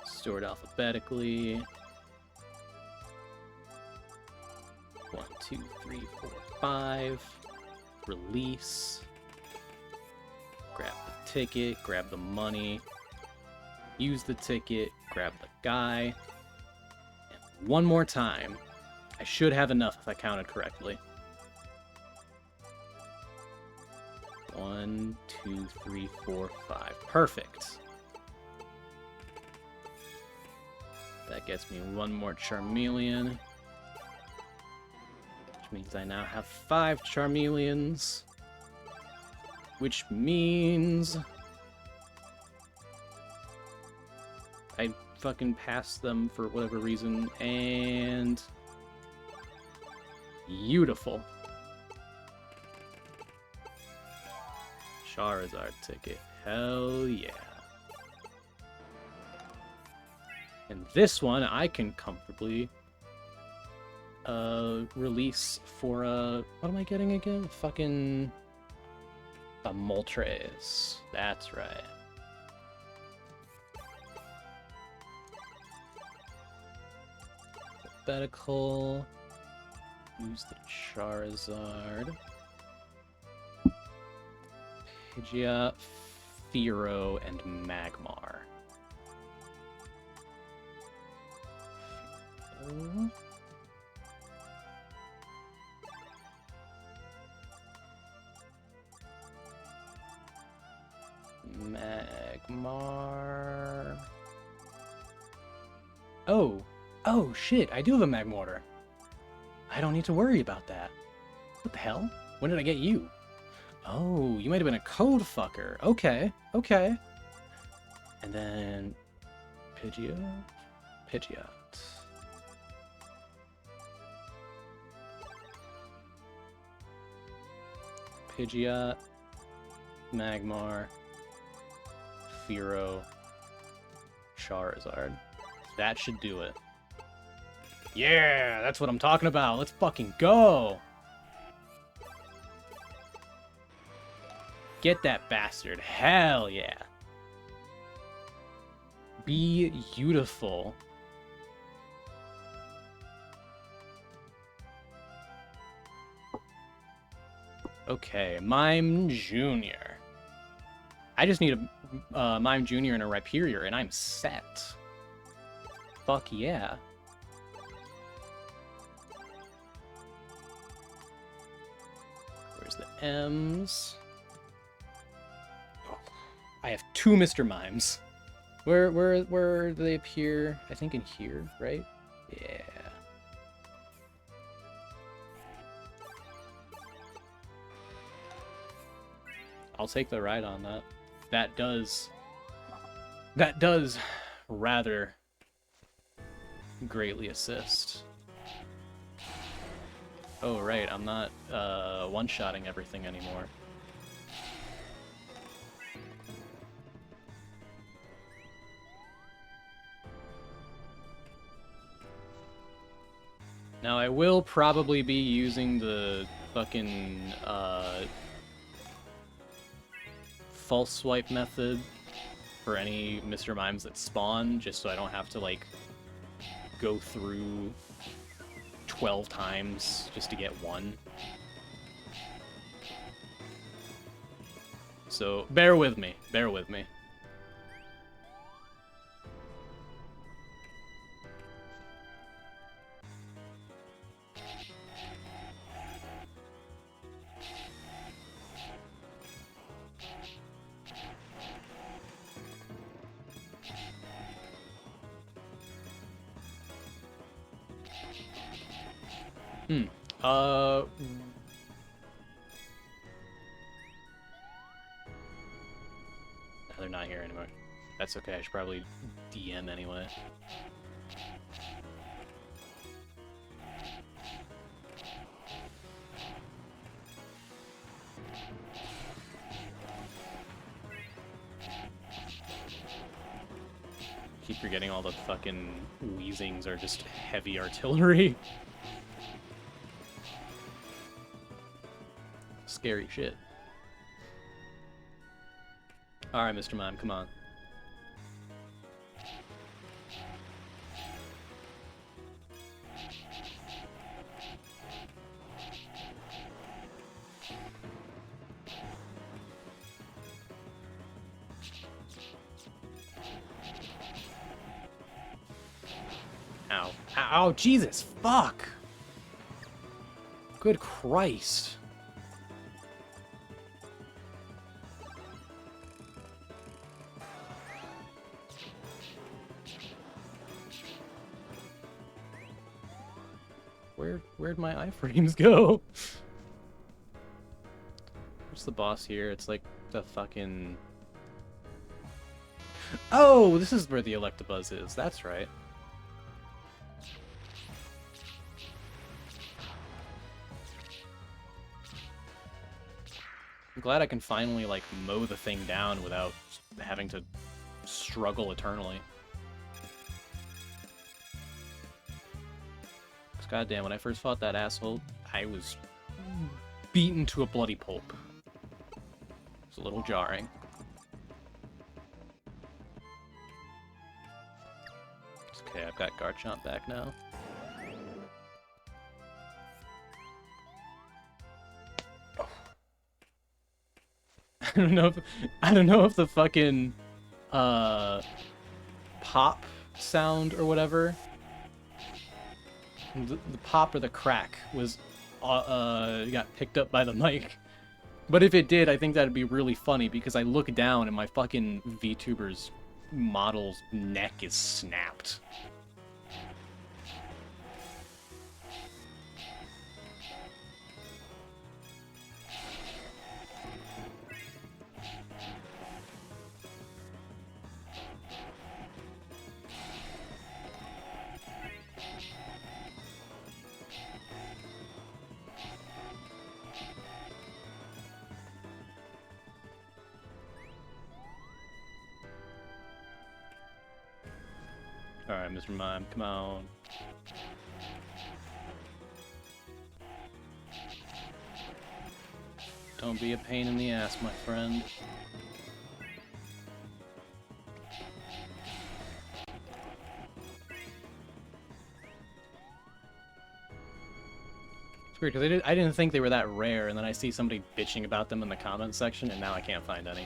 Stored alphabetically. 1, 2, 3, 4, 5. Release. Grab the ticket, grab the money. Use the ticket, grab the guy. And one more time. I should have enough if I counted correctly. 1, 2, 3, 4, 5. Perfect. That gets me one more Charmeleon. Which means I now have 5 Charmeleons. Which means I fucking passed them for whatever reason, and beautiful. Charizard ticket. Hell yeah. And this one I can comfortably release for what am I getting again? Fucking a Moltres. That's right. Alphabetical. Use the Charizard. Pidgeot, Fearow, and Magmar. Magmar. Oh shit, I do have a Magmortar. I don't need to worry about that. What the hell? When did I get you? Oh, you might have been a code fucker. Okay. And then Pidgeot. Pidgeot, Magmar, Fearow, Charizard. That should do it. Yeah, that's what I'm talking about. Let's fucking go. Get that bastard. Hell yeah. Be beautiful. Okay, Mime Jr. I just need a Mime Jr. and a Rhyperior, and I'm set. Fuck yeah. Where's the M's? Oh, I have 2 Mr. Mimes. Where do they appear? I think in here, right? Yeah. I'll take the ride on that. That does rather greatly assist. Oh right, I'm not one-shotting everything anymore. Now I will probably be using the fucking false swipe method for any Mr. Mimes that spawn, just so I don't have to like go through 12 times just to get one. So bear with me. No, they're not here anymore. That's okay, I should probably DM anyway. keep forgetting all the fucking Weezings are just heavy artillery. Scary shit. Alright, Mr. Mime, come on. Ow. Ow, Jesus, fuck! Good Christ. Where'd my iframes go? What's the boss here? It's like the fucking... Oh, this is where the Electabuzz is. That's right. I'm glad I can finally, like, mow the thing down without having to struggle eternally. Because goddamn, when I first fought that asshole, I was beaten to a bloody pulp. It's a little jarring. It's okay, I've got Garchomp back now. I don't know if the fucking pop sound or whatever, the pop or the crack was got picked up by the mic. But if it did, I think that'd be really funny because I look down and my fucking VTuber's model's neck is snapped. Alright, Mr. Mime, come on. Don't be a pain in the ass, my friend. It's weird, because I didn't think they were that rare, and then I see somebody bitching about them in the comments section, and now I can't find any.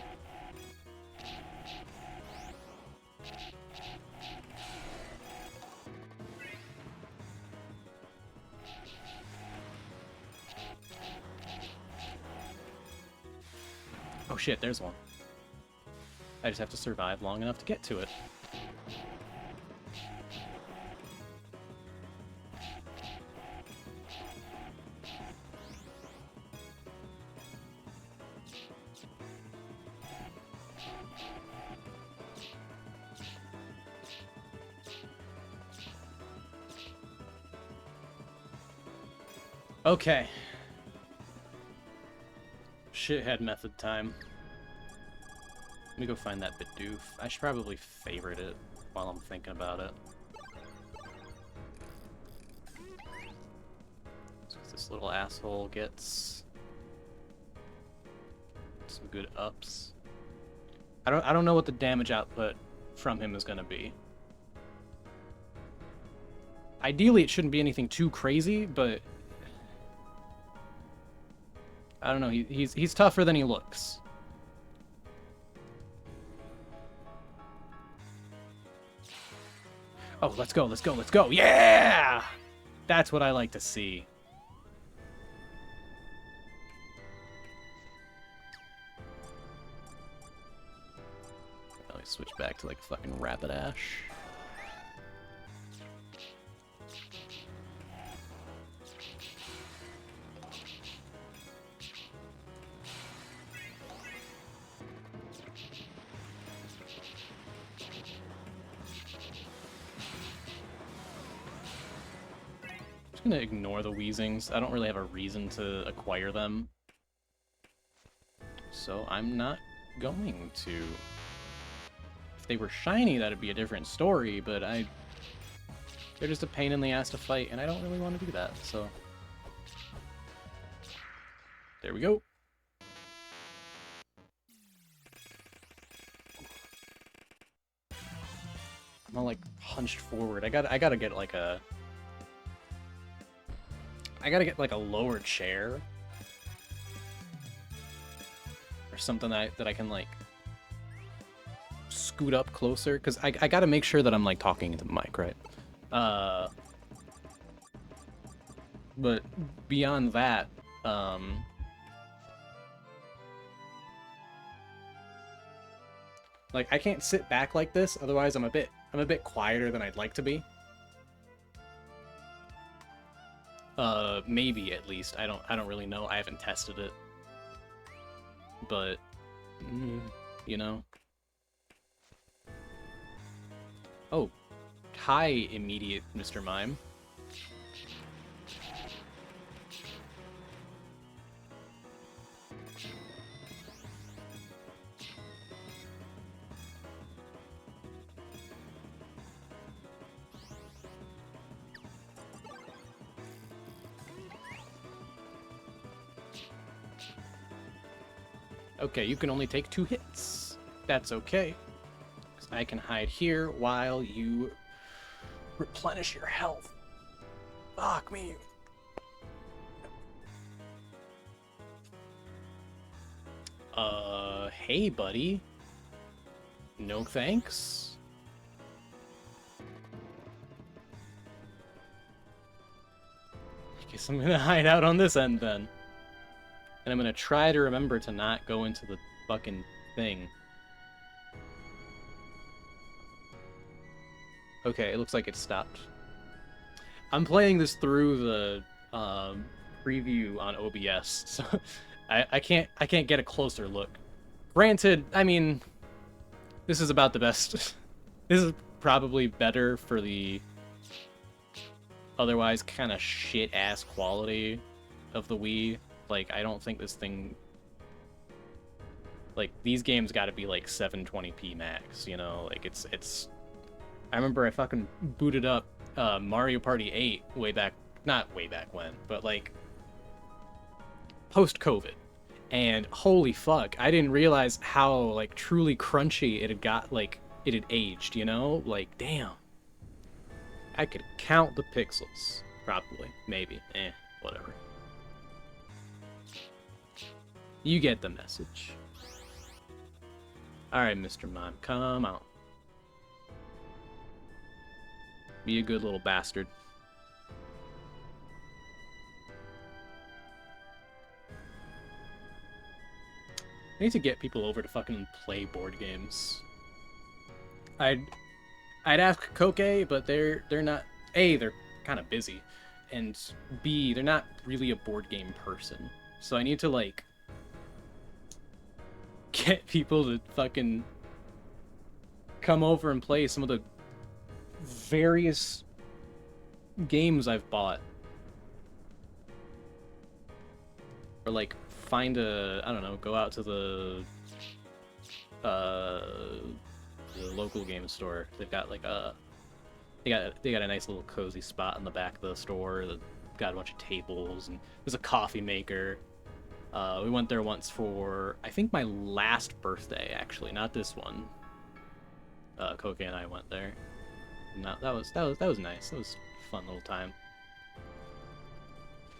Oh shit, there's one. I just have to survive long enough to get to it. Okay. Shithead method time. Let me go find that Bidoof. I should probably favorite it while I'm thinking about it. So this little asshole gets some good ups. I don't know what the damage output from him is gonna be. Ideally, it shouldn't be anything too crazy, but I don't know. He's tougher than he looks. Oh, let's go, let's go, let's go. Yeah! That's what I like to see. Let me switch back to, like, fucking Rapidash. I'm gonna ignore the Weezings. I don't really have a reason to acquire them. So I'm not going to. they were shiny, that'd be a different story, but they're just a pain in the ass to fight, and I don't really want to do that, so... There we go. I'm all, like, hunched forward. I gotta get, like, a... I gotta get, like, a lower chair. Or something that I can, like... scoot up closer, because I gotta make sure that I'm, like, talking into the mic, right? But beyond that, like, I can't sit back like this, otherwise I'm a bit quieter than I'd like to be. Maybe at least. I don't really know. I haven't tested it. But you know. Oh, hi, immediate Mr. Mime. Okay, you can only take 2 hits. That's okay. I can hide here while you replenish your health. Fuck me. Hey, buddy. No thanks. I guess I'm gonna hide out on this end then. And I'm gonna try to remember to not go into the fucking thing. Okay, it looks like it stopped. I'm playing this through the preview on OBS, so I can't get a closer look. Granted, I mean, this is about the best. This is probably better for the otherwise kind of shit-ass quality of the Wii. Like, I don't think this thing... Like, these games gotta be, like, 720p max, you know? Like, it's... I remember I fucking booted up Mario Party 8 way back... Not way back when, but, like... post-COVID. And holy fuck, I didn't realize how, like, truly crunchy it had got, like, it had aged, you know? Like, damn. I could count the pixels. Probably. Maybe. Whatever. You get the message. Alright, Mr. Mime, come on. Be a good little bastard. I need to get people over to fucking play board games. I'd ask Koke, but they're not... A, they're kind of busy. And B, they're not really a board game person. So I need to, like... get people to fucking come over and play some of the various games I've bought. Or, like, find a... I don't know, go out to the local game store. They've got, like, a... They got a nice little cozy spot in the back of the store that got a bunch of tables, and there's a coffee maker. We went there once for, I think, my last birthday, actually, not this one. Koke and I went there. No, that was nice. That was a fun little time.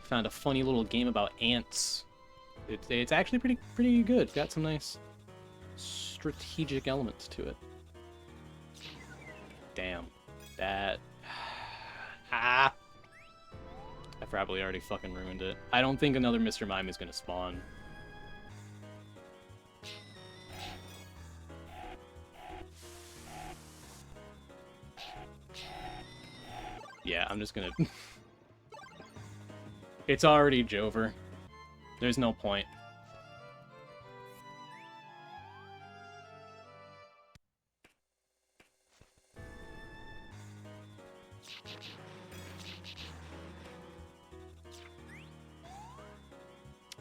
Found a funny little game about ants. It's actually pretty good. It's got some nice strategic elements to it. Damn. That... I probably already fucking ruined it. I don't think another Mr. Mime is gonna spawn. Yeah, I'm just gonna... It's already Jover. There's no point.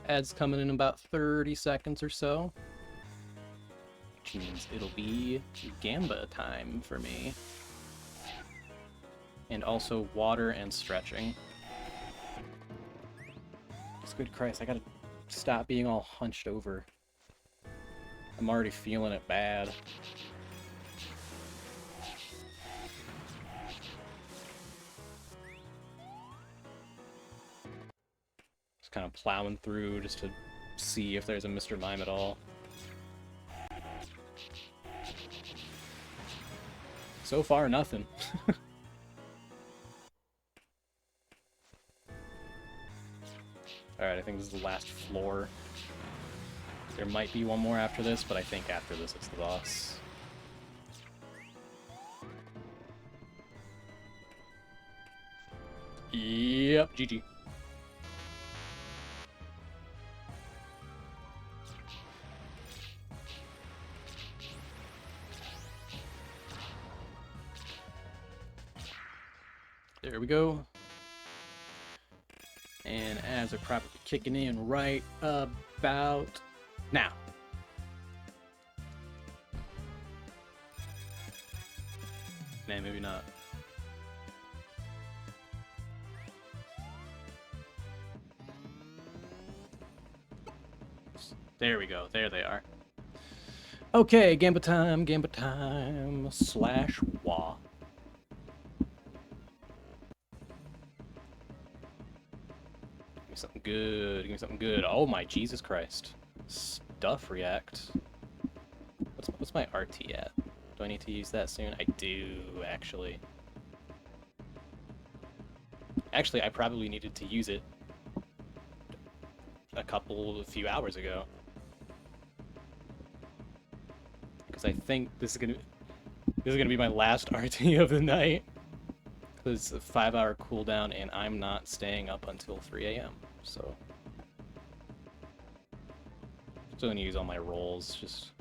Ad's coming in about 30 seconds or so. which means it'll be Gamba time for me. And also water and stretching. Good Christ, I gotta stop being all hunched over. I'm already feeling it bad. Just kind of plowing through just to see if there's a Mr. Mime at all. So far, nothing. Alright, I think this is the last floor. There might be one more after this, but I think after this it's the boss. Yep, GG. There we go. And as are probably kicking in right about now. Nah, maybe not. There we go. There they are. Okay, Gamba time, slash wah. Give me something good, give me something good. Oh my Jesus Christ. Stuff react. What's my RT at? Do I need to use that soon? I do, actually. Actually, I probably needed to use it a few hours ago. Because I think this is gonna be my last RT of the night. Because it's a 5-hour cooldown, and I'm not staying up until 3 AM. So still gonna use all my rolls. Just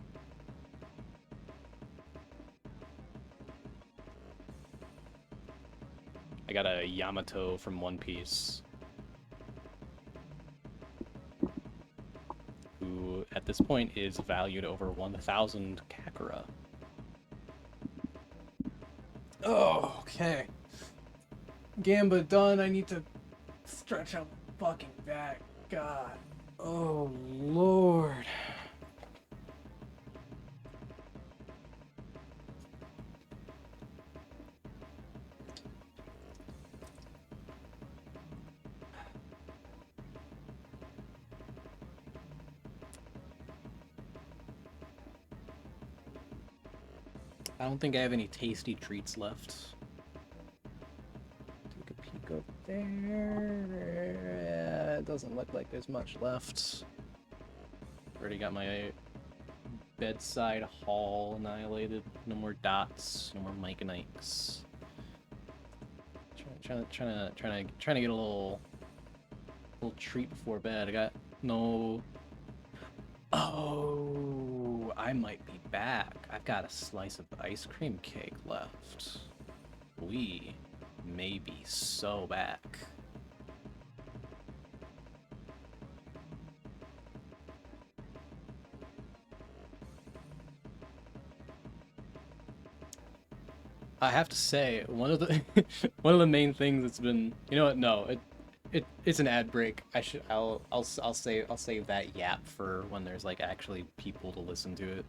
I got a Yamato from One Piece, who at this point is valued over 1,000 Kakura. Oh, okay. Gamba done. I need to stretch out my fucking back. God. Oh, Lord. I don't think I have any tasty treats left. Take a peek up there. It doesn't look like there's much left. Already got my bedside haul annihilated. No more dots. No more Myconites. Trying to get a little treat before bed. I got no. Oh, I might be back. I've got a slice of ice cream cake left. We may be so back. I have to say, one of the one of the main things that's been, you know what? No, it's an ad break. I'll save that yap for when there's like actually people to listen to it.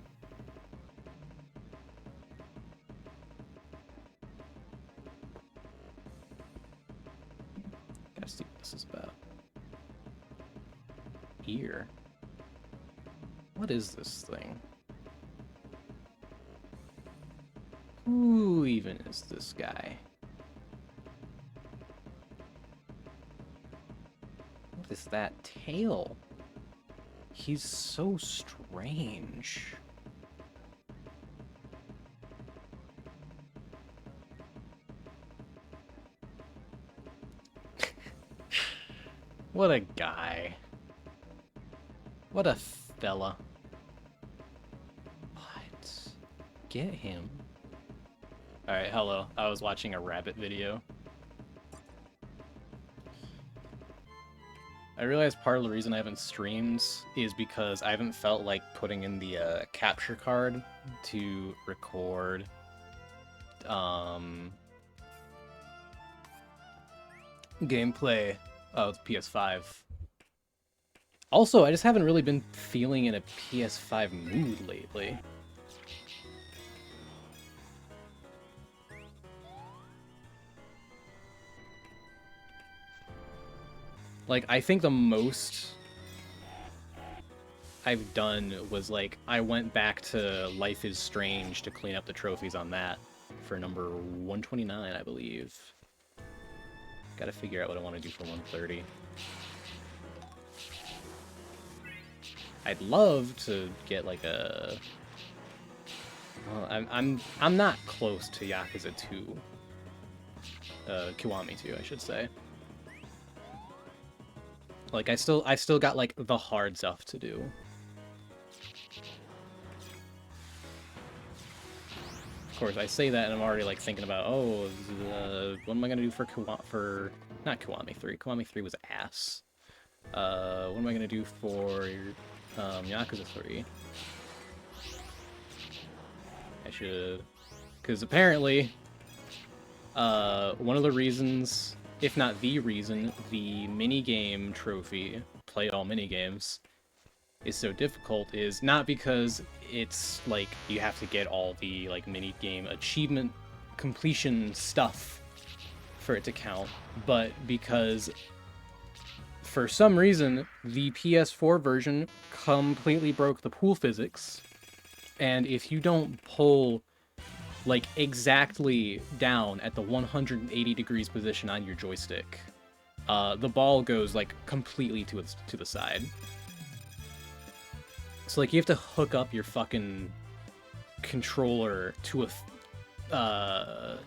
Gotta see what this is about. Here. What is this thing? Who even is this guy? What is that tail? He's so strange. What a guy. What a fella. What? Get him. Alright, hello. I was watching a rabbit video. I realize part of the reason I haven't streamed is because I haven't felt like putting in the capture card to record gameplay of PS5. Also, I just haven't really been feeling in a PS5 mood lately. Like, I think the most I've done was, like, I went back to Life is Strange to clean up the trophies on that for number 129, I believe. Gotta figure out what I want to do for 130. I'd love to get, like, a... Well, I'm not close to Yakuza 2. Kiwami 2, I should say. Like, I still got, like, the hard stuff to do. Of course, I say that and I'm already, like, thinking about, oh, what am I gonna do for not Kiwami 3. Kiwami 3 was ass. What am I gonna do for, Yakuza 3? I should... Because apparently, one of the reasons... if not the reason, the minigame trophy, play all minigames, is so difficult is not because it's, like, you have to get all the, like, minigame achievement completion stuff for it to count, but because, for some reason, the PS4 version completely broke the pool physics, and if you don't pull... like, exactly down at the 180 degrees position on your joystick, the ball goes, like, completely to the side. So, like, you have to hook up your fucking controller to a...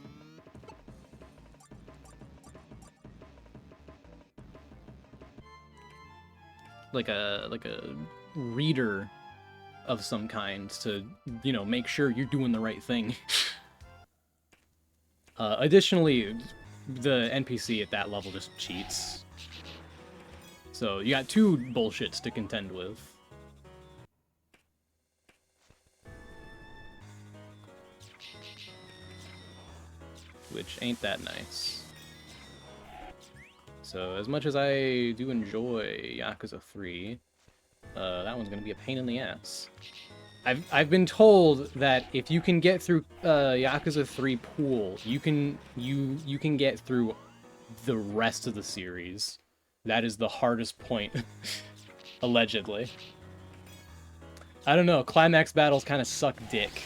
like a reader of some kind to, you know, make sure you're doing the right thing. Additionally, the NPC at that level just cheats. So you got two bullshits to contend with. Which ain't that nice. So as much as I do enjoy Yakuza 3, that one's gonna be a pain in the ass. I've been told that if you can get through Yakuza 3 pool, you can get through the rest of the series. That is the hardest point, allegedly. I don't know, climax battles kind of suck dick.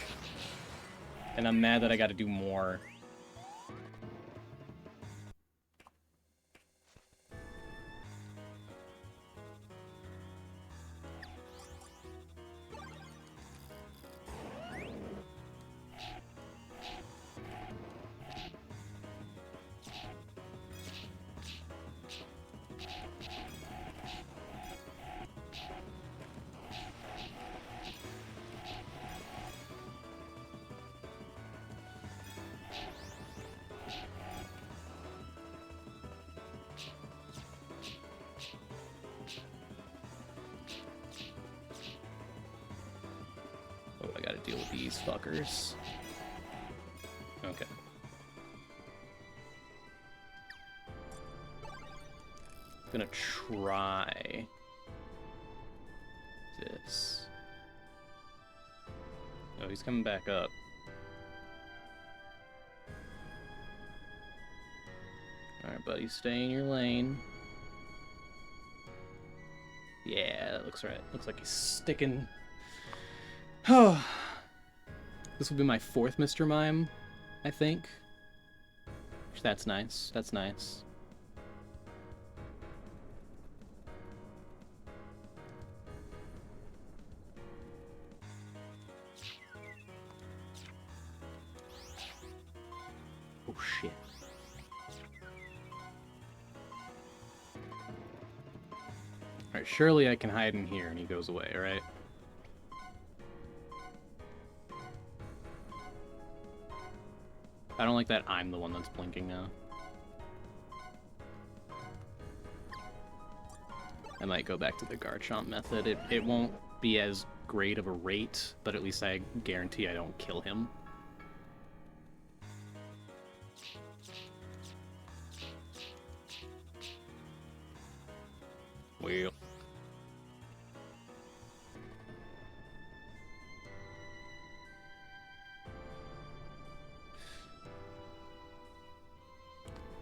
And I'm mad that I gotta do more. Oh, I gotta deal with these fuckers. Okay. I'm gonna try this. Oh, he's coming back up. Alright, buddy, stay in your lane. Yeah, that looks right. Looks like he's sticking. Oh. This will be my fourth Mr. Mime, I think. That's nice. That's nice. Oh, shit. Alright, surely I can hide in here and he goes away, right? I don't like that I'm the one that's blinking now. I might go back to the Garchomp method. It won't be as great of a rate, but at least I guarantee I don't kill him. Well.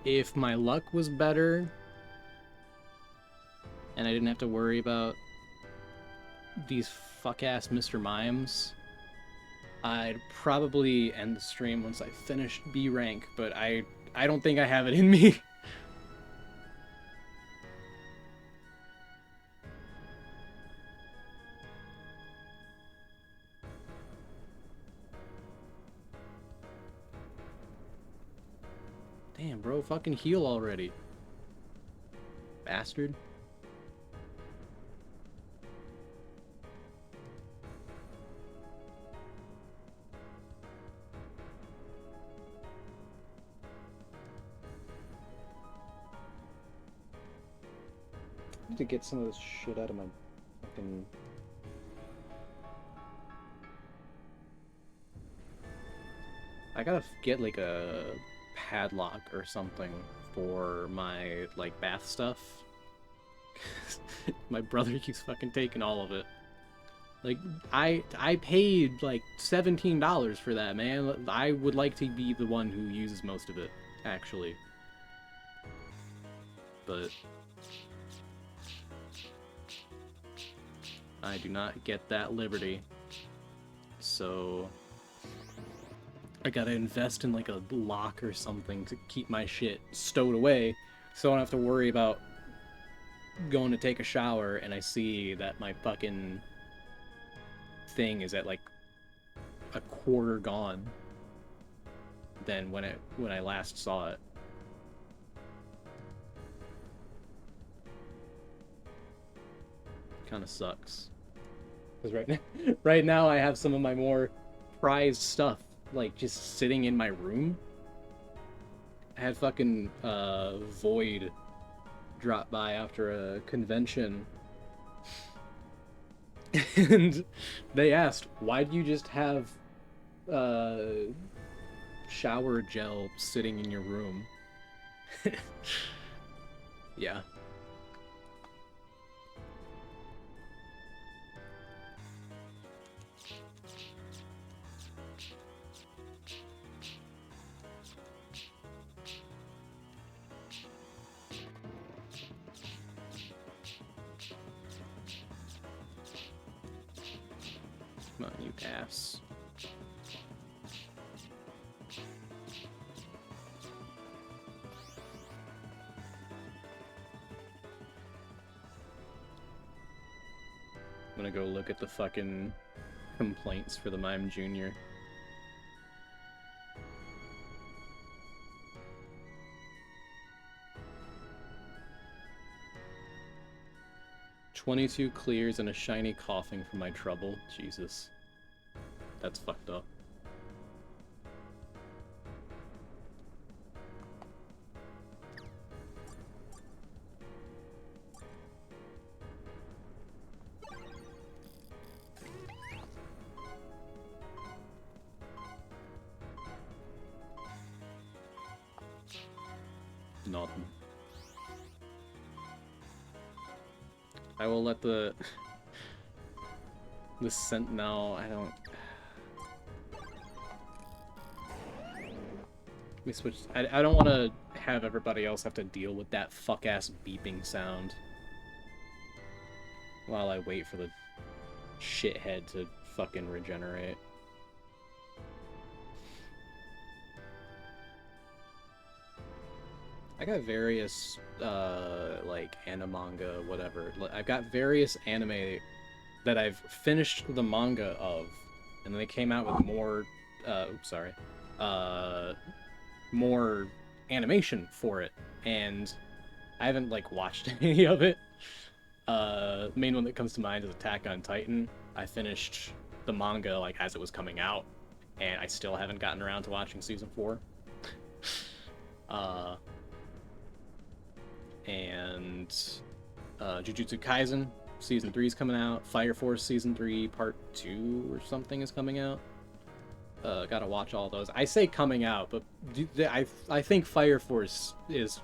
If my luck was better, and I didn't have to worry about these fuck-ass Mr. Mimes, I'd probably end the stream once I finished B rank, but I don't think I have it in me. Damn, bro, fucking heal already. Bastard. I need to get some of this shit out of my fucking... I gotta get like a padlock or something for my like bath stuff. My brother keeps fucking taking all of it. Like I paid like $17 for that, man. I would like to be the one who uses most of it, actually. But I do not get that liberty. So I gotta invest in like a lock or something to keep my shit stowed away, so I don't have to worry about going to take a shower and I see that my fucking thing is at like a quarter gone than when I last saw it. Kind of sucks. Because right now I have some of my more prized stuff like just sitting in my room. I had fucking Void drop by after a convention and they asked, why do you just have shower gel sitting in your room? Yeah. Come on, you ass. I'm gonna go look at the fucking complaints for the Mime Jr. "22 clears and a shiny coughing for my trouble." Jesus. That's fucked up. Nothing. I will let the scent now. I don't. Let me switch. I don't want to have everybody else have to deal with that fuck ass beeping sound while I wait for the shithead to fucking regenerate. I got various, like, manga, whatever. I've got various anime that I've finished the manga of, and then they came out with more, more animation for it, and I haven't, like, watched any of it. The main one that comes to mind is Attack on Titan. I finished the manga, like, as it was coming out, and I still haven't gotten around to watching Season 4. And Jujutsu Kaisen Season 3 is coming out. Fire Force Season 3 Part 2 or something is coming out. Gotta watch all those. I say coming out, but I think Fire Force is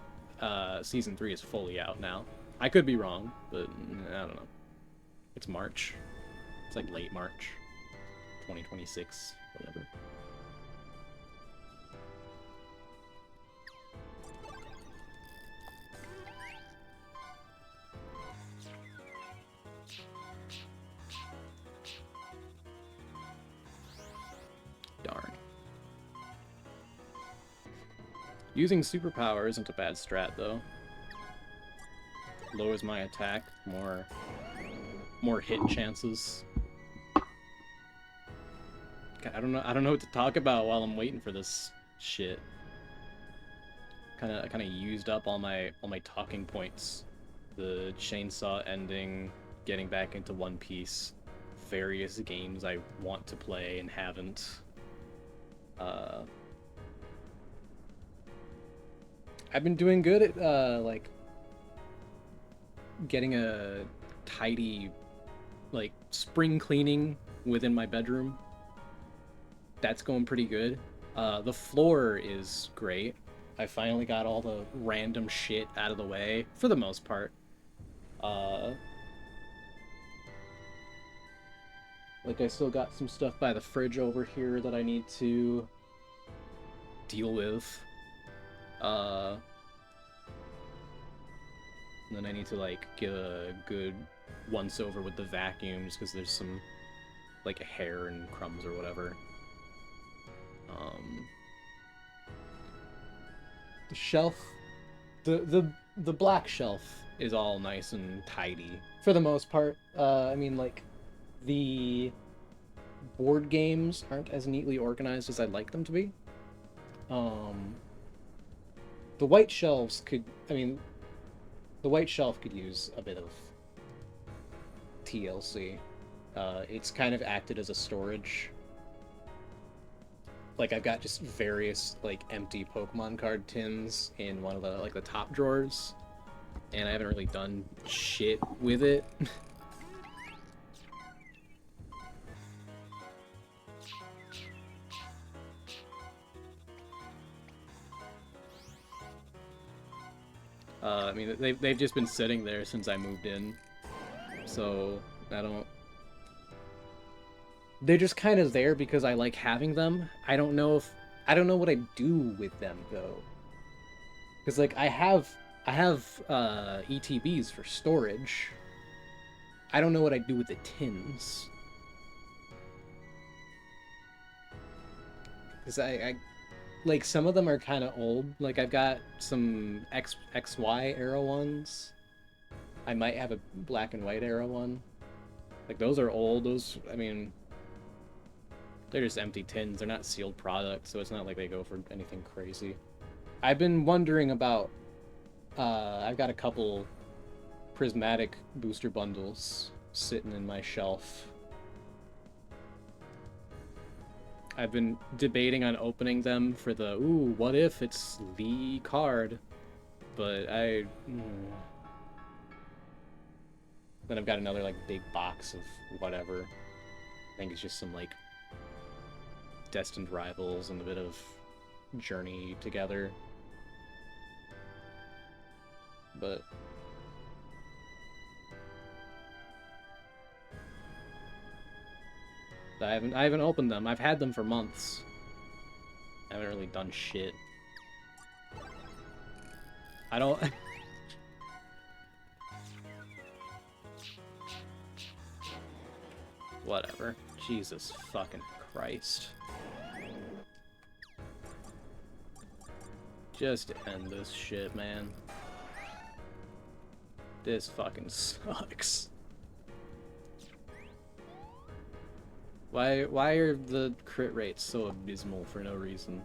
Season 3 is fully out now. I could be wrong, but I don't know. It's March. It's like late March. 2026, whatever. Darn. Using superpower isn't a bad strat, though. Lowers my attack, more hit chances. God, I don't know what to talk about while I'm waiting for this shit. Kind of used up all my talking points. The chainsaw ending, getting back into One Piece, various games I want to play and haven't. I've been doing good at like getting a tidy like spring cleaning within my bedroom. That's going pretty good. The floor is great. I finally got all the random shit out of the way for the most part. Like I still got some stuff by the fridge over here that I need to deal with. And then I need to like get a good once over with the vacuums because there's some like hair and crumbs or whatever. The shelf, the black shelf is all nice and tidy for the most part. I mean, like the board games aren't as neatly organized as I'd like them to be. The white shelves could, I mean, the white shelf could use a bit of TLC. It's kind of acted as a storage. Like I've got just various like empty Pokemon card tins in one of the like the top drawers, and I haven't really done shit with it. I mean, they've just been sitting there since I moved in, so I don't... They're just kind of there because I like having them. I don't know what I do with them, though. Because, like, I have ETBs for storage. I don't know what I do with the tins. Because I like, some of them are kind of old. Like, I've got some XY era ones. I might have a black and white era one. Like, those are old. Those, I mean, they're just empty tins. They're not sealed products, so it's not like they go for anything crazy. I've been wondering about... I've got a couple prismatic booster bundles sitting in my shelf. I've been debating on opening them for the, ooh, what if it's the card? But then I've got another, like, big box of whatever. I think it's just some, like, Destined Rivals and a bit of Journey together. But... I haven't opened them. I've had them for months. I haven't really done shit. I don't... Whatever. Jesus fucking Christ. Just end this shit, man. This fucking sucks. Why are the crit rates so abysmal for no reason?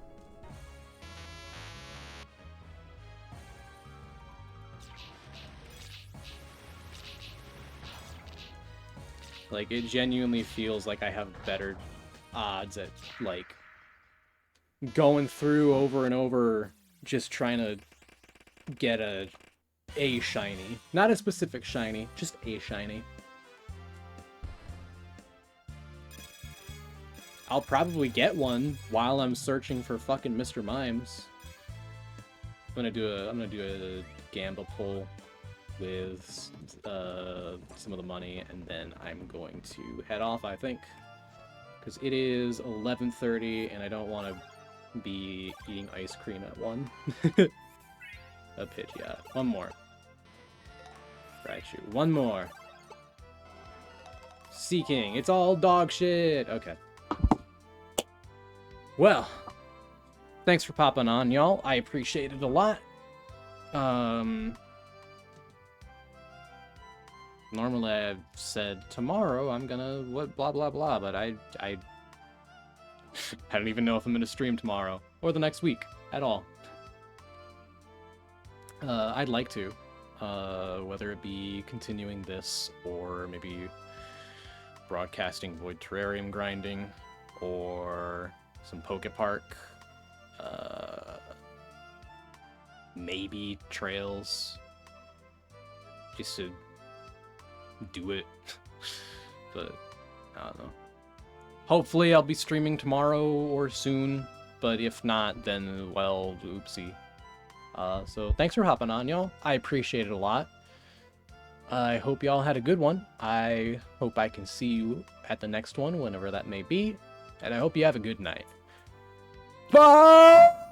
Like, it genuinely feels like I have better odds at, like, going through over and over, just trying to get a a shiny. Not a specific shiny, just a shiny. I'll probably get one while I'm searching for fucking Mr. Mimes. I'm gonna do a gamble pull with some of the money, and then I'm going to head off, I think, because it is 11:30 and I don't want to be eating ice cream at 1. A pitch, yeah. One more. Raichu. One more. Seeking. It's all dog shit. Okay. Well, thanks for popping on, y'all. I appreciate it a lot. Normally I've said tomorrow I'm gonna blah blah blah, but I don't even know if I'm gonna stream tomorrow or the next week at all. I'd like to, whether it be continuing this or maybe broadcasting Void Terrarium grinding or some Pokepark, maybe Trails, just to do it. But I don't know. Hopefully I'll be streaming tomorrow or soon, but if not, then, well, oopsie. So thanks for hopping on, y'all. I appreciate it a lot. I hope y'all had a good one. I hope I can see you at the next one, whenever that may be. And I hope you have a good night. Bye!